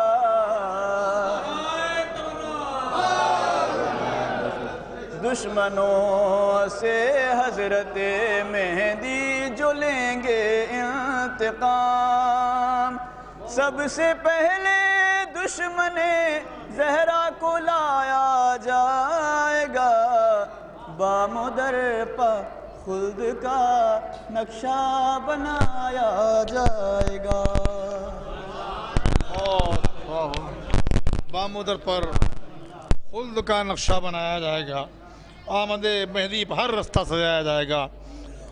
دشمنوں سے حضرت مہندی جو لیں گے انتقام، سب سے پہلے دشمن زہرا کو لایا جائے گا، بام و در پا خلد کا نقشہ بنایا جائے گا۔ بام و در پر خلد کا نقشہ بنایا جائے گا، آمد مہدی پر ہر رستہ سجایا جائے گا،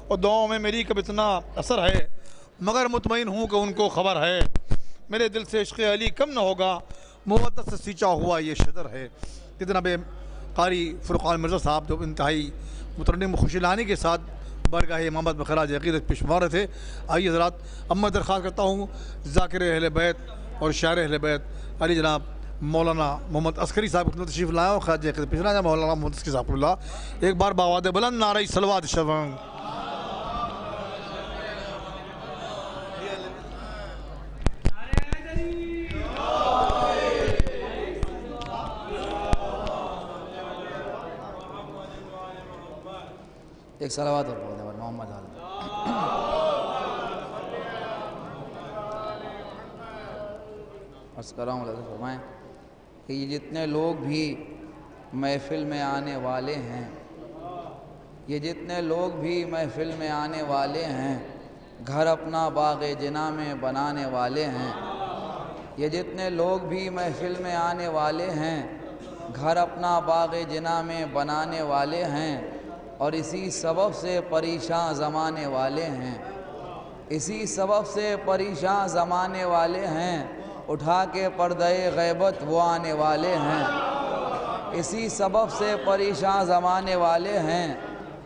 اور دعاؤں میں میری کب اتنا اثر ہے مگر مطمئن ہوں کہ ان کو خبر ہے، میرے دل سے عشق علی کم نہ ہوگا، محبت سے سینچا ہوا یہ شجر ہے۔ جناب قاری فرقان مرزا صاحب جو انتہائی مترنم خوشی لانی کے ساتھ بارگاہ امامت میں خراج عقیدت پیش فرما رہے تھے، آئیے حضرات اب میں درخواست کرتا ہوں ذاکر اہل بیت اور شاعر اہل بیت علی جناب مولانا محمد عسکری صاحب کی تشریف لائیں اور خراج عقیدت پیش لائیں۔ مولانا محمد عسکری صاحب اللہ ایک بار باواد بلند نعرہ صلوات شفاعت۔ ایک صلوات اور محمد علی اسکرام فرمائیں کہ یہ جتنے لوگ بھی محفل میں آنے والے ہیں، یہ جتنے لوگ بھی محفل میں آنے والے ہیں، گھر اپنا باغ جناح میں بنانے والے ہیں، یہ جتنے لوگ بھی محفل میں آنے والے ہیں، گھر اپنا باغ جناح میں بنانے والے ہیں، اور اسی سبب سے پریشان زمانے والے ہیں، اسی سبب سے پریشان زمانے والے ہیں، اٹھا کے پردہ غیبت وہ آنے والے ہیں، اسی سبب سے پریشان زمانے والے ہیں،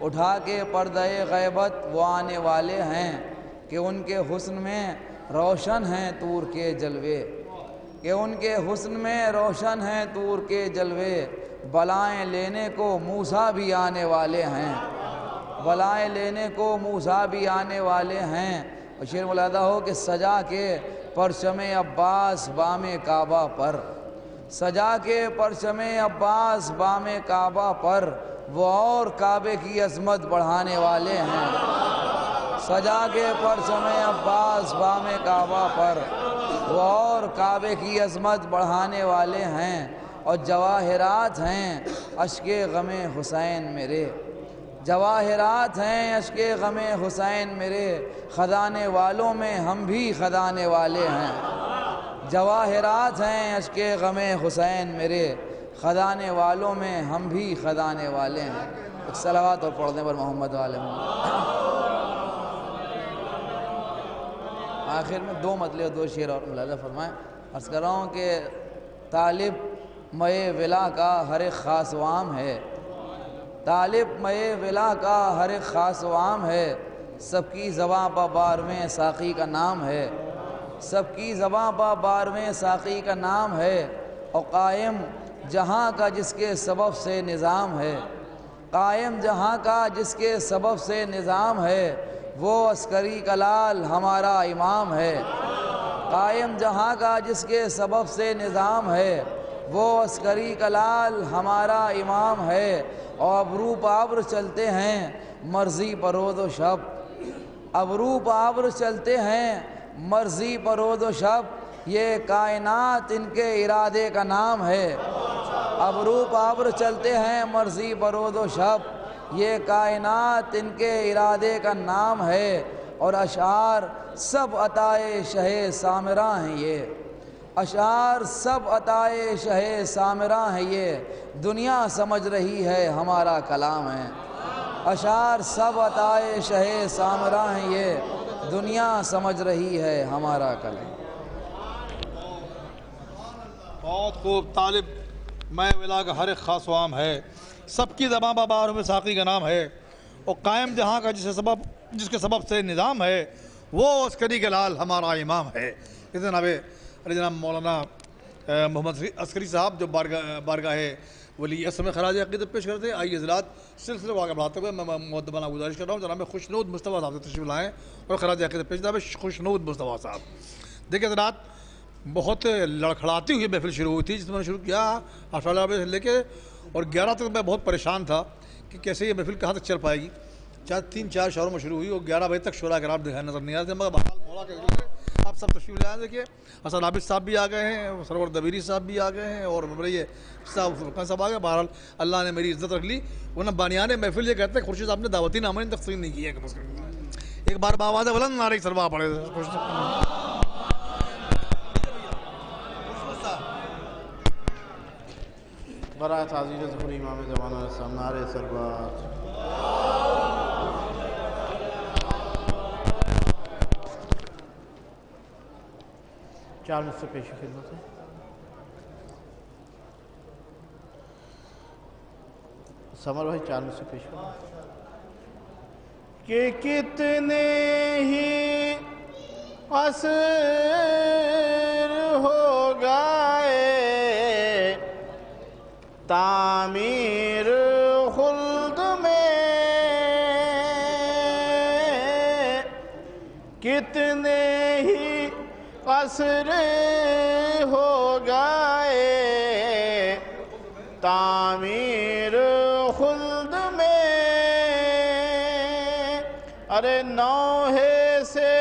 اٹھا کے پردہ غیبت وہ آنے والے ہیں، کہ ان کے حسن میں روشن ہیں طور کے جلوے، کہ ان کے حسن میں روشن ہیں طور کے جلوے، بلائیں لینے کو موسیٰ بھی آنے والے ہیں، بلائیں لینے کو موسیٰ بھی آنے والے ہیں۔ اور شعر ملاحظہ ہو کہ سجا کے پرچم عباس بام کعبہ پر، سجا کے پرچم عباس بام کعبہ پر، وہ اور کعبے کی عظمت بڑھانے والے ہیں، سجا کے پرچم عباس بام کعبہ پر، وہ اور کعبے کی عظمت بڑھانے والے ہیں۔ اور جواہرات ہیں اشک غم حسین میرے، جواہرات ہیں اشک غم حسین میرے، خزانے والوں میں ہم بھی خزانے والے ہیں، جواہرات ہیں اشک غم حسین میرے، خزانے والوں میں ہم بھی خزانے والے ہیں۔ ایک صلوات اور پڑھنے پر محمد والے آخر میں دو مطلب دو شعر اور ملاحظہ فرمائیں۔ عرض کر رہا ہوں کہ طالب مئے ولا کا ہر ایک خاص وام ہے، طالب مئے ولا کا ہر ایک خاص وام ہے، سب کی زباں پا بارویں ساقی کا نام ہے، سب کی زباں پا بارویں ساقی کا نام ہے، اور قائم جہاں کا جس کے سبب سے نظام ہے، قائم جہاں کا جس کے سبب سے نظام ہے، وہ عسکری کلال ہمارا امام ہے، قائم جہاں کا جس کے سبب سے نظام ہے، وہ عسکری کلال ہمارا امام ہے، اور ابرو پابر چلتے ہیں مرضی پر روز و شب، ابرو پابر چلتے ہیں مرضی پر روز و شب، یہ کائنات ان کے ارادے کا نام ہے، ابرو پابر چلتے ہیں مرضی پر روز و شب، یہ کائنات ان کے ارادے کا نام ہے، اور اشعار سب عطائے شہ سامراں ہیں یہ، اشعار سب عطائے شہ سامراں ہیں یہ، دنیا سمجھ رہی ہے ہمارا کلام ہے، اشعار سب عطائے شہ سامراں ہیں یہ، دنیا سمجھ رہی ہے ہمارا کلام۔ بہت خوب۔ طالب میں ولا کا ہر ایک خاص وام ہے، سب کی زباں باباروں میں ساقی کا نام ہے، اور قائم جہاں کا جس کے سبب سے نظام ہے، وہ عسکری کلال ہمارا امام ہے۔ اس جناب علی جناب مولانا محمد عسکری صاحب جو بارگاہ ولی عصر میں خراج عقیدت پیش کرتے ہیں، آئیے حضرات سلسلے کو آگے بڑھاتے ہوئے میں مؤدبانہ گزارش کر رہا ہوں جناب خوشنود مصطفیٰ صاحب سے تشریف لائیں اور خراج عقیدت پیش جناب خوشنود مصطفیٰ صاحب۔ دیکھیں حضرات، بہت لڑکھڑاتی ہوئی محفل شروع ہوئی تھی جس میں نے شروع کیا 18 بجے سے لے کے اور 11 تک میں بہت پریشان تھا کہ کیسے یہ محفل کہاں تک چل پائے گی۔ 3-4 شہروں میں شروع ہوئی اور 11 بجے تک شعراء کرام دکھائی نظر نہیں آتے، مگر بہرحال مولا کے ذکر ہے آپ سب تشریف لے آئیں۔ دیکھیے حسن عابد صاحب بھی آ گئے ہیں، سرور دبیری صاحب بھی آ گئے ہیں، اور یہ صاحب فرقان صاحب آ گئے۔ بہرحال اللہ نے میری عزت رکھ لی، ورنہ بانیان محفل یہ کہتے ہیں خورشید صاحب نے دعوتی نامہ تقسیم نہیں کیا ہے۔ ایک بار باواز بلند نعرہ سروا پڑے۔ برائے تعزیر ظہور امام زمانہ رسول نعرہ سربات۔ چار مجھ سے پیشی خدمت ہے۔ سمر بھائی چار مجھ سے پیش خدمت کہ کتنے ہی عصر ہو گئے تعمیر خلد میں، کتنے ہی عصر ہو گئے تعمیر خلد میں، ارے نوحے سے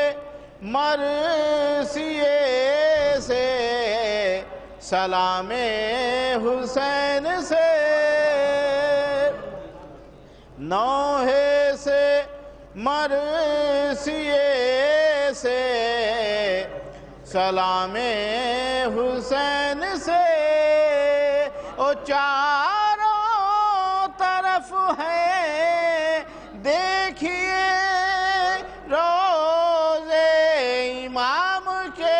مرثیے سے سلام حسین سے نوحے سے مرثیے سے سلام حسین سے او چاروں طرف ہے دیکھیے روزے امام کے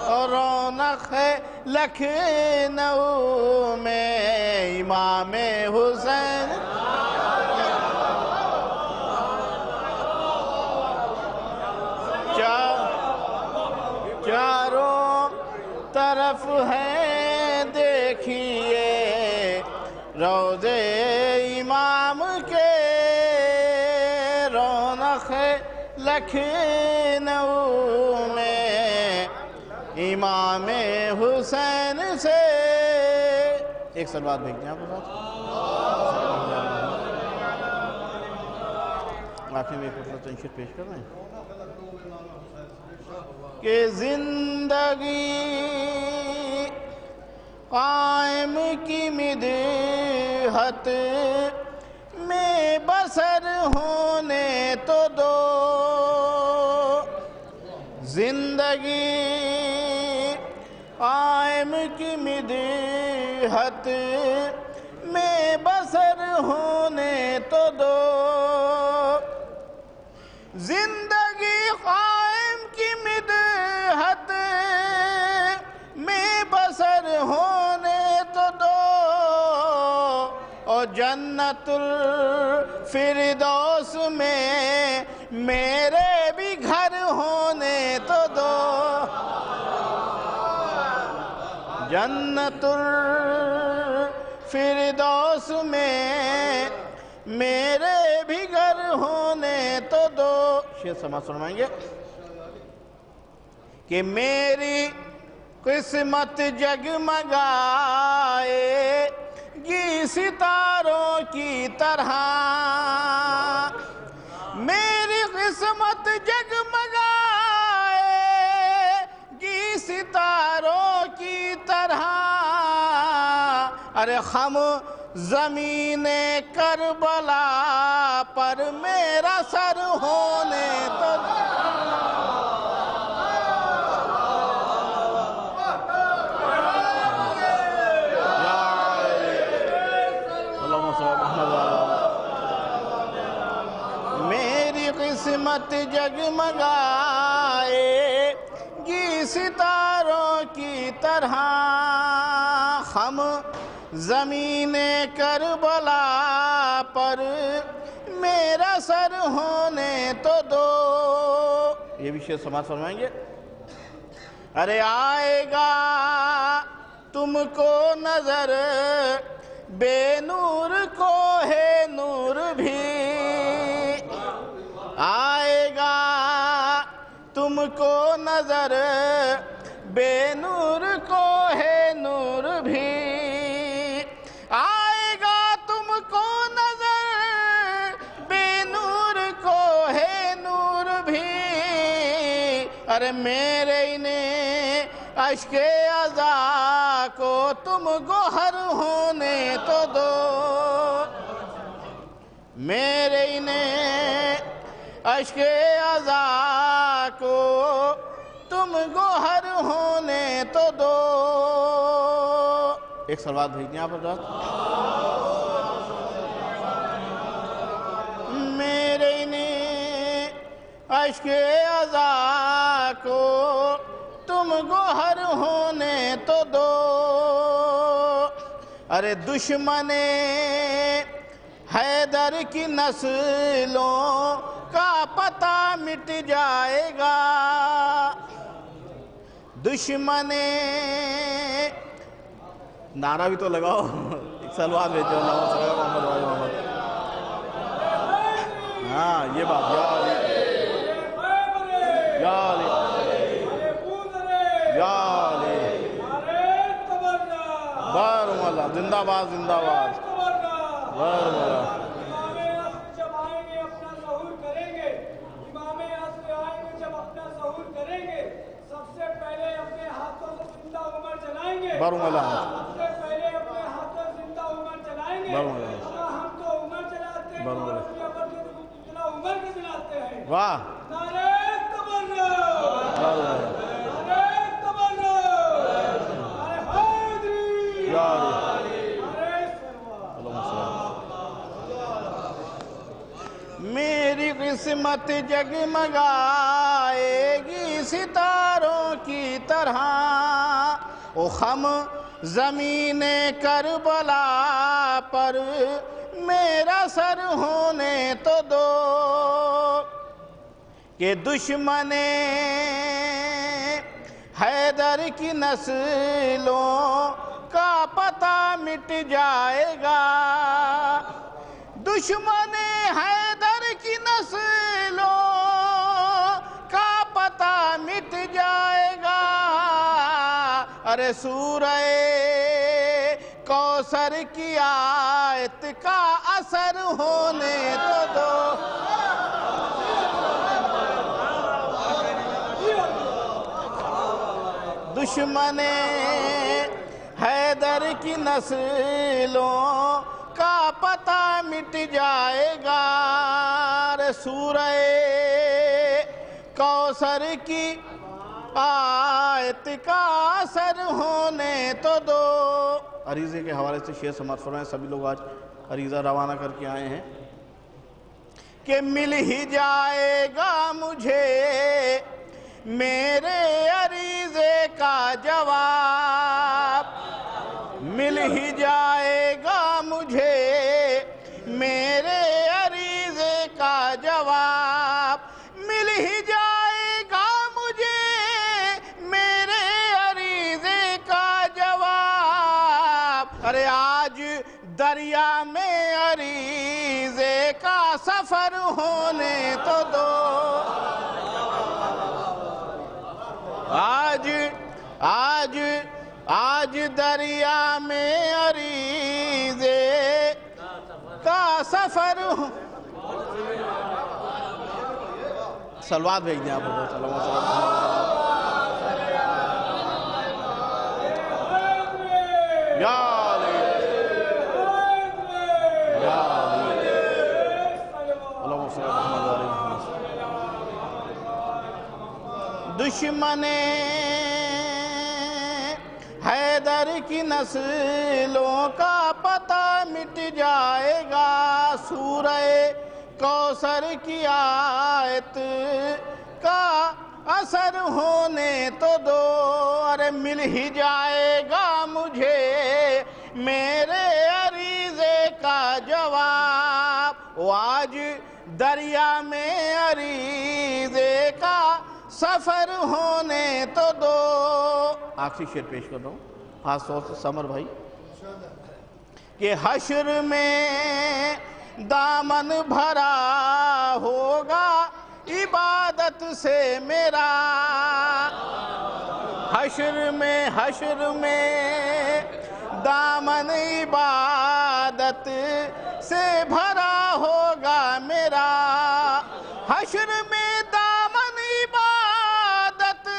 اور رونق ہے لکھنؤ میں امام حسین چاروں طرف ہیں دیکھیے روضے امام کے رونق لکھنؤ میں امام حسین سے ایک سلوات بھیج دیں آپ کو ساتھ آخری میں ایک تنشید پیش کر رہے ہیں کہ زندگی قائم کی مدحت میں بسر ہونے تو دو زندگی قائم کی مدحت میں بسر ہونے تو دو زندگی قائم کی مدحت میں بسر ہونے تو دو اور جنت الفردوس میں میرے بھی گھر ہونے تو دو جنت الفردوس میں میرے بھی گھر ہونے تو دو شعر سماعت فرمائیں گے کہ میری قسمت جگمگائے گی ستاروں کی طرح میری قسمت جگمگائے گی ستاروں کی طرح ارے خم زمین کربلا پر میرا سر ہونے تو میری قسمت جگمگائے گی ستاروں کی طرح ہم زمین کربلا پر میرا سر ہونے تو دو یہ بھی شعر سماعت فرمائیں گے ارے آئے گا تم کو نظر بے نور کو ہے نور بھی آئے گا تم کو نظر بے نور کو ہے نور بھی آئے گا تم کو نظر بے نور کو ہے نور بھی ارے میرے انہیں اشک عزا کو تم گوہر ہونے تو دو میرے انہیں اشک عزا کو تم گوہر ہونے تو دو ایک سلوات بھیج دیں آپ حضرات میرے انہیں اشک عزا کو تم گوہر ہونے تو دو ارے دشمن حیدر کی نسلوں کا پتہ مٹ جائے گا دشمن نعرہ بھی تو لگاؤ ایک سلوات بھیجو اللہ صلی اللہ محمد وآل محمد ہاں یہ بات یا علی یا علی بارم اللہ زندہ باد زندہ باد بارم اللہ بارو ملا پہلے اپنے ہاتھوں زندہ عمر چلائیں گے. بارو ملا ہم تو عمر چلاتے ہیں بارو ملا عمر کے چلاتے ہیں. واہ نعرہ تبرک، نعرہ تبرک، نعرہ حیدری، نعرہ میری قسمت جگمگائے گی ستاروں کی طرح، او خم زمین کربلا پر میرا سر ہونے تو دو، کہ دشمن حیدر کی نسلوں کا پتہ مٹ جائے گا، دشمن حیدر کی نسلوں کا پتہ مٹ جائے گا، ارے سورہ کوثر کی آیت کا اثر ہونے تو دو، دشمن حیدر کی نسلوں کا پتہ مٹ جائے گا، سورہ کوثر کی آیت کا اثر ہونے تو دو۔ عریضے کے حوالے سے شعر سماعت فرمائیں، سبھی لوگ آج عریضہ روانہ کر کے آئے ہیں کہ مل ہی جائے گا مجھے میرے عریضے کا جواب، مل ہی جائے گا مجھے میرے عریضے کا جواب، مل ہی جائے گا مجھے میرے عریضے کا جواب، ارے آج دریا میں عریضے کا سفر ہونے تو دو، آج دریا میں عریضے کا سفر سلوات بھیج دیں آپ کو، یا علی یا علی اللہم صلی اللہ علیہ وسلم۔ دشمن حیدر کی نسلوں کا پتہ مٹ جائے گا، سورہ کوثر کی آیت کا اثر ہونے تو دو، ارے مل ہی جائے گا مجھے میرے عریضے کا جواب، وہ آج دریا میں عریضے کا سفر ہونے تو دو۔ آخری شعر پیش کر رہا ہوں خاص طور سے سمر بھائی، کہ حشر میں دامن بھرا ہوگا عبادت سے میرا، حشر میں دامن عبادت سے بھرا ہوگا میرا، حشر میں دامن عبادت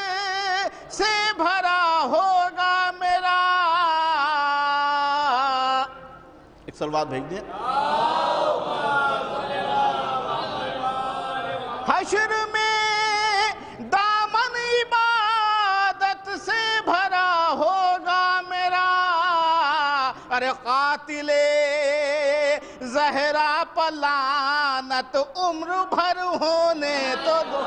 سے بھرا ہوگا میرا، ایک سلوات بھیج دیں، حشر میں دامن عبادت سے بھرا ہوگا میرا، ارے قاتل زہرا پر لعنت عمر بھر ہونے تو دو،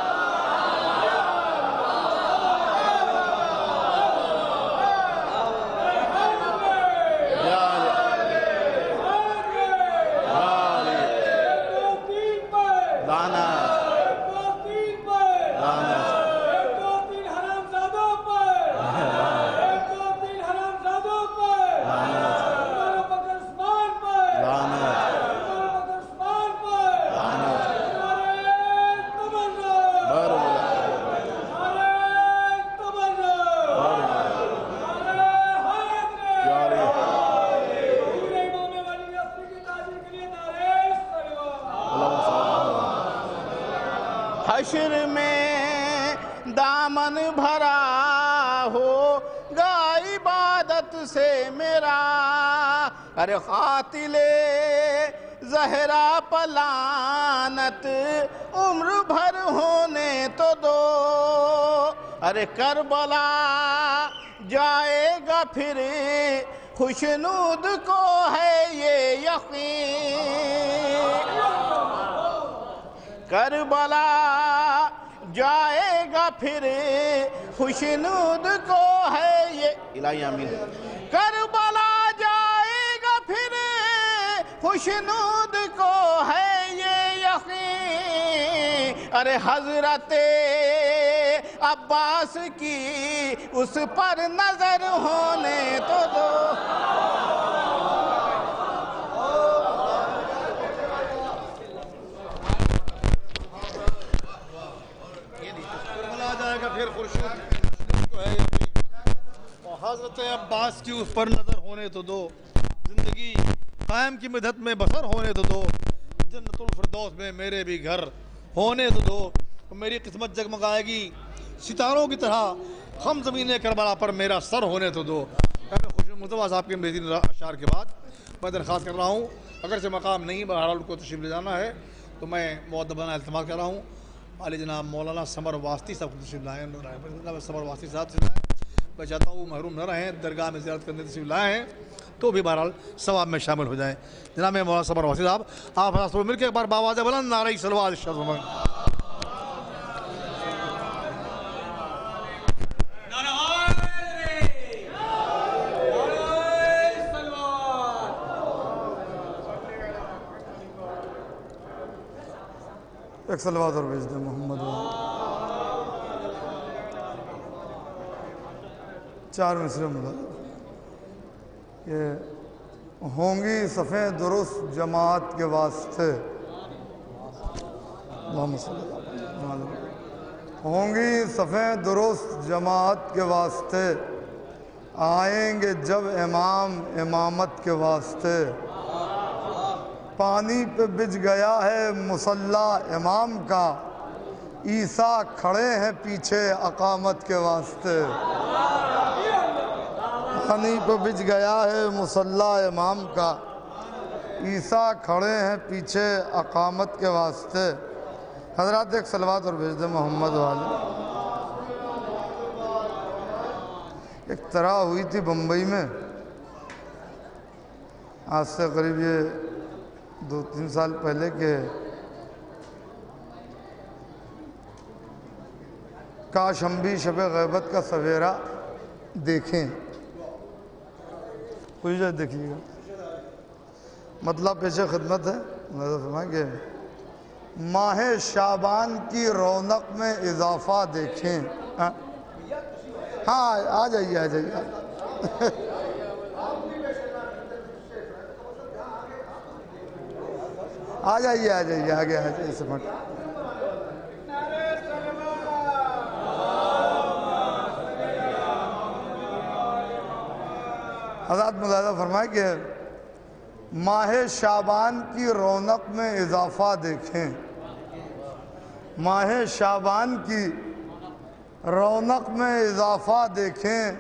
حشر میں دامن بھرا ہوگا عبادت سے میرا، ارے قاتل زہرا پلانت عمر بھر ہونے تو دو، ارے کربلا جائے گا پھر خوشنود کو ہے یہ یقین، کربلا جائے گا پھر خوشنود کو ہے یہ الہی آمین، کربلا جائے گا پھر خوشنود کو ہے یہ یقین، ارے حضرت عباس کی اس پر نظر ہونے تو دو۔ کربلا جائے گا پھر خورشید کو ہے یقین، اور حضرت عباس کی اس پر نظر ہونے تو دو، زندگی قائم کی مدت میں بسر ہونے تو دو، جنت الفردوس میں میرے بھی گھر ہونے تو دو، میری قسمت جگمگائے گی ستاروں کی طرح، ہم زمین کربلا پر میرا سر ہونے تو دو۔ خوشی مصطفیٰ صاحب کے مزید اشعار کے بعد میں درخواست کر رہا ہوں، اگرچہ مقام نہیں بہرحال کو تشریف لے جانا ہے تو میں مؤدبانہ التماس کر رہا ہوں عالی جناب مولانا سمر واسطی صاحب کو تشریف لائیں، سمر واسطی صاحب سے لائیں، میں چاہتا ہوں محروم نہ رہیں، درگاہ میں زیارت کرنے تشریف لائے ہیں تو بھی بہرحال ثواب میں شامل ہو جائیں۔ جناب مولانا سمر واسطی صاحب آپ حضرات مل کے ایک بار باواز بلند نعرہ صلوات ارشاد فرمائیں۔ ایک صلوات اور بھیج دیں محمد، چار مصرے مدد کہ ہوں گی صفیں درست جماعت کے واسطے، ہوں گی صفیں درست جماعت کے واسطے، آئیں گے جب امام امامت کے واسطے، پانی پہ بچ گیا ہے مصلی امام کا، عیسیٰ کھڑے ہیں پیچھے اقامت کے واسطے، پانی پہ بچ گیا ہے مصلی امام کا، عیسیٰ کھڑے ہیں پیچھے اقامت کے واسطے۔ حضرات ایک صلوات اور بھیج دیں محمد والے۔ ایک طرح ہوئی تھی بمبئی میں آج سے قریب یہ 2-3 سال پہلے کہ کاش ہم بھی شب غیبت کا سویرا دیکھیں، کوئی جائے دیکھیے گا، مطلب پیش خدمت ہے کہ ماہ شعبان کی رونق میں اضافہ دیکھیں۔ ہاں آ جائیے آ جائیے آ جائیے آ جائیے آگے آ جائیے سمٹ۔ حضرات ملاحظہ فرمائے کہ ماہ شعبان کی رونق میں اضافہ دیکھیں، ماہ شعبان کی رونق میں اضافہ دیکھیں،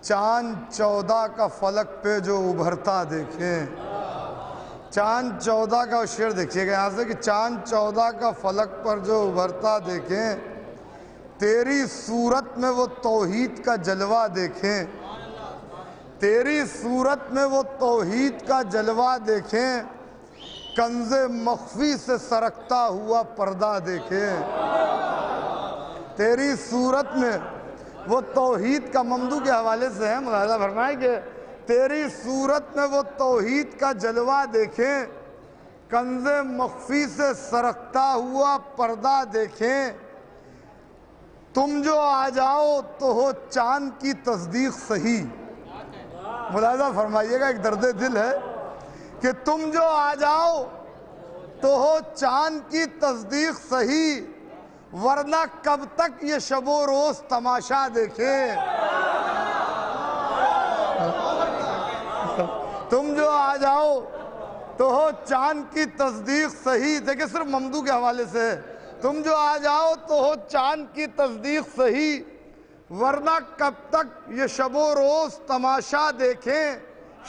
چاند 14 کا فلک پہ جو ابھرتا دیکھیں، چاند 14 کا شعر دیکھیے گا یہاں سے کہ چاند 14 کا فلک پر جو ابھرتا دیکھیں، تیری صورت میں وہ توحید کا جلوہ دیکھیں، تیری صورت میں وہ توحید کا جلوہ دیکھیں، کنز مخفی سے سرکتا ہوا پردہ دیکھیں، تیری صورت میں وہ توحید کا ممدو کے حوالے سے ہے، ملاحظہ فرمائیں کہ تیری صورت میں وہ توحید کا جلوہ دیکھیں، کنز مخفی سے سرکتا ہوا پردہ دیکھیں، تم جو آ جاؤ تو ہو چاند کی تصدیق صحیح۔ ملاحظہ فرمائیے گا ایک درد دل ہے کہ تم جو آ جاؤ تو ہو چاند کی تصدیق صحیح، ورنہ کب تک یہ شب و روز تماشا دیکھیں، تم جو آ جاؤ تو ہو چاند کی تصدیق صحیح۔ دیکھیں صرف ممدو کے حوالے سے، تم جو آ جاؤ تو ہو چاند کی تصدیق صحیح، ورنہ کب تک یہ شب و روز تماشا دیکھیں.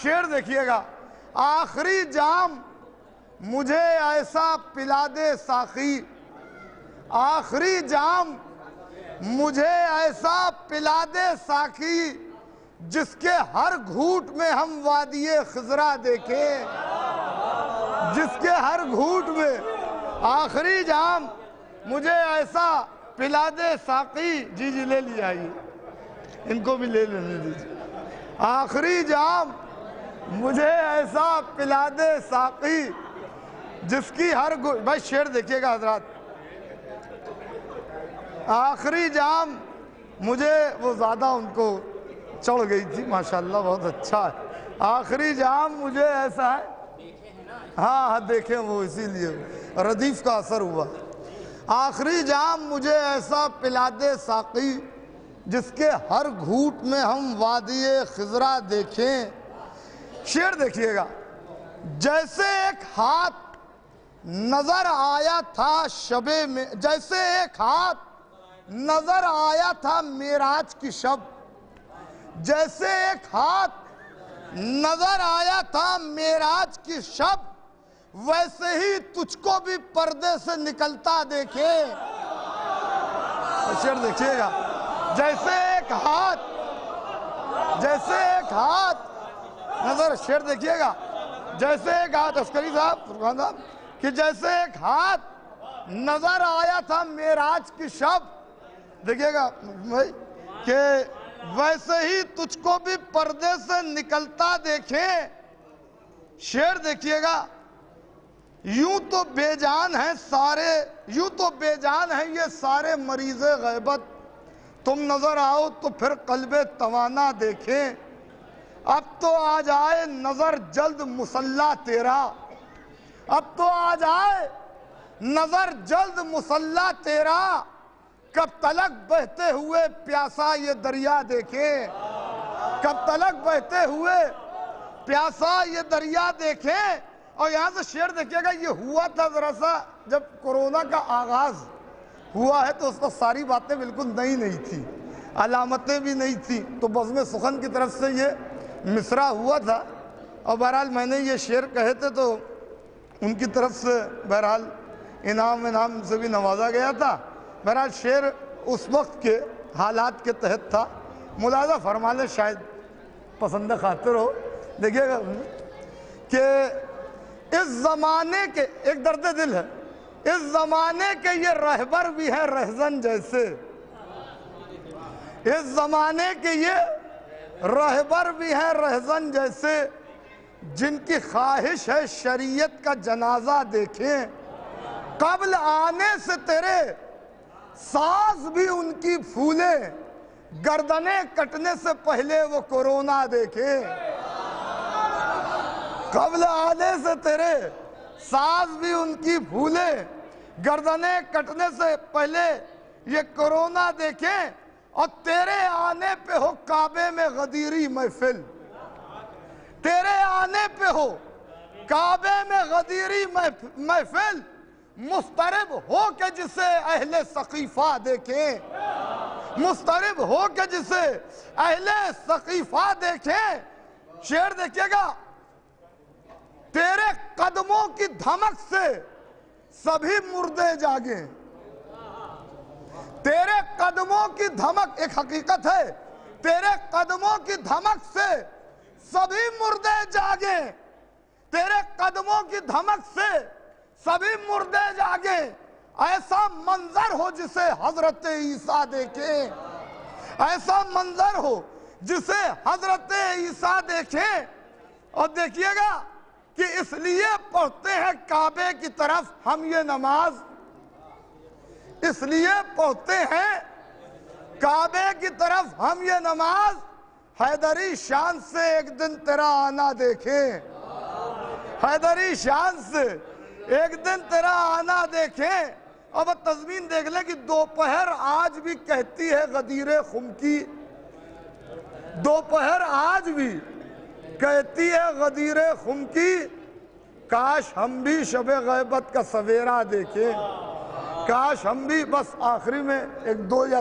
شعر دیکھیے گا. آخری جام مجھے ایسا پلا دے ساقی, آخری جام مجھے ایسا پلا دے ساقی, جس کے ہر گھوٹ میں ہم وادی خضرا دیکھیں. جس کے ہر گھوٹ میں آخری جام مجھے ایسا پلا دے ساقی. جی جی لے لیا, آئیے ان کو بھی لے لینے دیجیے. آخری جام مجھے ایسا پلا دے ساقی, جس کی ہر بھائی شعر دیکھیے گا حضرات. آخری جام مجھے, وہ زیادہ ان کو چڑھ گئی تھی ماشاءاللہ, بہت اچھا ہے. آخری جام مجھے ایسا ہے, ہاں دیکھیں وہ اسی لیے ردیف کا اثر ہوا. آخری جام مجھے ایسا پلا دے ساقی, جس کے ہر گھوٹ میں ہم وادی خضرا دیکھیں. شعر دیکھیے گا. جیسے ایک ہاتھ نظر آیا تھا شب میں, جیسے ایک ہاتھ نظر آیا تھا معراج کی شب, جیسے ایک ہاتھ نظر آیا تھا معراج کی شب, ویسے ہی تجھ کو بھی پردے سے نکلتا دیکھے. شعر دیکھیے گا. جیسے ایک ہاتھ, جیسے ایک ہاتھ نظر, شعر دیکھیے گا. جیسے ایک ہاتھ, عسکری صاحب, فرقان صاحب, کہ جیسے ایک ہاتھ نظر آیا تھا معراج کی شب, دیکھیے گا بھائی, کہ ویسے ہی تجھ کو بھی پردے سے نکلتا دیکھیں. شعر دیکھیے گا. یوں تو بے جان ہیں سارے, یوں تو بے جان ہیں یہ سارے مریض غیبت, تم نظر آؤ تو پھر قلب توانا دیکھیں. اب تو آ جائے نظر جلد مصلی تیرا, اب تو آ جائے نظر جلد مصلی تیرا, کب تلک بہتے ہوئے پیاسا یہ دریا دیکھیں. کب تلک بہتے ہوئے پیاسا یہ دریا دیکھیں. اور یہاں سے شعر دیکھیے گا. یہ ہوا تھا ذرا سا جب کورونا کا آغاز ہوا ہے, تو اس کو ساری باتیں بالکل نئی نہیں تھی, علامتیں بھی نہیں تھی, تو بزم سخن کی طرف سے یہ مصرع ہوا تھا. اور بہرحال میں نے یہ شعر کہے تھے تو ان کی طرف سے بہرحال انعام سے بھی نوازا گیا تھا. بہرحال شعر اس وقت کے حالات کے تحت تھا. ملاحظہ فرما لے, شاید پسند خاطر ہو. دیکھیے گا کہ اس زمانے کے, ایک درد دل ہے, اس زمانے کے یہ رہبر بھی ہیں رہزن جیسے, اس زمانے کے یہ رہبر بھی ہیں رہزن جیسے, جن کی خواہش ہے شریعت کا جنازہ دیکھیں. قبل آنے سے تیرے ساز بھی ان کی پھولے, گردنیں کٹنے سے پہلے وہ کورونا دیکھیں. قبل آنے سے تیرے ساز بھی ان کی پھولے, گردنیں کٹنے سے پہلے یہ کورونا دیکھیں. اور تیرے آنے پہ ہو کعبے میں غدیری محفل, تیرے آنے پہ ہو کعبے میں غدیری محفل, مسترب ہو کے جسے اہل ثقیفہ دیکھیں, مسترب ہو کے جسے اہل ثقیفہ دیکھیں. شعر دیکھیے گا. تیرے قدموں کی دھمک سے سبھی مردے جاگیں, تیرے قدموں کی دھمک, ایک حقیقت ہے, تیرے قدموں کی دھمک سے سبھی مردے جاگیں, تیرے قدموں کی دھمک سے سبھی مردے جاگیں. ایسا منظر ہو جسے حضرت عیسیٰ دیکھیں, ایسا منظر ہو جسے حضرت عیسیٰ دیکھیں. اور دیکھیے گا کہ اس لیے پڑھتے ہیں کعبے کی طرف ہم یہ نماز, اس لیے پڑھتے ہیں کعبے کی طرف ہم یہ نماز, حیدری شان سے ایک دن تیرا آنا دیکھیں, حیدری شان سے ایک دن تیرا آنا دیکھیں. اب تضمین دیکھ لیں کہ دوپہر آج بھی کہتی ہے غدیر خم کی, دوپہر آج بھی کہتی ہے غدیر خم کی, کاش ہم بھی شب غیبت کا سویرا دیکھیں, کاش ہم بھی. بس آخری میں ایک دو یا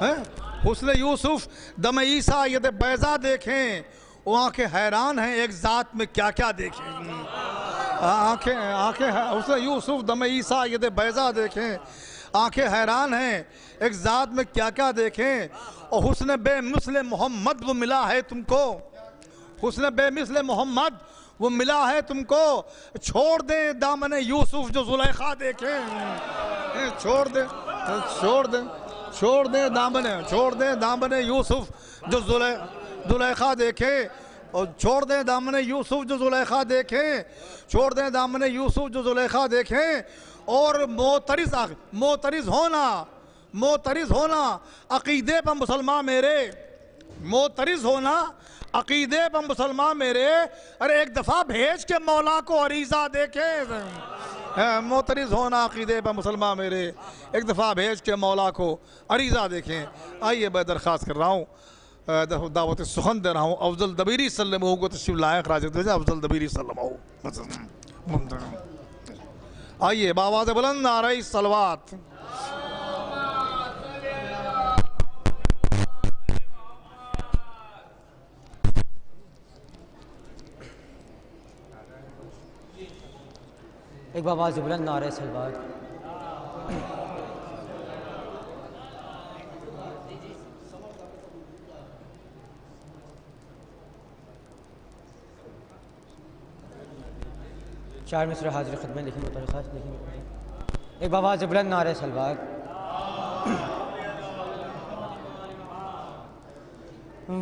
حسن یوسف دم عیسیٰ ید بیضا دیکھیں، وہ آنکھیں حیران ہیں ایک ذات میں کیا کیا دیکھیں. آنکھیں حسن یوسف دم عیسیٰ ید بیضا دیکھیں، آنکھیں حیران ہیں ایک ذات میں کیا کیا دیکھیں. اور حسن بے مثل محمد وہ ملا ہے تم کو، حسن بے مثل محمد وہ ملا ہے تم کو. چھوڑ دیں دامن یوسف جو زلیخا دیکھیں، چھوڑ دیں دامن یوسف جو زلیخا دیکھیں. اور چھوڑ دیں دامن یوسف جو زلیخا دیکھیں، چھوڑ دیں دامن یوسف جو زلیخا دیکھیں. اور معترض ہونا عقیدے پر مسلمان میرے، معترض ہونا عقیدے پر مسلمان میرے. ارے ایک دفعہ بھیج کے مولا کو عریضہ دیکھیں، معترض ہونا عقیدے پر مسلمان میرے، ایک دفعہ بھیج کے مولا کو عریضہ دیکھیں. آئیے میں درخواست کر رہا ہوں، دعوت سخن دے رہا ہوں. افضل دبیری صلی اللہ علیہ وسلم کو تشریف لائیں خراج تحیت. افضل دبیری صلی اللہ علیہ وسلم. آئیے بآواز بلند نعرہ صلوات. ایک بآواز بلند نعرہ صلوات. چار مصرع حاضر خدمت لکھیں متعلقات لکھیں. ایک بآواز بلند نعرہ صلوات.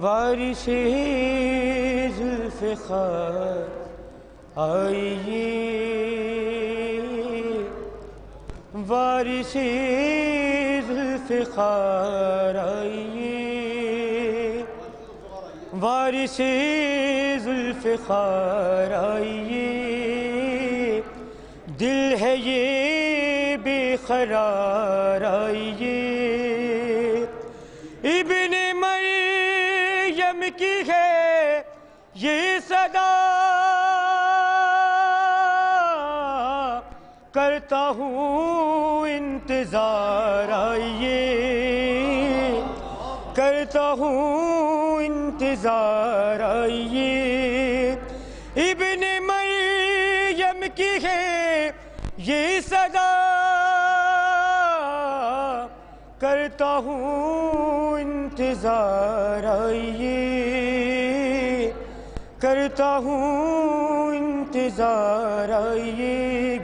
وارث ذوالفقار آئیے، وارث ذوالفقار آئیے، وارث ذوالفقار آئیے. دل ہے یہ بے قرار آئیے. ابن مریم کی ہے یہ صدا، کرتا ہوں انتظار آئیے، کرتا ہوں انتظار آئیے. ابن مریم کی ہے یہ صدا، کرتا ہوں انتظار آئیے، کرتا ہوں انتظار آئیے.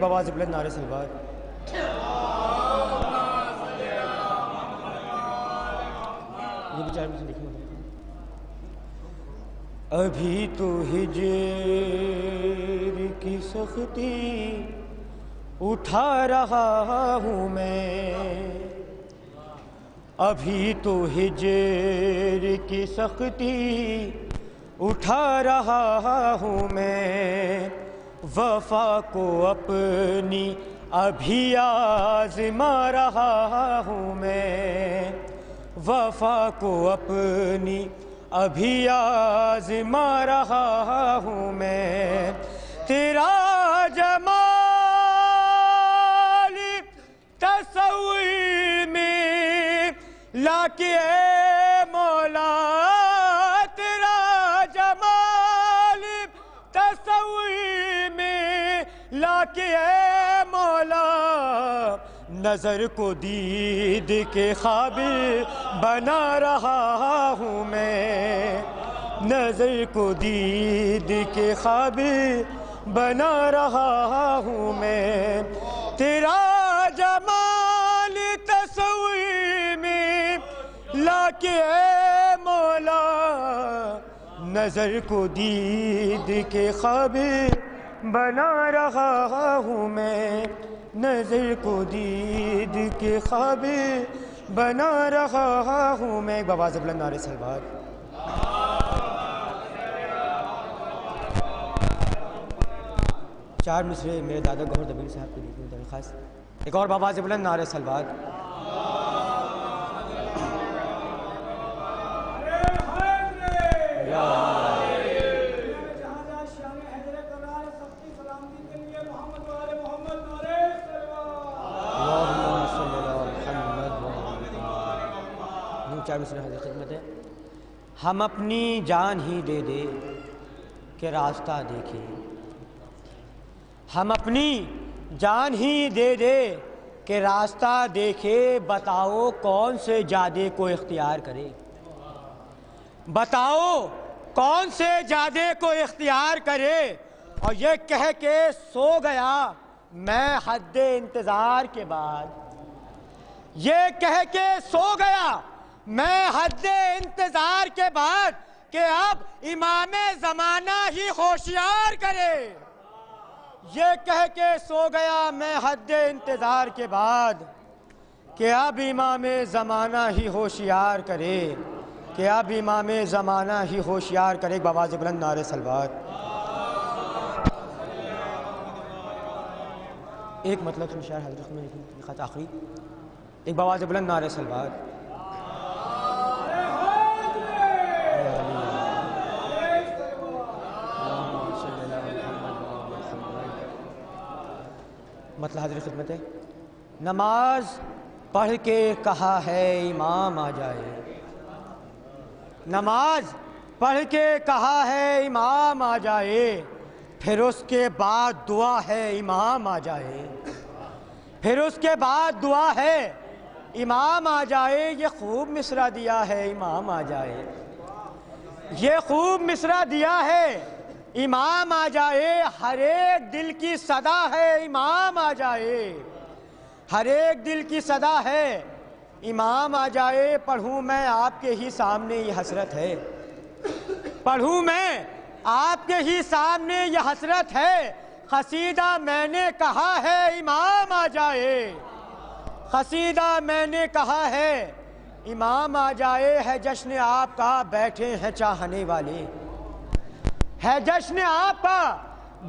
بآواز بلند نعرہ صلوات. یہ بھی چار میں سے لکھیں. ابھی تو ہجر کی سختی اٹھا رہا ہوں میں، ابھی تو ہجر کی سختی اٹھا رہا ہوں میں. وفا کو اپنی ابھی آزما رہا ہوں میں، وفا کو اپنی ابھی آزما رہا ہوں میں. تیرا جمال تصور میں لا کے اے مولا، تیرا جمال تصور میں لا کے اے مولا. نظر کو دید کے قابل بنا رہا ہوں میں، نظر کو دید کے قابل بنا رہا ہوں میں. تیرا جمال تصور میں لا کے اے مولا، نظر کو دید کے قابل بنا رہا ہوں میں، نظر کو دید کے قابل بنا رہا ہوں میں. ایک بآواز بلند نعرہ صلوات. چار مصرے میرے دادا گوہر دبیری صاحب کی لکھی درخواست. ایک اور بآواز بلند نعرہ صلوات. چار مصرع حضرت خدمت ہے. ہم اپنی جان ہی دے دے کہ راستہ دیکھیں. ہم اپنی جان ہی دے دے کہ راستہ دیکھے. بتاؤ کون سے جادے کو اختیار کرے. بتاؤ کون سے جادے کو اختیار کرے. اور یہ کہہ کے سو گیا میں حد انتظار کے بعد. یہ کہہ کے سو گیا میں حد انتظار کے بعد کہ اب امام زمانہ ہی ہوشیار کرے. یہ کہہ کے سو گیا میں حد انتظار کے بعد کہ اب امام زمانہ ہی ہوشیار کرے. کہ اب امام زمانہ ہی ہوشیار کرے. ایک بآواز بلند نعرہ صلوات. ایک مطلب سن شاعر حضرت میں خط آخری. ایک بآواز بلند نعرہ صلوات. مطلب حضرت خدمت ہے. نماز پڑھ کے کہا ہے امام آ جائے. نماز پڑھ کے کہا ہے امام آ جائے. پھر اس کے بعد دعا ہے امام آ جائے. پھر اس کے بعد دعا ہے امام آ جائے. یہ خوب مصرع دیا ہے امام آ جائے. یہ خوب مصرع دیا ہے امام آ جائے. ہر ایک دل کی صدا ہے امام آ جائے. ہر ایک دل کی صدا ہے امام آ جائے. پڑھوں میں آپ کے ہی سامنے یہ حسرت ہے. پڑھوں میں آپ کے ہی سامنے یہ حسرت ہے. قصیدہ میں نے کہا ہے امام آ جائے. قصیدہ میں نے کہا ہے امام آ جائے. ہے جشن آپ کا بیٹھے ہیں چاہنے والے. ہے جشن آپ کا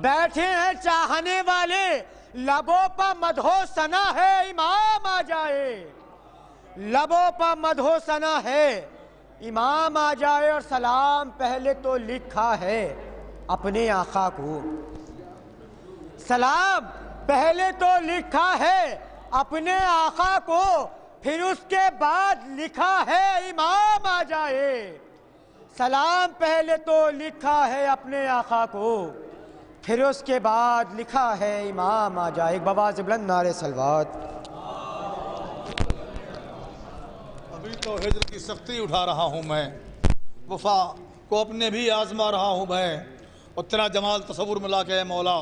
بیٹھے ہیں چاہنے والے. لبوں پر مدحو ثنا ہے امام آ جائے. لبوں پر مدحو ثنا ہے امام آ جائے. اور سلام پہلے تو لکھا ہے اپنے آقا کو. سلام پہلے تو لکھا ہے اپنے آقا کو. پھر اس کے بعد لکھا ہے امام آ جائے. سلام پہلے تو لکھا ہے اپنے آقا کو. پھر اس کے بعد لکھا ہے امام آ جائے. ایک بآواز بلند نعرہ صلوات. ابھی تو ہجر کی سختی اٹھا رہا ہوں میں. وفا کو اپنے بھی آزما رہا ہوں میں. اور تیرا جمال تصور میں لا کے اے مولا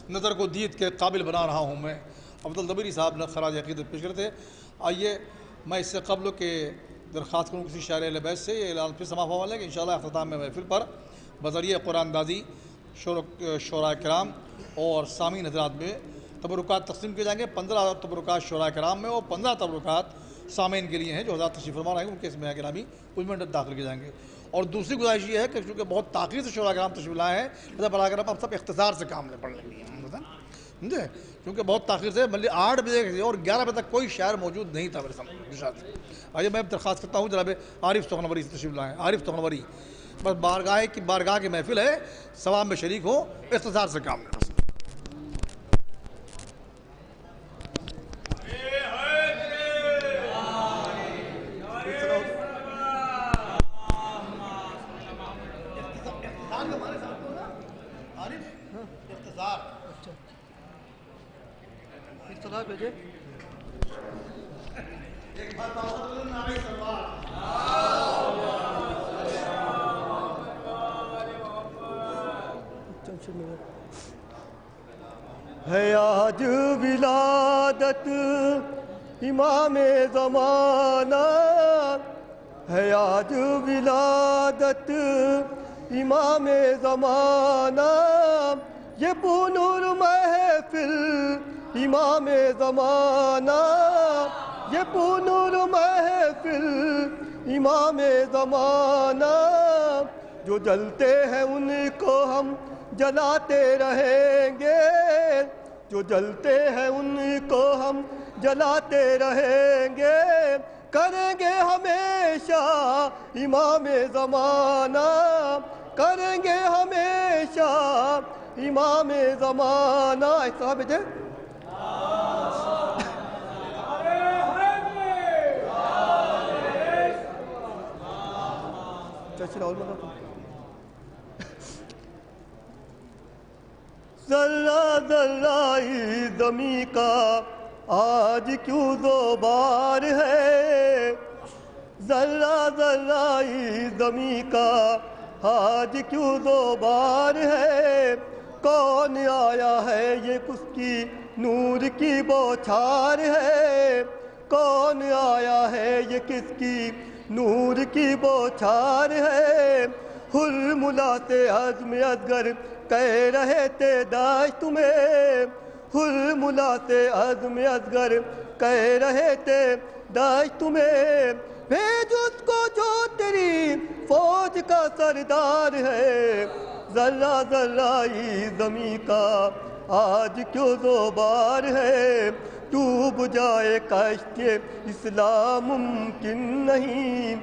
نظر کو دید کے قابل بنا رہا ہوں میں. عبدالدبیری صاحب نے خراج عقیدت پیش کرتے. آئیے میں اس سے قبل کہ درخواست کروں کسی شاعر اہل بیت سے یہ اعلان پھر سماعت ہونے کہ انشاءاللہ اختتام میں محفل پر بذریعہ قرآن اندازی شعراء کرام اور سامعین حضرات میں تبرکات تقسیم کیے جائیں گے. 15 تبرکات شعراء کرام میں اور 15 تبرکات سامعین کے لیے ہیں جو حضرات تشریف فرما رہے ہیں ان کے اس میں گرامی اس میں داخل کیے جائیں گے. اور دوسری گزارش یہ ہے کہ چونکہ بہت تاخیر سے شعراء کرام تشریف لائے ہیں لہذا براہ کرم اب سب اختصار سے کام لے پڑھ لیں گے سمجھے. کیونکہ بہت تاخیر سے مطلب 8 بجے اور 11 بجے تک کوئی شاعر موجود نہیں تھا میرے سامنے. آئیے میں درخواست کرتا ہوں جناب عارف سخنوری سے تشریف لائیں. عارف سخنوری بس بارگاہ کی محفل ہے ثواب میں شریک ہو اختصار سے کام لیں. ہے آج ولادت امام زمانہ. ہے آج ولادت امام زمانہ. یہ پونور محفل امام زمانہ. یہ پونور محفل امام زمانہ. جو جلتے ہیں ان کو ہم جلاتے رہیں گے. جو جلتے ہیں ان کو ہم جلاتے رہیں گے. کریں گے ہمیشہ امام زمانہ. کریں گے ہمیشہ امام زمانہ. ایسا بیٹے ذرائی زمیں کا آج کیوں زوبار ہے، ذرہ ذرائی زمیں کا آج کیوں زوبار ہے، کون آیا ہے یہ کس کی نور کی بوچھار ہے، کون آیا ہے یہ کس کی نور کی بوچھار ہے، حرملا سے عزم اصغر کہہ رہے تھے داعش تمہیں، حرملا سے عزم اصغر کہہ رہے تھے داعش تمہیں، بھیج اس کو جو تیری فوج کا سردار ہے، ذرہ ذرائی زمیں کا آج کیوں زوبار ہے، ڈوب جائے کشتی اسلام ممکن نہیں،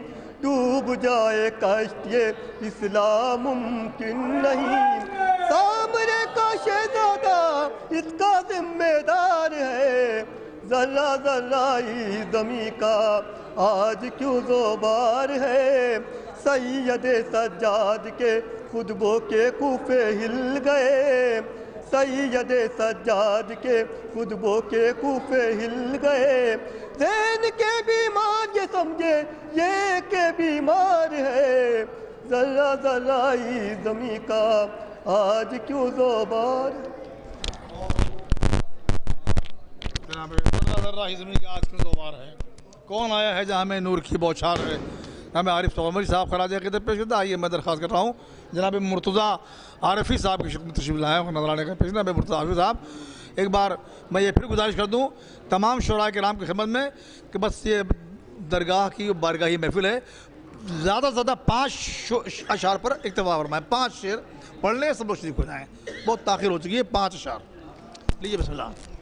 ڈوب جائے کشتی اسلام ممکن نہیں، سامنے کا شہزادہ اس کا ذمہ دار ہے، ذرہ ذرائی زمیں کا آج کیوں زوبار ہے، سید سجاد کے خطبوں کے کوفے ہل گئے، سید سجاد کے خطبوں کے کوفے ہل گئے، ذہن کے بیمار یہ سمجھے یہ کہ بیمار ہے، ذرہ ذرائی زمیں کا آج کیوں زوبار ہے۔ جناب ذرہ ذرائی زمیں کا آج کیوں زوبار ہے، کون آیا ہے جہاں میں نور کی بوچھار ہے، ہمیں عارف سومری صاحب خراج عقیدت پیش کرتا ہے۔ آئیے میں درخواست کر رہا ہوں جناب مرتضیٰ عارفی صاحب کی شکل میں تشریف لائے ہیں، نظرانے کا پیش جناب مرتضیٰ عارفی صاحب۔ ایک بار میں یہ پھر گزارش کر دوں تمام شعراء کرام کی خدمت میں کہ بس یہ درگاہ کی بارگاہی محفل ہے، زیادہ سے زیادہ 5 اشعار پر اکتفا فرمائیں، 5 شعر پڑھ لیں سب لوگ شریک ہو جائیں، بہت تاخیر ہو چکی ہے، 5 اشعار لیجیے بسم اللہ۔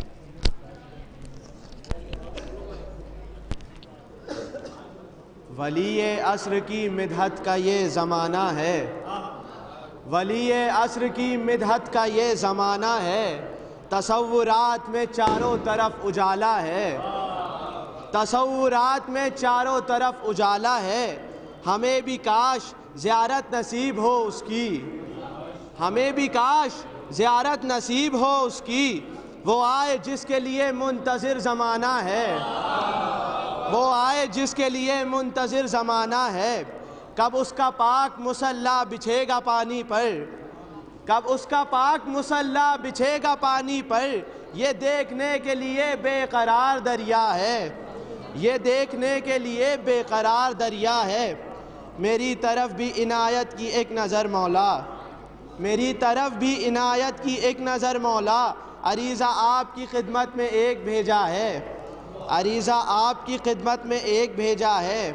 ولی عصر کی مدحت کا یہ زمانہ ہے، ولی عصر کی مدحت کا یہ زمانہ ہے، تصورات میں چاروں طرف اجالا ہے، تصورات میں چاروں طرف اجالا ہے، ہمیں بھی کاش زیارت نصیب ہو اس کی، ہمیں بھی کاش زیارت نصیب ہو اس کی، وہ آئے جس کے لیے منتظر زمانہ ہے، وہ آئے جس کے لیے منتظر زمانہ ہے، کب اس کا پاک مصلی بچھے گا پانی پر، کب اس کا پاک مصلی بچھے گا پانی پر، یہ دیکھنے کے لیے بے قرار دریا ہے، یہ دیکھنے کے لیے بے قرار دریا ہے، میری طرف بھی عنایت کی ایک نظر مولا، میری طرف بھی عنایت کی ایک نظر مولا، عریضہ آپ کی خدمت میں ایک بھیجا ہے، عریضہ آپ کی خدمت میں ایک بھیجا ہے،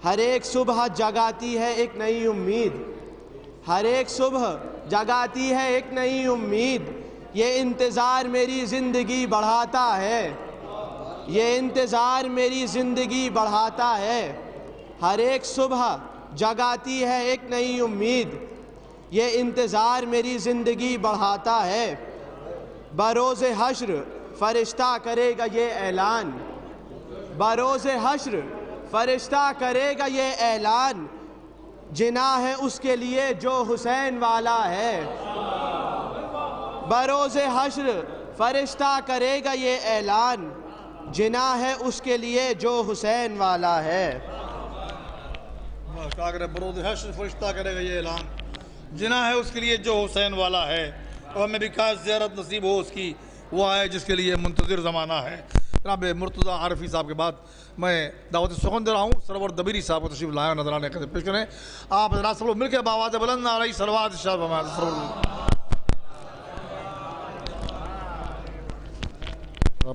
ہر ایک صبح جگاتی ہے ایک نئی امید، ہر ایک صبح جگاتی ہے ایک نئی امید، یہ انتظار میری زندگی بڑھاتا ہے، یہ انتظار میری زندگی بڑھاتا ہے، ہر ایک صبح جگاتی ہے ایک نئی امید، یہ انتظار میری زندگی بڑھاتا ہے، بروز حشر فرشتہ کرے گا یہ اعلان، بروز حشر فرشتہ کرے گا یہ اعلان، جناح ہے اس کے لیے جو حسین والا ہے، بروز حشر فرشتہ کرے گا یہ اعلان، جناح ہے اس کے لیے جو حسین والا ہے، بروز حشر فرشتہ کرے گا یہ اعلان، جناح ہے اس کے لیے جو حسین والا ہے، اور ہمیں بھی کاش زیارت نصیب ہو اس کی، وہ آئے جس کے لیے منتظر زمانہ ہے۔ جناب مرتضیٰ عارفی صاحب کے بعد میں دعوت سخن دے رہا ہوں سرور دبیری صاحب کو تشریف لائے نظرانے کا پیش کریں، آپ حضرات سب لوگ مل کے بآواز بلند علیہ صلوات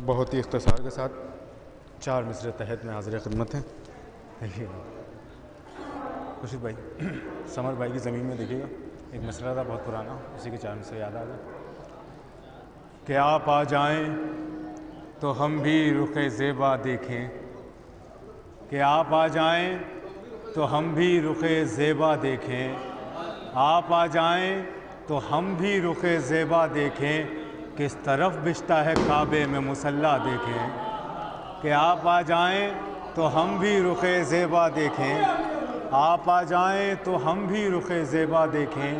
بہت ہی اختصار کے ساتھ 4 مصرے تحت میں حاضر خدمت ہیں۔ خورشید بھائی سمر بھائی کی زمین میں دیکھیے گا ایک مسئلہ تھا بہت پرانا، اسی کے 4 مصرے یاد آ گئے کہ آپ آ جائیں تو ہم بھی رخ زیبا دیکھیں، کہ آپ آ جائیں تو ہم بھی رخ زیبا دیکھیں، آپ آ جائیں تو ہم بھی رخ زیبا دیکھیں، کس طرف بچتا ہے کعبے میں مصلی دیکھیں، کہ آپ آ جائیں تو ہم بھی رخ زیبا دیکھیں، آپ آ جائیں تو ہم بھی رخ زیبا دیکھیں،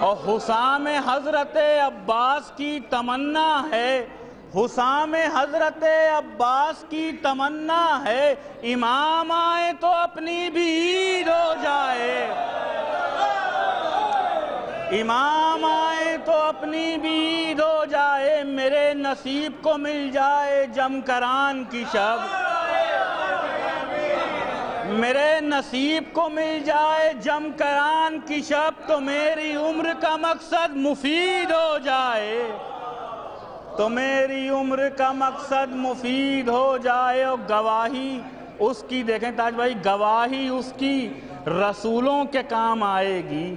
اور حسام حضرت عباس کی تمنا ہے، حسام حضرت عباس کی تمنا ہے، امام آئے تو اپنی بھی عید ہو جائے، امام آئے تو اپنی بھی عید ہو جائے، میرے نصیب کو مل جائے جم کران کی شب، میرے نصیب کو مل جائے جم کران کی شب، تو میری عمر کا مقصد مفید ہو جائے، تو میری عمر کا مقصد مفید ہو جائے۔ اور گواہی اس کی دیکھیں تاج بھائی، گواہی اس کی رسولوں کے کام آئے گی،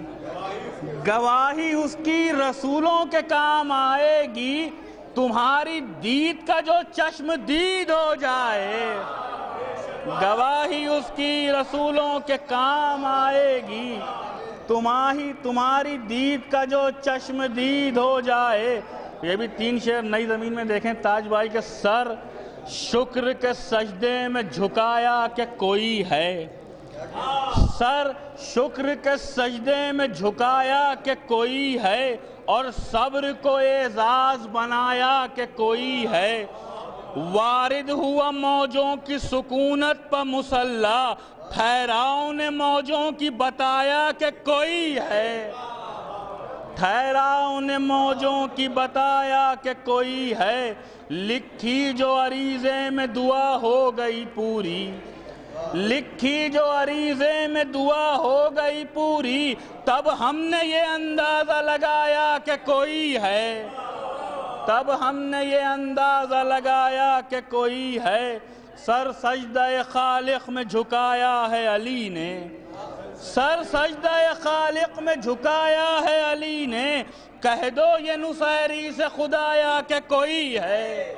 گواہی اس کی رسولوں کے کام آئے گی، تمہاری دید کا جو چشم دید ہو جائے، گواہی اس کی رسولوں کے کام آئے گی، تمہاری دید کا جو چشم دید ہو جائے۔ یہ بھی 3 شعر نئی زمین میں دیکھیں تاج بھائی کے سر شکر کے سجدے میں جھکایا کہ کوئی ہے، سر شکر کے سجدے میں جھکایا کہ کوئی ہے، اور صبر کو اعزاز بنایا کہ کوئی ہے، وارد ہوا موجوں کی سکونت پر مسلح، ٹھہراؤ نے موجوں کی بتایا کہ کوئی ہے، ٹھہراؤ نے موجوں کی بتایا کہ کوئی ہے، لکھی جو عریضے میں دعا ہو گئی پوری، لکھی جو عریضے میں دعا ہو گئی پوری، تب ہم نے یہ اندازہ لگایا کہ کوئی ہے، تب ہم نے یہ اندازہ لگایا کہ کوئی ہے، سر سجدہ خالق میں جھکایا ہے علی نے، سر سجدہ خالق میں جھکایا ہے علی نے، کہہ دو یہ نصیری سے خدایا کہ کوئی ہے،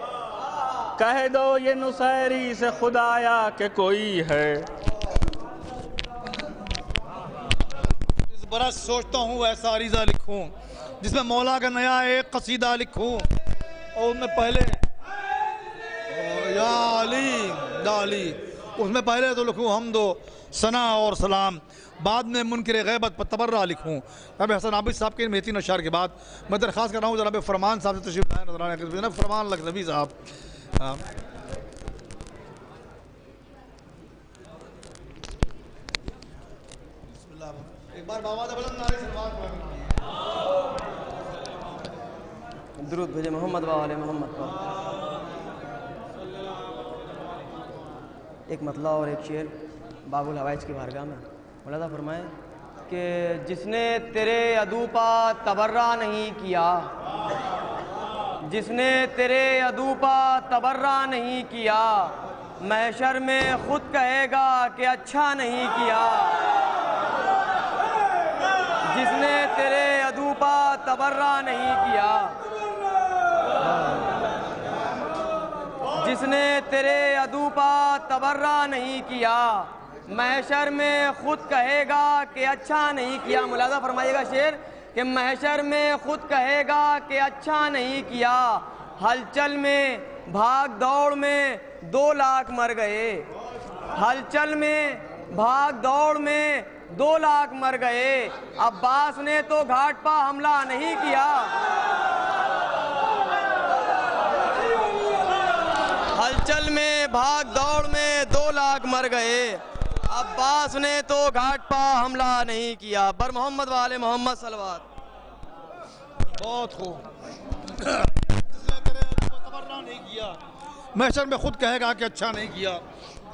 کہہ دو یہ نصیری سے خدایا کہ کوئی ہے۔ اس برس سوچتا ہوں ایسا عریضہ لکھوں جس میں مولا کا نیا ایک قصیدہ لکھوں، اور اس میں پہلے یا علی یا علی، اس میں پہلے تو لکھوں حمد و ثنا اور سلام، بعد میں منکر غیبت پر تبرہ لکھوں۔ جناب حسن عابد صاحب کے 3 اشعار کے بعد میں درخواست کر رہا ہوں جناب فرمان صاحب سے تشریف لائیں، نظر آنے کے جناب فرمان لکھنوی صاحب۔ ایک بار بابا بلند نعرہ سلوات درود بھیجے محمد و آل محمد پر۔ ایک مطلع اور ایک شعر باب الحوائج کی بارگاہ میں۔ مولانا فرمائیں کہ جس نے تیرے عدو پا تبرہ نہیں کیا، جس نے تیرے عدو پا تبرہ نہیں کیا، محشر میں خود کہے گا کہ اچھا نہیں کیا، جس نے تیرے عدو پا تبرہ نہیں کیا، جس نے تیرے عدو پا تبرہ نہیں کیا، محشر میں خود کہے گا کہ اچھا نہیں کیا۔ ملاحظہ فرمائیے گا شعر کہ محشر میں خود کہے گا کہ اچھا نہیں کیا، ہلچل میں بھاگ دوڑ میں 2 لاکھ مر گئے، ہلچل میں بھاگ دوڑ میں 2 لاکھ مر گئے، عباس نے تو گھاٹ پا حملہ نہیں کیا، ہلچل میں بھاگ دوڑ میں 2 لاکھ مر گئے، عباس نے تو گھاٹ پا حملہ نہیں کیا۔ بر محمد والے محمد صلوات۔ بہت خوب۔ نہیں کیا، محشر میں خود کہے گا کہ اچھا نہیں کیا،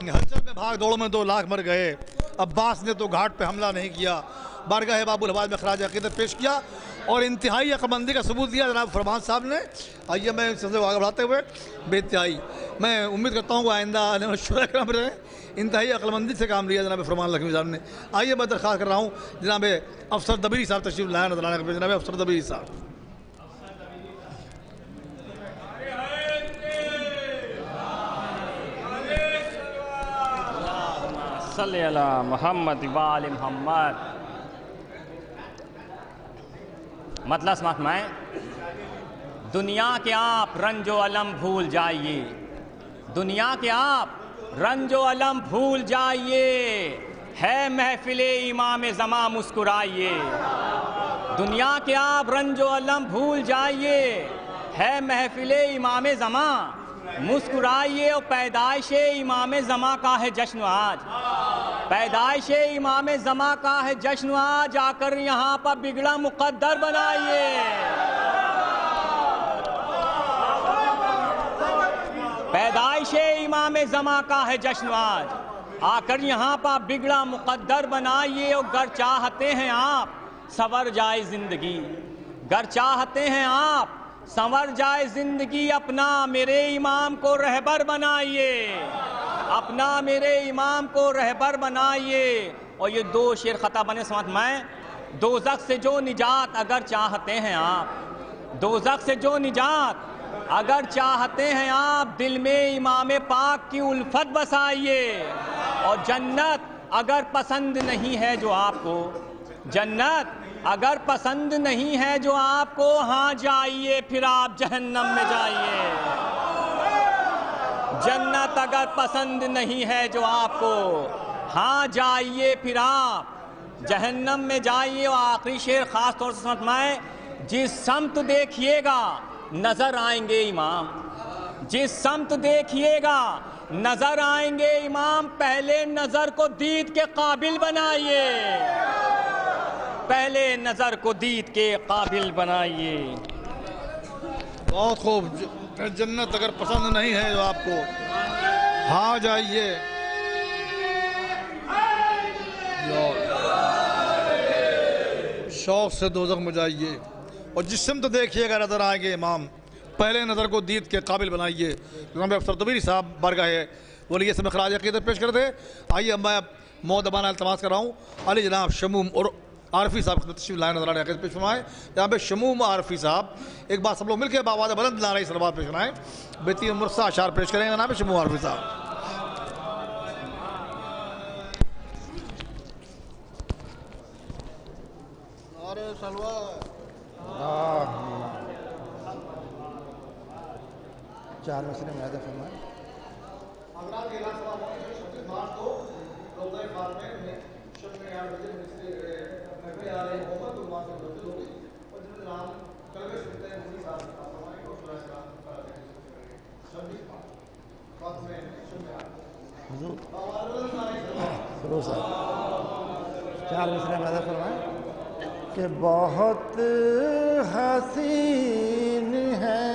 ہلچل میں بھاگ دوڑ میں 2 لاکھ مر گئے، عباس نے تو گھاٹ پہ حملہ نہیں کیا۔ بارگاہ باب الحوائج میں خراج عقیدت پیش کیا اور انتہائی عقلمندی کا ثبوت دیا جناب فرمان صاحب نے۔ آئیے میں اس سلسلے کو آگے بڑھاتے ہوئے بے انتہائی میں امید کرتا ہوں کہ آئندہ آنے والے شعراء کرام رہے، انتہائی عقلمندی سے کام لیا جناب فرمان لکھنوی صاحب نے۔ آئیے میں درخواست کر رہا ہوں جناب افسر دبیری صاحب تشریف لائیں، نظر آنے کے جناب افسر دبیری صاحب۔ صلی اللہ محمد وآل محمد۔ مطلب سمجھ میں دنیا کے آپ رنج و علم بھول جائیے، دنیا کے آپ رنج و علم بھول جائیے، ہے محفل امام زمان مسکرائیے، دنیا کے آپ رنج و علم بھول جائیے، ہے محفل امام زمان مسکرائیے، اور پیدائش امام زمان کا ہے جشن آج، پیدائش امام زمان کا ہے جشن آج، آ کر یہاں پر بگڑا مقدر بنائیے۔ پیدائش امام زمان کا ہے جشن آج، آ کر یہاں پر بگڑا مقدر بنائیے، اور گر چاہتے ہیں آپ سنور جائے زندگی، گر چاہتے ہیں آپ سنور جائے زندگی، اپنا میرے امام کو رہبر بنائیے، اپنا میرے امام کو رہبر بنائیے۔ اور یہ دو شعر خطا بنے سمجھ میں، دوزخ سے جو نجات اگر چاہتے ہیں آپ، دوزخ سے جو نجات اگر چاہتے ہیں آپ، دل میں امام پاک کی الفت بسائیے، اور جنت اگر پسند نہیں ہے جو آپ کو، جنت اگر پسند نہیں ہے جو آپ کو، ہاں جائیے پھر آپ جہنم میں جائیے۔ جنت اگر پسند نہیں ہے جو آپ کو، ہاں جائیے پھر آپ جہنم میں جائیے۔ اور آخری شعر خاص طور سے سمجھ میں، جس سمت دیکھیے گا نظر آئیں گے امام، جس سمت دیکھیے گا نظر آئیں گے امام، پہلے نظر کو دید کے قابل بنائیے، پہلے نظر کو دید کے قابل بنائیے۔ بہت خوب۔ جنت اگر پسند نہیں ہے جو آپ کو، ہاں جائیے، شوق سے دوزخ میں جائیے، اور جس سمت دیکھیے گا نظر آئیں گے امام، پہلے نظر کو دید کے قابل بنائیے۔ جناب افسر طبیری صاحب بارگاہ ولی سے خراج عقیدت پیش کر دے۔ آئیے میں مؤدبانہ التماس کر رہا ہوں علی جناب شموم اور عارفی صاحب خدمت تشریف لائے، نظرانہ عقیدت پیش فرمائیں۔ جناب شموم عارفی صاحب ایک بار سب لوگ مل کے باواد بلند نعرہ صلوات پیش کرائیں، بیتی مرسا اشعار پیش کریں۔ جناب شموم عارفی صاحب۔ نعرہ صلوات۔ چار مسئلے میں عہدہ فرمائیں۔ حضرات اعلان سبا موجود 26 مارچ کو روضہ خاتمین میں شب میں 8 بجے محفل عالیہ محمد عنوان سے منعقد ہوگی، اور جن نام کلبے سنتے ہیں مودی صاحب کا فرمائیں کو سورہ سلام کرا دیں گے 26 مارچ خاتمین شب میں 8 حضور سرور صاحب چار مسئلے میں عہدہ فرمائیں کہ بہت حسین ہے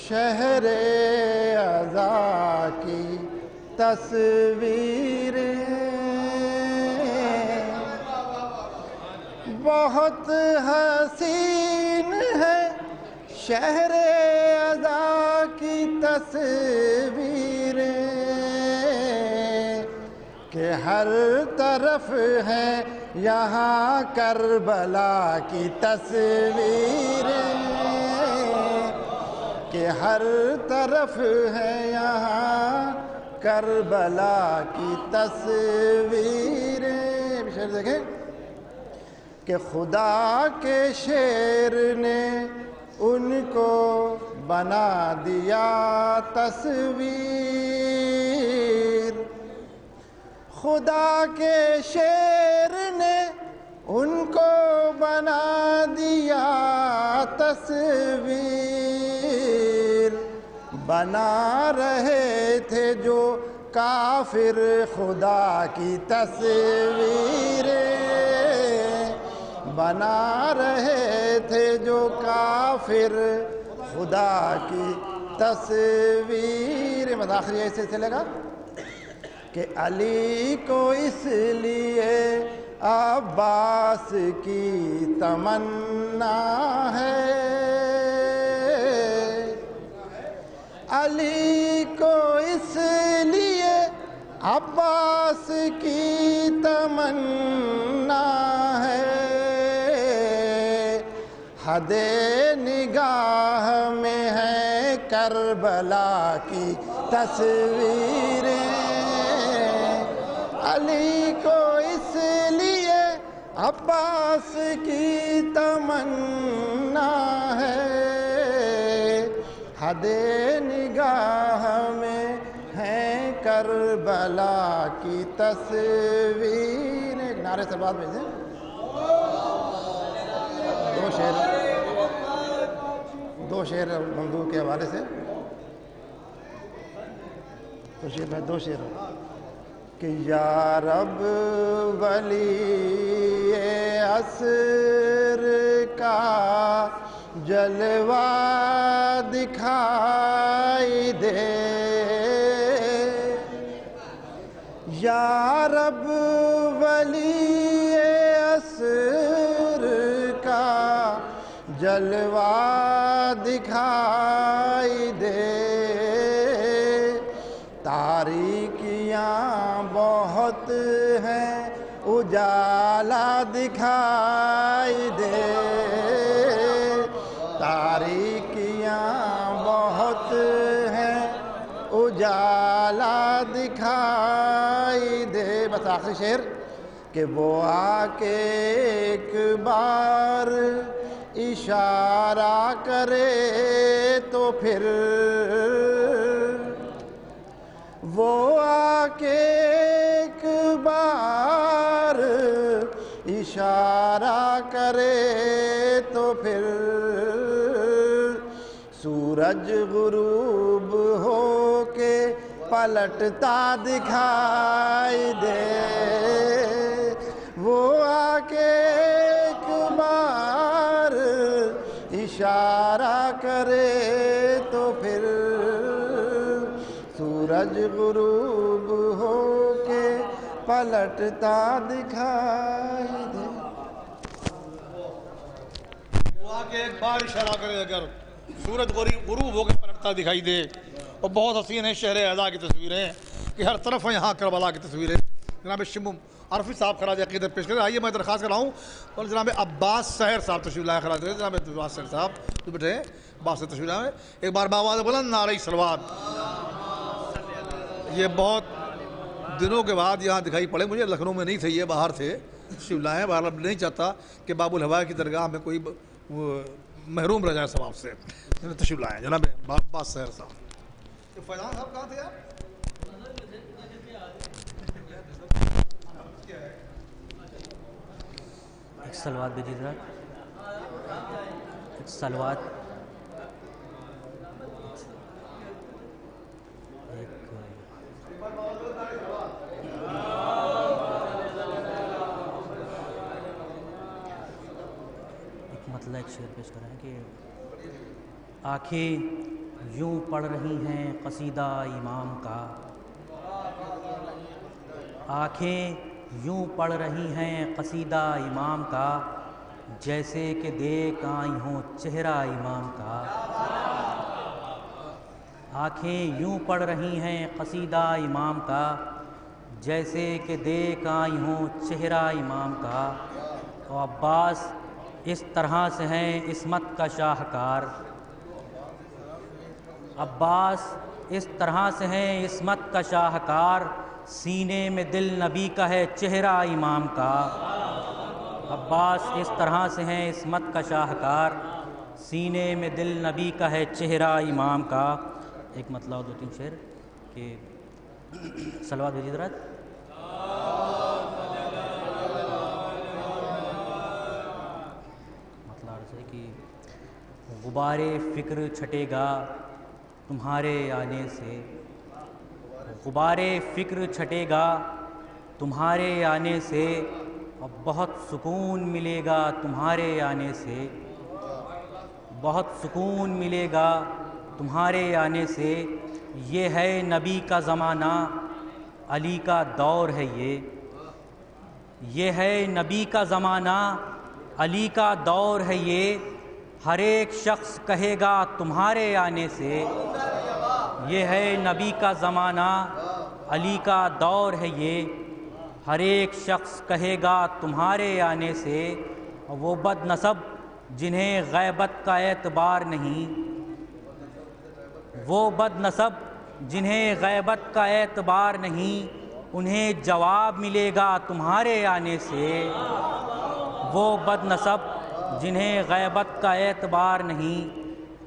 شہر عزا کی تصویر، بہت حسین ہے شہر عزا کی تصویر، کہ ہر طرف ہے یہاں کربلا کی تصویر، کہ ہر طرف ہے یہاں کربلا کی تصویر۔ شعر دیکھیں کہ خدا کے شیر نے ان کو بنا دیا تصویر، خدا کے شیر نے ان کو بنا دیا تصویر، بنا رہے تھے جو کافر خدا کی تصویر، بنا رہے تھے جو کافر خدا کی تصویر۔ آخری ایسے چلے گا کہ علی کو اس لیے عباس کی تمنا ہے، علی کو اس لیے عباس کی تمنا ہے، حد نگاہ میں ہے کربلا کی تصویریں، علی کو اس لیے عباس کی تمنا ہے، حد نگاہ میں ہے کربلا کی تصویر۔ ایک نعرے سے بات بھیجیں۔ دو شعر منظور کے حوالے سے دو شعر کہ یا رب ولی عصر کا جلوہ دکھائی دے، یا رب ولی عصر کا جلوہ دکھائی دے، تاریکیاں بہت ہیں اجالا دکھائی دے، تاریکیاں بہت ہیں اجالا دکھائی دے۔ بس آخری شعر کہ وہ آ کے ایک بار اشارہ کرے تو پھر، وہ آ کے ایک بار اشارہ کرے تو پھر، سورج غروب ہو کے پلٹتا دکھائی دے، وہ آ کے ایک بار اشارہ کرے تو پھر، سورج غروب ہو کے پلٹتا دکھائی دے۔ وہ آ کے ایک بار اشارہ کرے اگر سورج غروب ہو کے پلٹتا دکھائی دے۔ اور بہت حسین ہیں شہر اعلیٰ کی تصویریں کہ ہر طرف ہیں یہاں کربلا کی تصویریں۔ جناب شمم عرفی صاحب خراج عقیدت پیش کریں، آئیے میں درخواست کر رہا ہوں اور جناب عباس سحر صاحب تشریف لائے خراج عقیدت۔ جناب عباس سحر صاحب تو بیٹھے ہیں عباس سے تشریف لائے، ایک بار باواز بلند نعرہ صلوات۔ یہ بہت دنوں کے بعد یہاں دکھائی پڑے مجھے، لکھنؤ میں نہیں تھے، یہ باہر تھے تشریف لائے۔ بہرحال اب نہیں چاہتا کہ باب الہوا کی درگاہ میں کوئی محروم رہ جائے ثواب سے، تشریف لائے جناب عباس سحر صاحب۔ فیضان صاحب کہاں تھے آپ؟ ایک سلوات بھیجیے ذرا، ایک سلوات، ایک مطلع ایک شعر پیش کریں کہ آنکھیں یوں پڑھ رہی ہیں قصیدہ امام کا، آنکھیں یوں پڑھ رہی ہیں قصیدہ امام کا، جیسے کہ دیکھ آئی ہوں چہرہ امام کا، آنکھیں یوں پڑھ رہی ہیں قصیدہ امام کا، جیسے کہ دیکھ آئی ہوں چہرہ امام کا، اور عباس اس طرح سے ہیں عصمت کا شاہکار، عباس اس طرح سے ہیں عصمت کا شاہکار، سینے میں دل نبی کا ہے چہرہ امام کا، عباس اس طرح سے ہیں عصمت کا شاہکار، سینے میں دل نبی کا ہے چہرہ امام کا۔ ایک مطلب دو تین شعر کہ صلوات بھیجیے ذرا۔ مطلب عرض ہے کہ غبار فکر چھٹے گا تمہارے آنے سے، غبار فکر چھٹے گا تمہارے آنے سے، اور بہت سکون ملے گا تمہارے آنے سے، بہت سکون ملے گا تمہارے آنے سے، یہ ہے نبی کا زمانہ علی کا دور ہے یہ ہے نبی کا زمانہ علی کا دور ہے ہر ایک شخص کہے گا تمہارے آنے سے، یہ ہے نبی کا زمانہ علی کا دور ہے ہر ایک شخص کہے گا تمہارے آنے سے، وہ بد نسب جنہیں غیبت کا اعتبار نہیں، وہ بد نسب جنہیں غیبت کا اعتبار نہیں، انہیں جواب ملے گا تمہارے آنے سے، وہ بد نسب جنہیں غیبت کا اعتبار نہیں،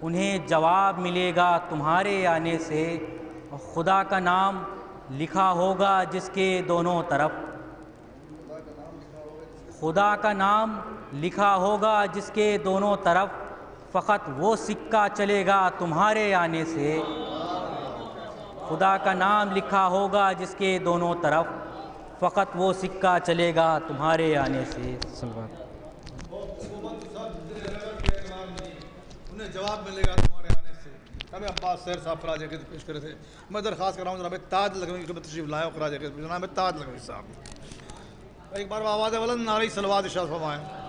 انہیں جواب ملے گا تمہارے آنے سے، خدا کا نام لکھا ہوگا جس کے دونوں طرف، خدا کا نام لکھا ہوگا جس کے دونوں طرف، فقط وہ سکہ چلے گا تمہارے آنے سے۔ خدا کا نام لکھا ہوگا جس کے دونوں طرف، فقط وہ سکہ چلے گا تمہارے آنے سے۔ انہیں جواب ملے گا تمہارے آنے سے۔ ہمیں عباس سیر صاحب خراج عقیدت پیش کرے تھے۔ میں درخواست کر رہا ہوں جناب تاج لکھنوی کی تشریف لائے خراج عقیدت، جناب تاج لکھنوی صاحب ایک بار آواز بلند نعرہ صلوات ارشاد فرمائیں۔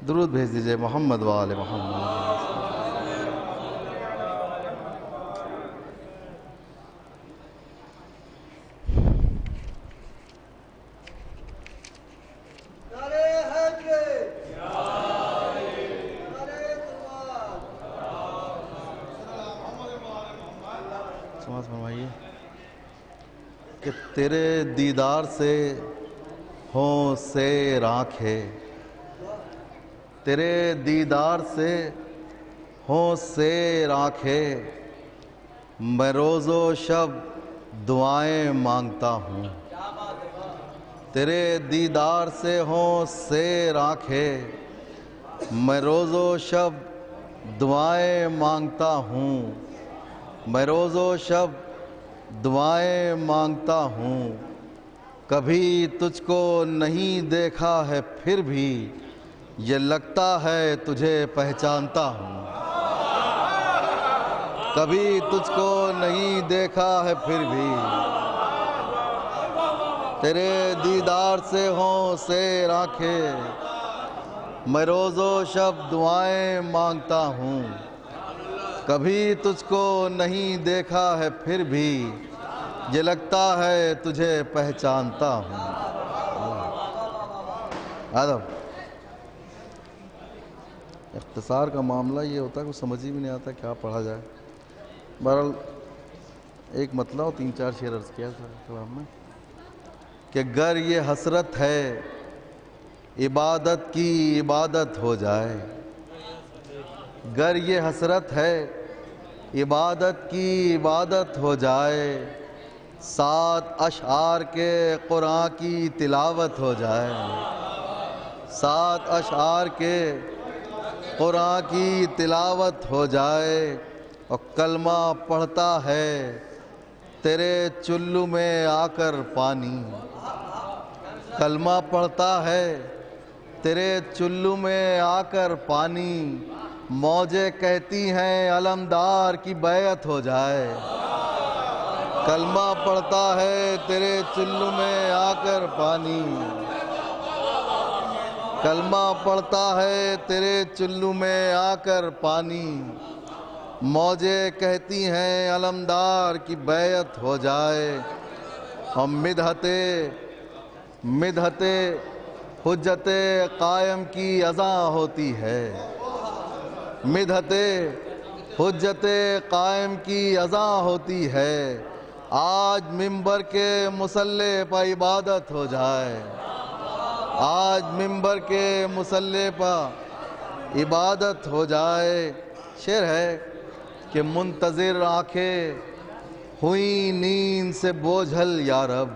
درود بھیج دیجئے محمد و آل محمد۔ سماعت فرمائیے کہ تیرے دیدار سے ہوں سیر آنکھیں، تیرے دیدار سے ہوں سیر آنکھیں، میں روز و شب دعائیں مانگتا ہوں۔ تیرے دیدار سے ہوں سیر آنکھیں، میں روز و شب دعائیں مانگتا ہوں، میں روز و شب دعائیں مانگتا ہوں۔ کبھی تجھ کو نہیں دیکھا ہے پھر بھی یہ لگتا ہے تجھے پہچانتا ہوں۔ کبھی تجھ کو نہیں دیکھا ہے پھر بھی تیرے دیدار سے ہوں سیر آنکھیں، میں روز و شب دعائیں مانگتا ہوں۔ کبھی تجھ کو نہیں دیکھا ہے پھر بھی یہ لگتا ہے تجھے پہچانتا ہوں۔ آدم اختصار کا معاملہ یہ ہوتا ہے کہ سمجھ ہی بھی نہیں آتا کیا پڑھا جائے۔ بہرحال ایک مطلب اور 3-4 شعر عرض کیا تھا کلام میں کہ گر یہ حسرت ہے عبادت کی عبادت ہو جائے، گر یہ حسرت ہے عبادت کی عبادت ہو جائے، 7 اشعار کے قرآن کی تلاوت ہو جائے، 7 اشعار کے قرآن کی تلاوت ہو جائے، اور کلمہ پڑھتا ہے تیرے چلو میں آ کر پانی، کلمہ پڑھتا ہے تیرے چلو میں آ کر پانی، موجیں کہتی ہیں علمدار کی بیعت ہو جائے، کلمہ پڑھتا ہے تیرے چلو میں آ کر پانی، کلمہ پڑھتا ہے تیرے چلو میں آ کر پانی، موجیں کہتی ہیں علمدار کی بیعت ہو جائے، ہم مدحت حجت قائم کی اذاں ہوتی ہے، مدحت حجت قائم کی اذاں ہوتی ہے، آج منبر کے مصلی پر عبادت ہو جائے، آج منبر کے مصلی پر عبادت ہو جائے۔ شعر ہے کہ منتظر آنکھیں ہوئیں نیند سے بوجھل یا رب،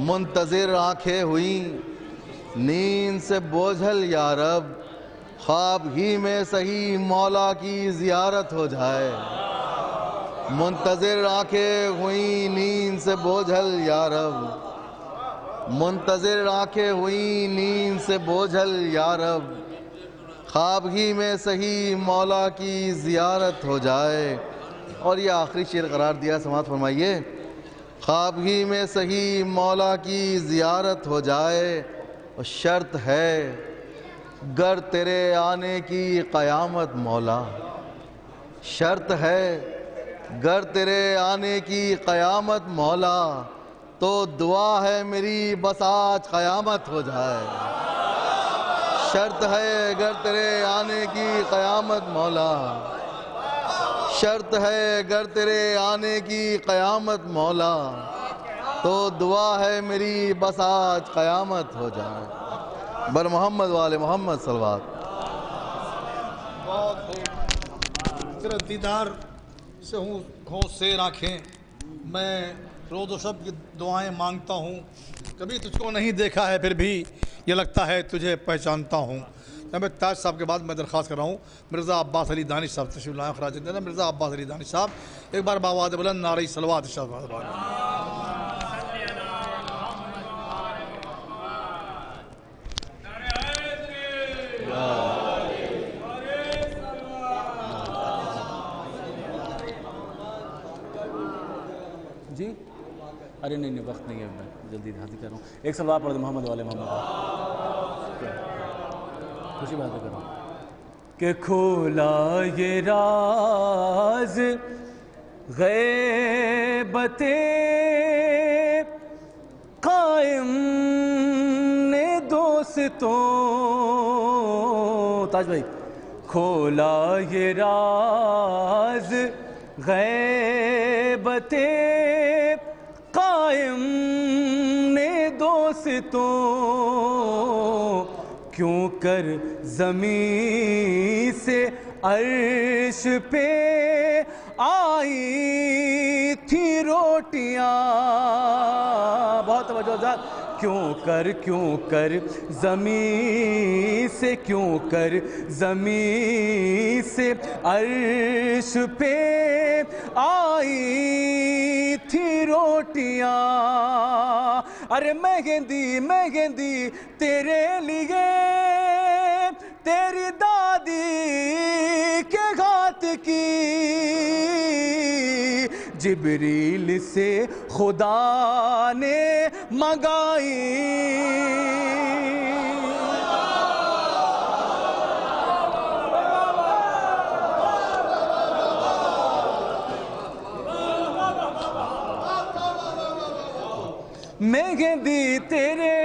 منتظر آنکھیں ہوئیں نیند سے بوجھل یا رب، خواب ہی میں صحیح مولا کی زیارت ہو جائے، منتظر آنکھیں ہوئیں نیند سے بوجھل یا رب، منتظر آنکھیں ہوئیں نیند سے بوجھل یا رب، خواب ہی میں صحیح مولا کی زیارت ہو جائے۔ اور یہ آخری شعر قرار دیا، سماعت فرمائیے، خواب ہی میں صحیح مولا کی زیارت ہو جائے، اور شرط ہے گر تیرے آنے کی قیامت مولا، شرط ہے گر تیرے آنے کی قیامت مولا، تو دعا ہے میری بس آج قیامت ہو جائے، شرط ہے گر تیرے آنے کی قیامت مولا، شرط ہے اگر تیرے آنے کی قیامت مولا، تو دعا ہے میری بس آج قیامت ہو جائے۔ بر محمد والے محمد صلوات۔ تیرے دیدار سے ہوں سیر آنکھیں، میں روز و شب کی دعائیں مانگتا ہوں، کبھی تجھ کو نہیں دیکھا ہے پھر بھی یہ لگتا ہے تجھے پہچانتا ہوں۔ میں تاج صاحب کے بعد میں درخواست کر رہا ہوں مرزا عباس علی دانش صاحب تشریف لائیں خراج عقیدت۔ مرزا عباس علی دانش صاحب ایک بار بآواز بلند نعرہ صلوات ارشاد فرمائیں۔ جی ارے نہیں وقت نہیں ہے، میں جلدی حاضر کر رہا ہوں۔ ایک سلوات پڑھ دیں محمد والے محمد، خوشی بات کر رہا ہوں کہ کھولا یہ راز غیبت قائم نے دوستوں، تاج بھائی، کھولا یہ راز غیبت قائم نے دوستوں، کیوں کر زمین سے عرش پہ آئی تھی روٹیاں، بہت توجہ ذات، کیوں کر زمین سے، کیوں کر زمین سے عرش پہ آئی تھی روٹیاں، ارے مہندی تیرے لیے تیری دادی کے ہاتھ کی، جبریل سے خدا نے منگائی، مہندی تیرے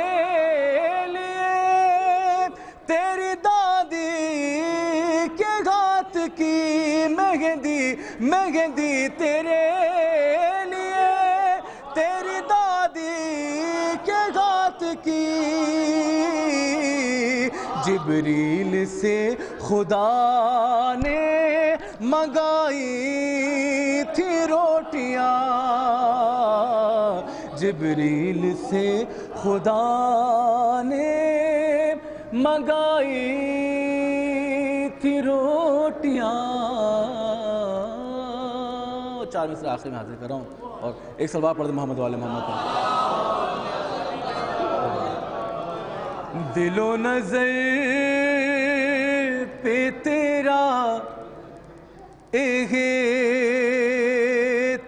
لیے تیری دادی کے ہاتھ کی، مہندی تیرے لیے تیری دادی کے ہاتھ کی، جبریل سے خدا نے منگائی تھی روٹیاں، جبریل سے خدا نے منگائی تھی روٹیاں۔ چار میں سے آخر میں حاضر کر رہا ہوں اور ایک سلوات پڑھ دیں محمد والے محمد کا۔ دل و نظر پہ تیرا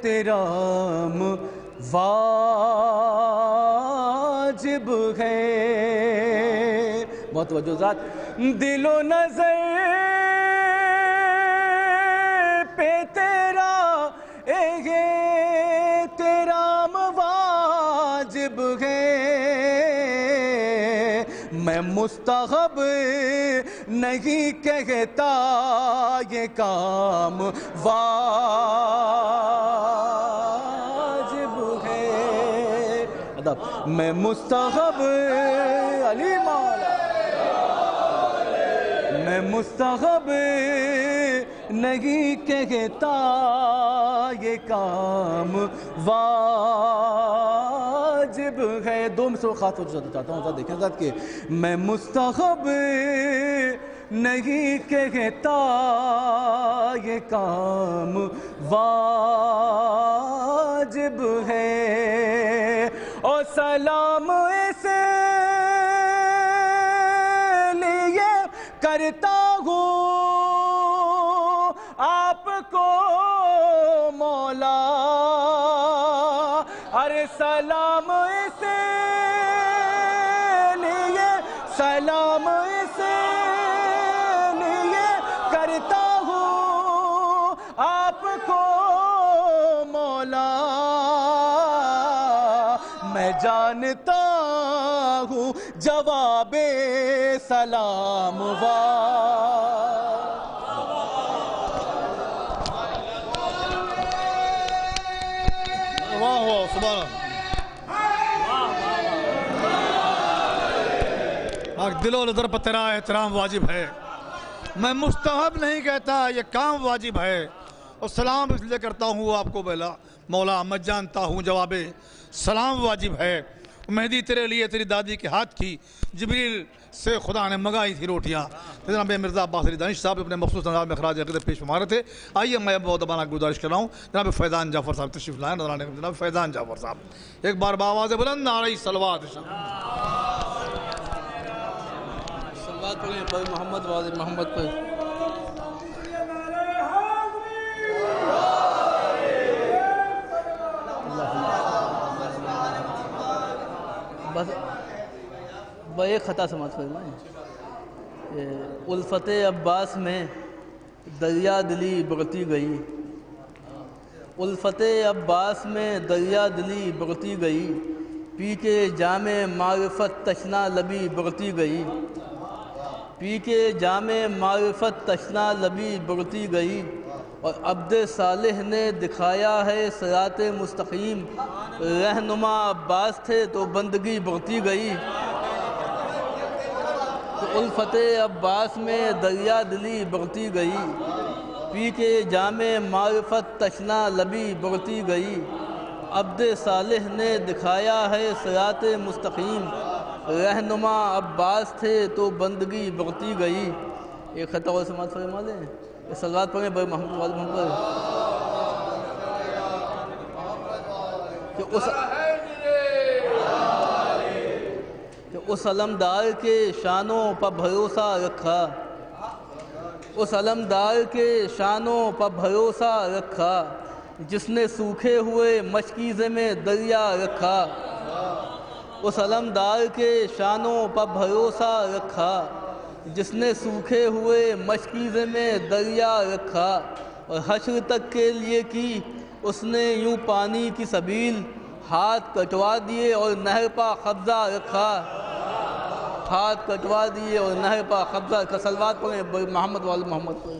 احترام واجب ہے، بہت توجہ ذات، دل و نظر پہ تیرا احترام واجب ہے، میں مستحب نہیں کہتا یہ کام واجب ہے، میں مستحب علی مولا، میں مستحب نہیں کہتا یہ کام واجب ہے۔ دو میں سے وہ خاص توجہ چاہتا ہوں، ذرا دیکھیں ذات کہ میں مستحب نہیں کہتا یہ کام واجب ہے، اور سلام اس لیے کرتا ہوں آپ کو مولا، ارے سلام اس لیے، سلام اس لیے کرتا ہوں آپ کو مولا، میں جانتا ہوں جواب سلام اللہ سبحان اللہ. دل و نظر پر تیرا احترام واجب ہے. میں مستحب نہیں کہتا، یہ کام واجب ہے. اور سلام اس لیے کرتا ہوں آپ کو مولا، میں جانتا ہوں جواب سلام واجب ہے. مہدی تیرے لیے تیری دادی کے ہاتھ کی جبریل سے خدا نے منگائی تھی روٹیاں. جناب مرزا عباس علی دانش صاحب اپنے مخصوص انداز میں خراج عقیدت پیش فرما رہے تھے. آئیے میں بہت ابانا گزارش کر رہا ہوں جناب فیضان جعفر صاحب تشریف لائیں. جناب فیضان جعفر صاحب ایک بار بآواز بلند نعرہ صلوات. صلوات پڑھیں محمد والد محمد پر. بس ایک خطا سماعت فرمائیں کہ الفت عباس میں دریا دلی بڑھتی گئی. الفت عباس میں دریا دلی بڑھتی گئی. پی کے جام معرفت تشنا لبی بڑھتی گئی. پی کے جام معرفت تشنا لبی بڑھتی گئی. اور عبد صالح نے دکھایا ہے صراط مستقیم. رہنما عباس تھے تو بندگی بڑھتی گئی. تو الفت عباس میں دریا دلی بڑھتی گئی. پی کے جام معرفت تشنا لبی بڑھتی گئی. عبد صالح نے دکھایا ہے صراط مستقیم. رہنما عباس تھے تو بندگی بڑھتی گئی. ایک خطا اور سماعت فرما لیں. صلوات پڑھیں بھائی محمد والد محمد. کہ اس علمدار کے شانوں پر بھروسہ رکھا. اس علمدار کے شانوں پر بھروسہ رکھا جس نے سوکھے ہوئے مشکیزے میں دریا رکھا. اس علمدار کے شانوں پر بھروسہ رکھا جس نے سوکھے ہوئے مشکیزے میں دریا رکھا. اور حشر تک کے لیے کی اس نے یوں پانی کی سبیل. ہاتھ کٹوا دیے اور نہر پا قبضہ رکھا. ہاتھ کٹوا دیے اور نہر پا قبضہ رکھا. صلوات پڑھیں محمد والد محمد پر.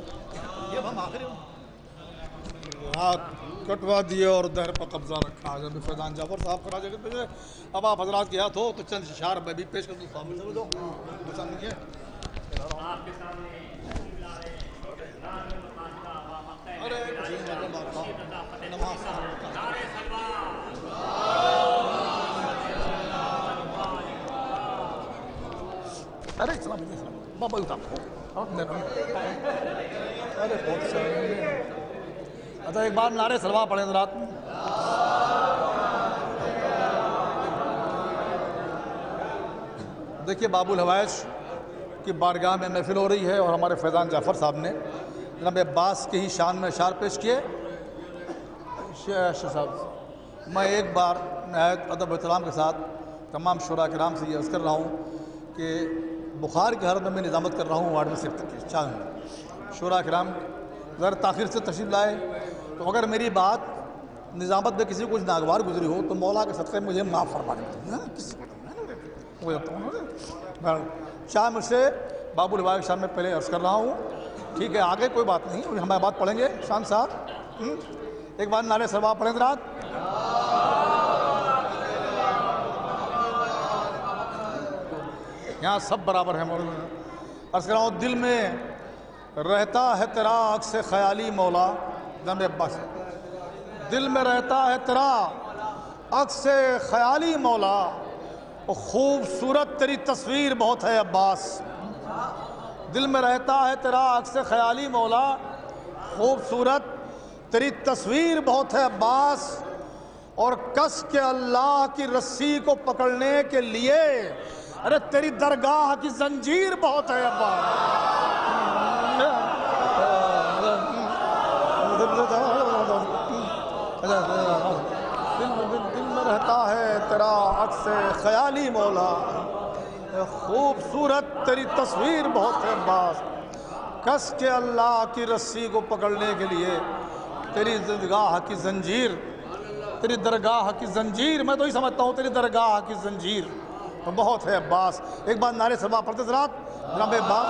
ہاتھ کٹوا دیے اور نہر پا قبضہ رکھا. جب فیضان جعفر صاحب خراج عقیدت بھیجے. اب آپ حضرات کے ہاتھ ہو تو چند اشعار میں بھی پیش کر دوں. صاحب سمجھ دو آپ کے سامنے ارے سلام بابا اچھا ایک بار نعرے سلوا پڑھیں رات میں. دیکھیے باب الحوائج کی بارگاہ میں محفل ہو رہی ہے اور ہمارے فیضان جعفر صاحب نے جناب عباس کے ہی شان میں اشعار پیش کیے. صاحب میں ایک بار نہایت ادب و احترام کے ساتھ تمام شعراء کرام سے یہ عرض کر رہا ہوں کہ بخار کے حرم میں نظامت کر رہا ہوں وارڈ میں صرف چاہ شعراء کرام ذرا تاخیر سے تشریف لائے. تو اگر میری بات نظامت میں کسی کو کچھ ناگوار گزری ہو تو مولا کے صدقے مجھے معاف فرما دیں. شاہ مجھ سے باب الحوائج کے سامنے پہلے عرض کر رہا ہوں. ٹھیک ہے آگے کوئی بات نہیں ہمیں بات پڑھیں گے. شان صاحب ایک بار نعرے سلوا پڑھیں رات. یہاں سب برابر ہیں مولانا. عرض کر رہا ہوں دل میں رہتا ہے تیرا عکس خیالی مولا. جناب عباس دل میں رہتا ہے تیرا عکس خیالی مولا. خوبصورت تیری تصویر بہت ہے عباس. دل میں رہتا ہے تیرا عکس خیالی مولا. خوبصورت تیری تصویر بہت ہے عباس. اور کس کے اللہ کی رسی کو پکڑنے کے لیے ارے تیری درگاہ کی زنجیر بہت ہے عباس. دل میں رہتا ہے تیرا عکس خیالی مولا. خوبصورت تیری تصویر بہت ہے عباس. کس کے اللہ کی رسی کو پکڑنے کے لیے تیری درگاہ کی زنجیر. تیری درگاہ کی زنجیر میں تو ہی سمجھتا ہوں تیری درگاہ کی زنجیر بہت ہے عباس. ایک بار نعرے سلوا پڑھتے حضرات. جناب عباس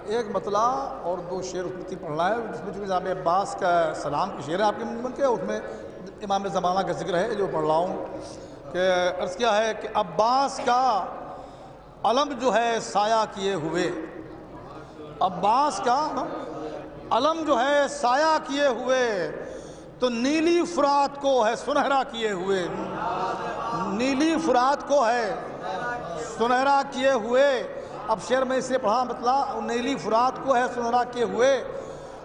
ایک مطلع اور 2 شعر اس میں پڑھنا ہے، جس میں چونکہ جناب عباس کا سلام کے شعر ہے آپ کے من کے، اس میں امام زمانہ کا ذکر ہے جو پڑھ رہا ہوں کہ عرض کیا ہے کہ عباس کا علم جو ہے سایہ کیے ہوئے، عباس کا علم جو ہے سایہ کیے ہوئے، تو نیلی فرات کو ہے سنہرا کیے ہوئے، نیلی فرات کو ہے سنہرا کیے ہوئے۔ اب شعر میں اسے پڑھا مطلب نیلی فرات کو ہے سنہرا کیے ہوئے،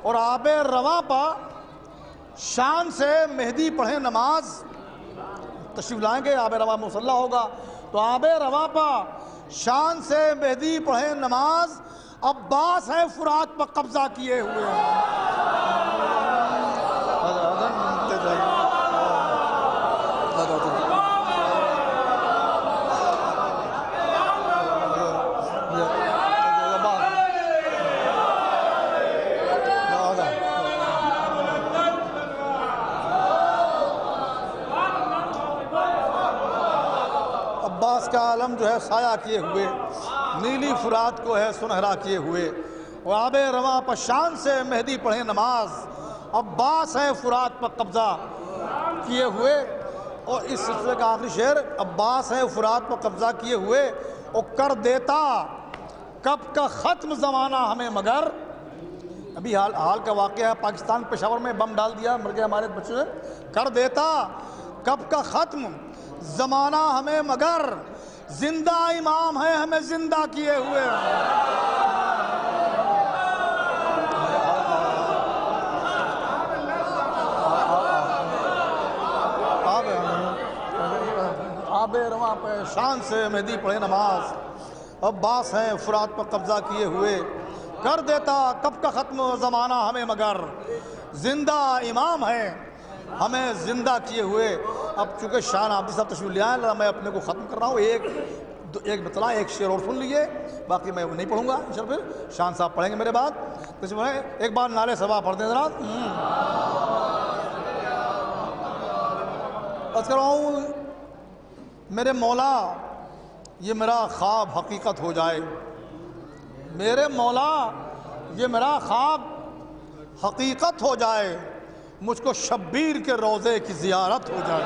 اور آب رواں پا شان سے مہدی پڑھیں نماز، تشریف لائیں گے آب رواں مصلی ہوگا، تو آب رواں پا شان سے مہدی پڑھیں نماز، عباس ہے فرات پر قبضہ کیے ہوئے۔ عباس کا عالم جو ہے سایہ کیے ہوئے، نیلی فرات کو ہے سنہرا کیے ہوئے، اور آب رواں پر شان سے مہدی پڑھیں نماز، عباس ہے فرات پر قبضہ کیے ہوئے۔ اور اس سلسلے کا آخری شعر، عباس ہے فرات پر قبضہ کیے ہوئے، اور کر دیتا کب کا ختم زمانہ ہمیں مگر، ابھی حال کا واقعہ ہے، پاکستان پشاور میں بم ڈال دیا، مر گئے ہمارے بچے نے، کر دیتا کب کا ختم زمانہ ہمیں مگر، زندہ امام ہے ہمیں زندہ کیے ہوئے۔ آب رواں پہ شان سے مہدی پڑھے نماز، عباس ہیں فرات پر قبضہ کیے ہوئے، کر دیتا کب کا ختم زمانہ ہمیں مگر، زندہ امام ہے ہمیں زندہ کیے ہوئے۔ اب چونکہ شان عابدی صاحب تشریف لے آئے، میں اپنے کو ختم کر رہا ہوں، ایک مطلع ایک شعر اور سن لیجئے، باقی میں نہیں پڑھوں گا انشاءاللہ، پھر شان صاحب پڑھیں گے میرے بعد۔ تشریف لائیں، ایک بار نعرے صبا پڑھ دیں ذرا۔ عرض کر رہا ہوں میرے مولا یہ میرا خواب حقیقت ہو جائے، میرے مولا یہ میرا خواب حقیقت ہو جائے، مجھ کو شبیر کے روضے کی زیارت ہو جائے،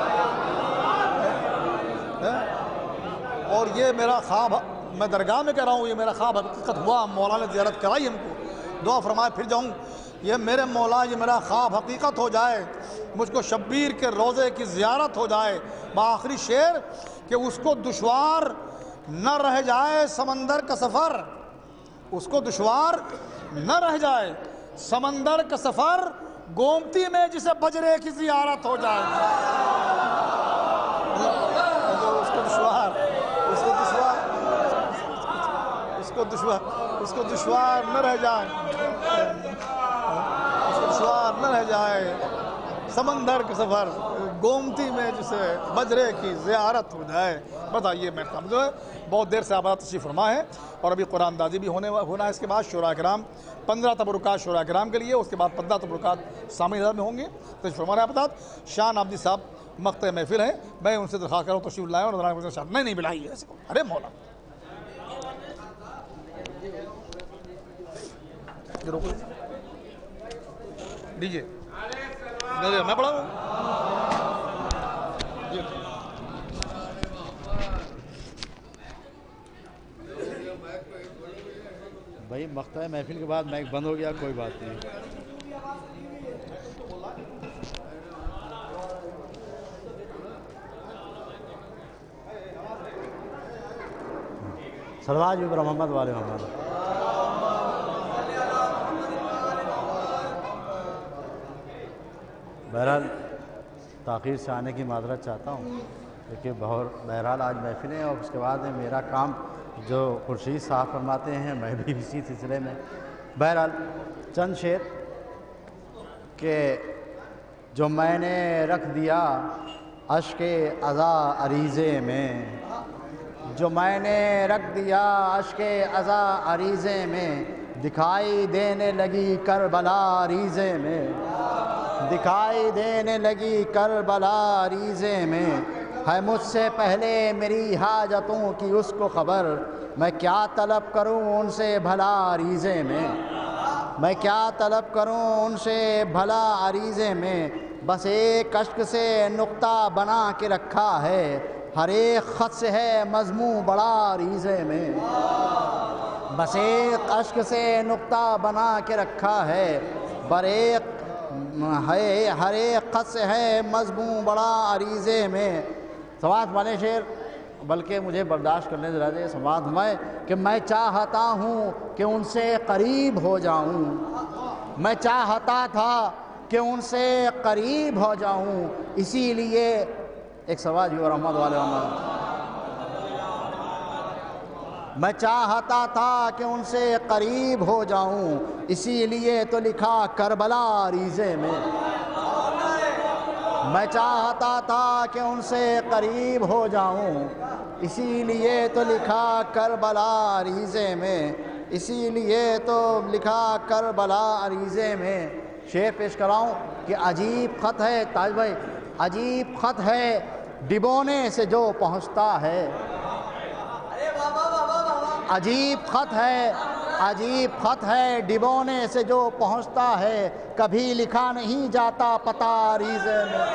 اور یہ میرا خواب میں درگاہ میں کہہ رہا ہوں، یہ میرا خواب حقیقت ہوا، مولا نے زیارت کرائی ہم کو، دعا فرمائے پھر جاؤں، یہ میرے مولا یہ میرا خواب حقیقت ہو جائے، مجھ کو شبیر کے روضے کی زیارت ہو جائے۔ بآخری شعر کہ اس کو دشوار نہ رہ جائے سمندر کا سفر، اس کو دشوار نہ رہ جائے سمندر کا سفر، گومتی میں جسے بجرے کی زیارت ہو جائے، اس کو دشوار نہ رہ جائے، دشوار نہ رہ جائے سمندر کا سفر، گومتی میں جسے بجرے کی زیارت ہو جائے۔ بتائیے میں کم جو ہے بہت دیر سے آپ تشریف فرما ہے، اور ابھی قرآن دازی بھی ہونا ہے، اس کے بعد شورا کرام 15 تبرکات شورا کرام کے لیے، اس کے بعد 15 تبرکات سامعین میں ہوں گے۔ تشریف فرما رہے ہیں آپ شان عابدی صاحب مقطع محفل ہیں، میں ان سے درخواست کروں تشریف لائیں، اور شان نہیں بلائیے ایسے کو، ارے مولا دیجیے میں پڑھاؤں۔ بھائی مقطع محفل کے بعد مائک بند ہو گیا، کوئی بات نہیں۔ سرواج ابر محمد والے محمد۔ بہرحال تاخیر سے آنے کی معذرت چاہتا ہوں، کیونکہ بہرحال آج محفل ہے، اور اس کے بعد میرا کام جو خورشید صاحب فرماتے ہیں میں بھی اسی سلسلے میں۔ بہرحال چند شعر کہ جو میں نے رکھ دیا اشک عزا عریضے میں، جو میں نے رکھ دیا اشک عزا عریضے میں، دکھائی دینے لگی کربلا عریضے میں، دکھائی دینے لگی کربلا عریضے میں، ہے مجھ سے پہلے میری حاجتوں کی اس کو خبر، میں کیا طلب کروں ان سے بھلا عریضے میں، میں کیا طلب کروں ان سے بھلا عریضے میں، بس ایک اشک سے نقطہ بنا کے رکھا ہے، ہر ایک خط سے ہے مضمون بڑا عریضے میں، بس ایک اشک سے نقطہ بنا کے رکھا ہے، ہر ایک خط سے ہے مضمون بڑا عریضے میں۔ سماعت والے شعر بلکہ مجھے برداشت کرنے ذرا دے سماعت میں کہ میں چاہتا ہوں کہ ان سے قریب ہو جاؤں، میں چاہتا تھا کہ ان سے قریب ہو جاؤں، اسی لیے ایک سوال جو رحمت والے میں چاہتا تھا کہ ان سے قریب ہو جاؤں، اسی لیے تو لکھا کربلا عریضے میں، میں چاہتا تھا کہ ان سے قریب ہو جاؤں، اسی لیے تو لکھا کربلا عریضے میں، اسی لیے تو لکھا کربلا عریضے میں۔ شعر پیش کراؤں کہ عجیب خط ہے تاج بھائی، عجیب خط ہے ڈبونے سے جو پہنچتا ہے، عجیب خط ہے، عجیب خط ہے ڈبونے سے جو پہنچتا ہے، کبھی لکھا نہیں جاتا پتہ عریضے میں،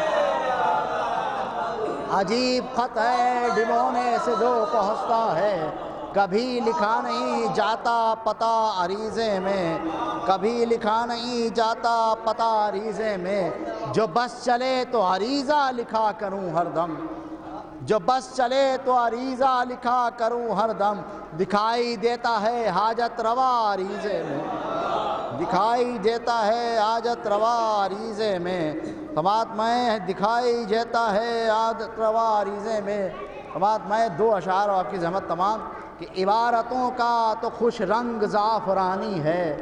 عجیب خط ہے ڈبونے سے جو پہنچتا ہے، کبھی لکھا نہیں جاتا پتہ عریضے میں، کبھی لکھا نہیں جاتا پتہ عریضے میں، جو بس چلے تو عریضہ لکھا کروں ہر دم، جو بس چلے تو عریضہ لکھا کروں ہر دم، دکھائی دیتا ہے حاجت روا عریضے میں، دکھائی دیتا ہے حاجت روا عریضے میں، سماعت میں دکھائی دیتا ہے حاجت روا عریضے میں۔ سماعت میں دو اشعار اور آپ کی زحمت تمام کہ عبارتوں کا تو خوش رنگ زعفرانی ہے،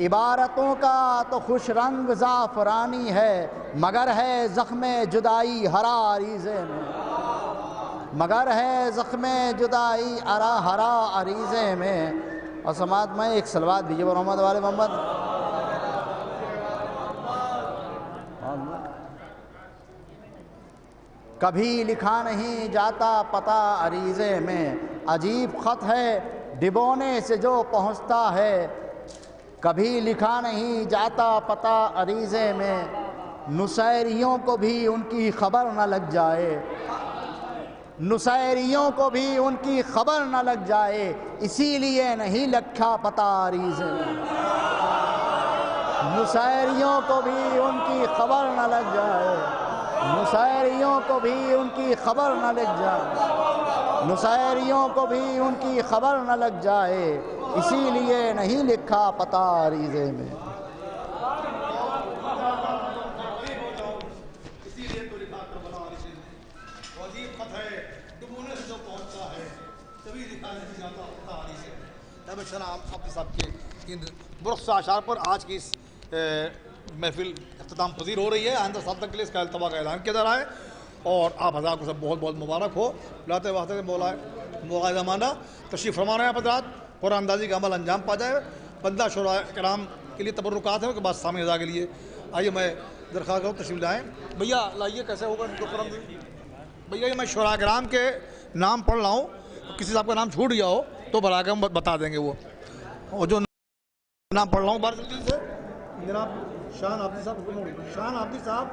عبارتوں کا تو خوش رنگ زعفرانی ہے، مگر ہے زخم جدائی ہرا عریضے میں، مگر ہے زخم جدائی ہرا عریضے میں۔ اور سماعت میں ایک سلوات دیجیے محمد والے محمد۔ کبھی لکھا نہیں جاتا پتہ عریضے میں، عجیب خط ہے ڈبونے سے جو پہنچتا ہے، کبھی لکھا نہیں جاتا پتہ عریضے میں، نصیریوں کو بھی ان کی خبر نہ لگ جائے، نصیریوں کو بھی ان کی خبر نہ لگ جائے، اسی لیے نہیں لکھا پتہ عریضے میں، نصیریوں کو بھی ان کی خبر نہ لگ جائے، نصیریوں کو بھی ان کی خبر نہ لگ جائے، نصیریوں کو بھی ان کی خبر نہ لگ جائے، اسی لیے نہیں لکھا پتہ عریضے میں۔ اسی لیے تو لکھا کربلا عریضے میں، عجیب خط ہے ڈبونے سے جو پہنچتا ہے، کبھی لکھا نہیں جاتا پتہ عریضے میں۔ جناب سلام آپ صاحب کے ان برخص اشعار پر آج کی اس محفل اختتام پذیر ہو رہی ہے۔ آئندہ سال تک کے لیے اس کا التوا کا اعلان کیا جا رہا ہے، اور آپ حضرات کو سب بہت بہت مبارک ہو۔ لاتے واسطے مولا زمانہ تشریف فرما رہے ہیں آپ حضرات، قرآن اندازی کا عمل انجام پا جائے۔ 15 شعراء کرام کے لیے تبرکات ہیں، اس کے بعد سامع رضا کے لیے آئیے میں درخواست کروں تشریف لائیں۔ بھیا لائیے کیسے ہوگا ان کو کرم بھیا، یہ میں شعراء کرام کے نام پڑھ رہا ہوں، کسی صاحب کا نام چھوٹ گیا ہو تو بھلا کے ہم بتا دیں گے وہ، اور جو نام پڑھ رہا ہوں بار جلدی سے جناب شان عابدی صاحب، شان عابدی صاحب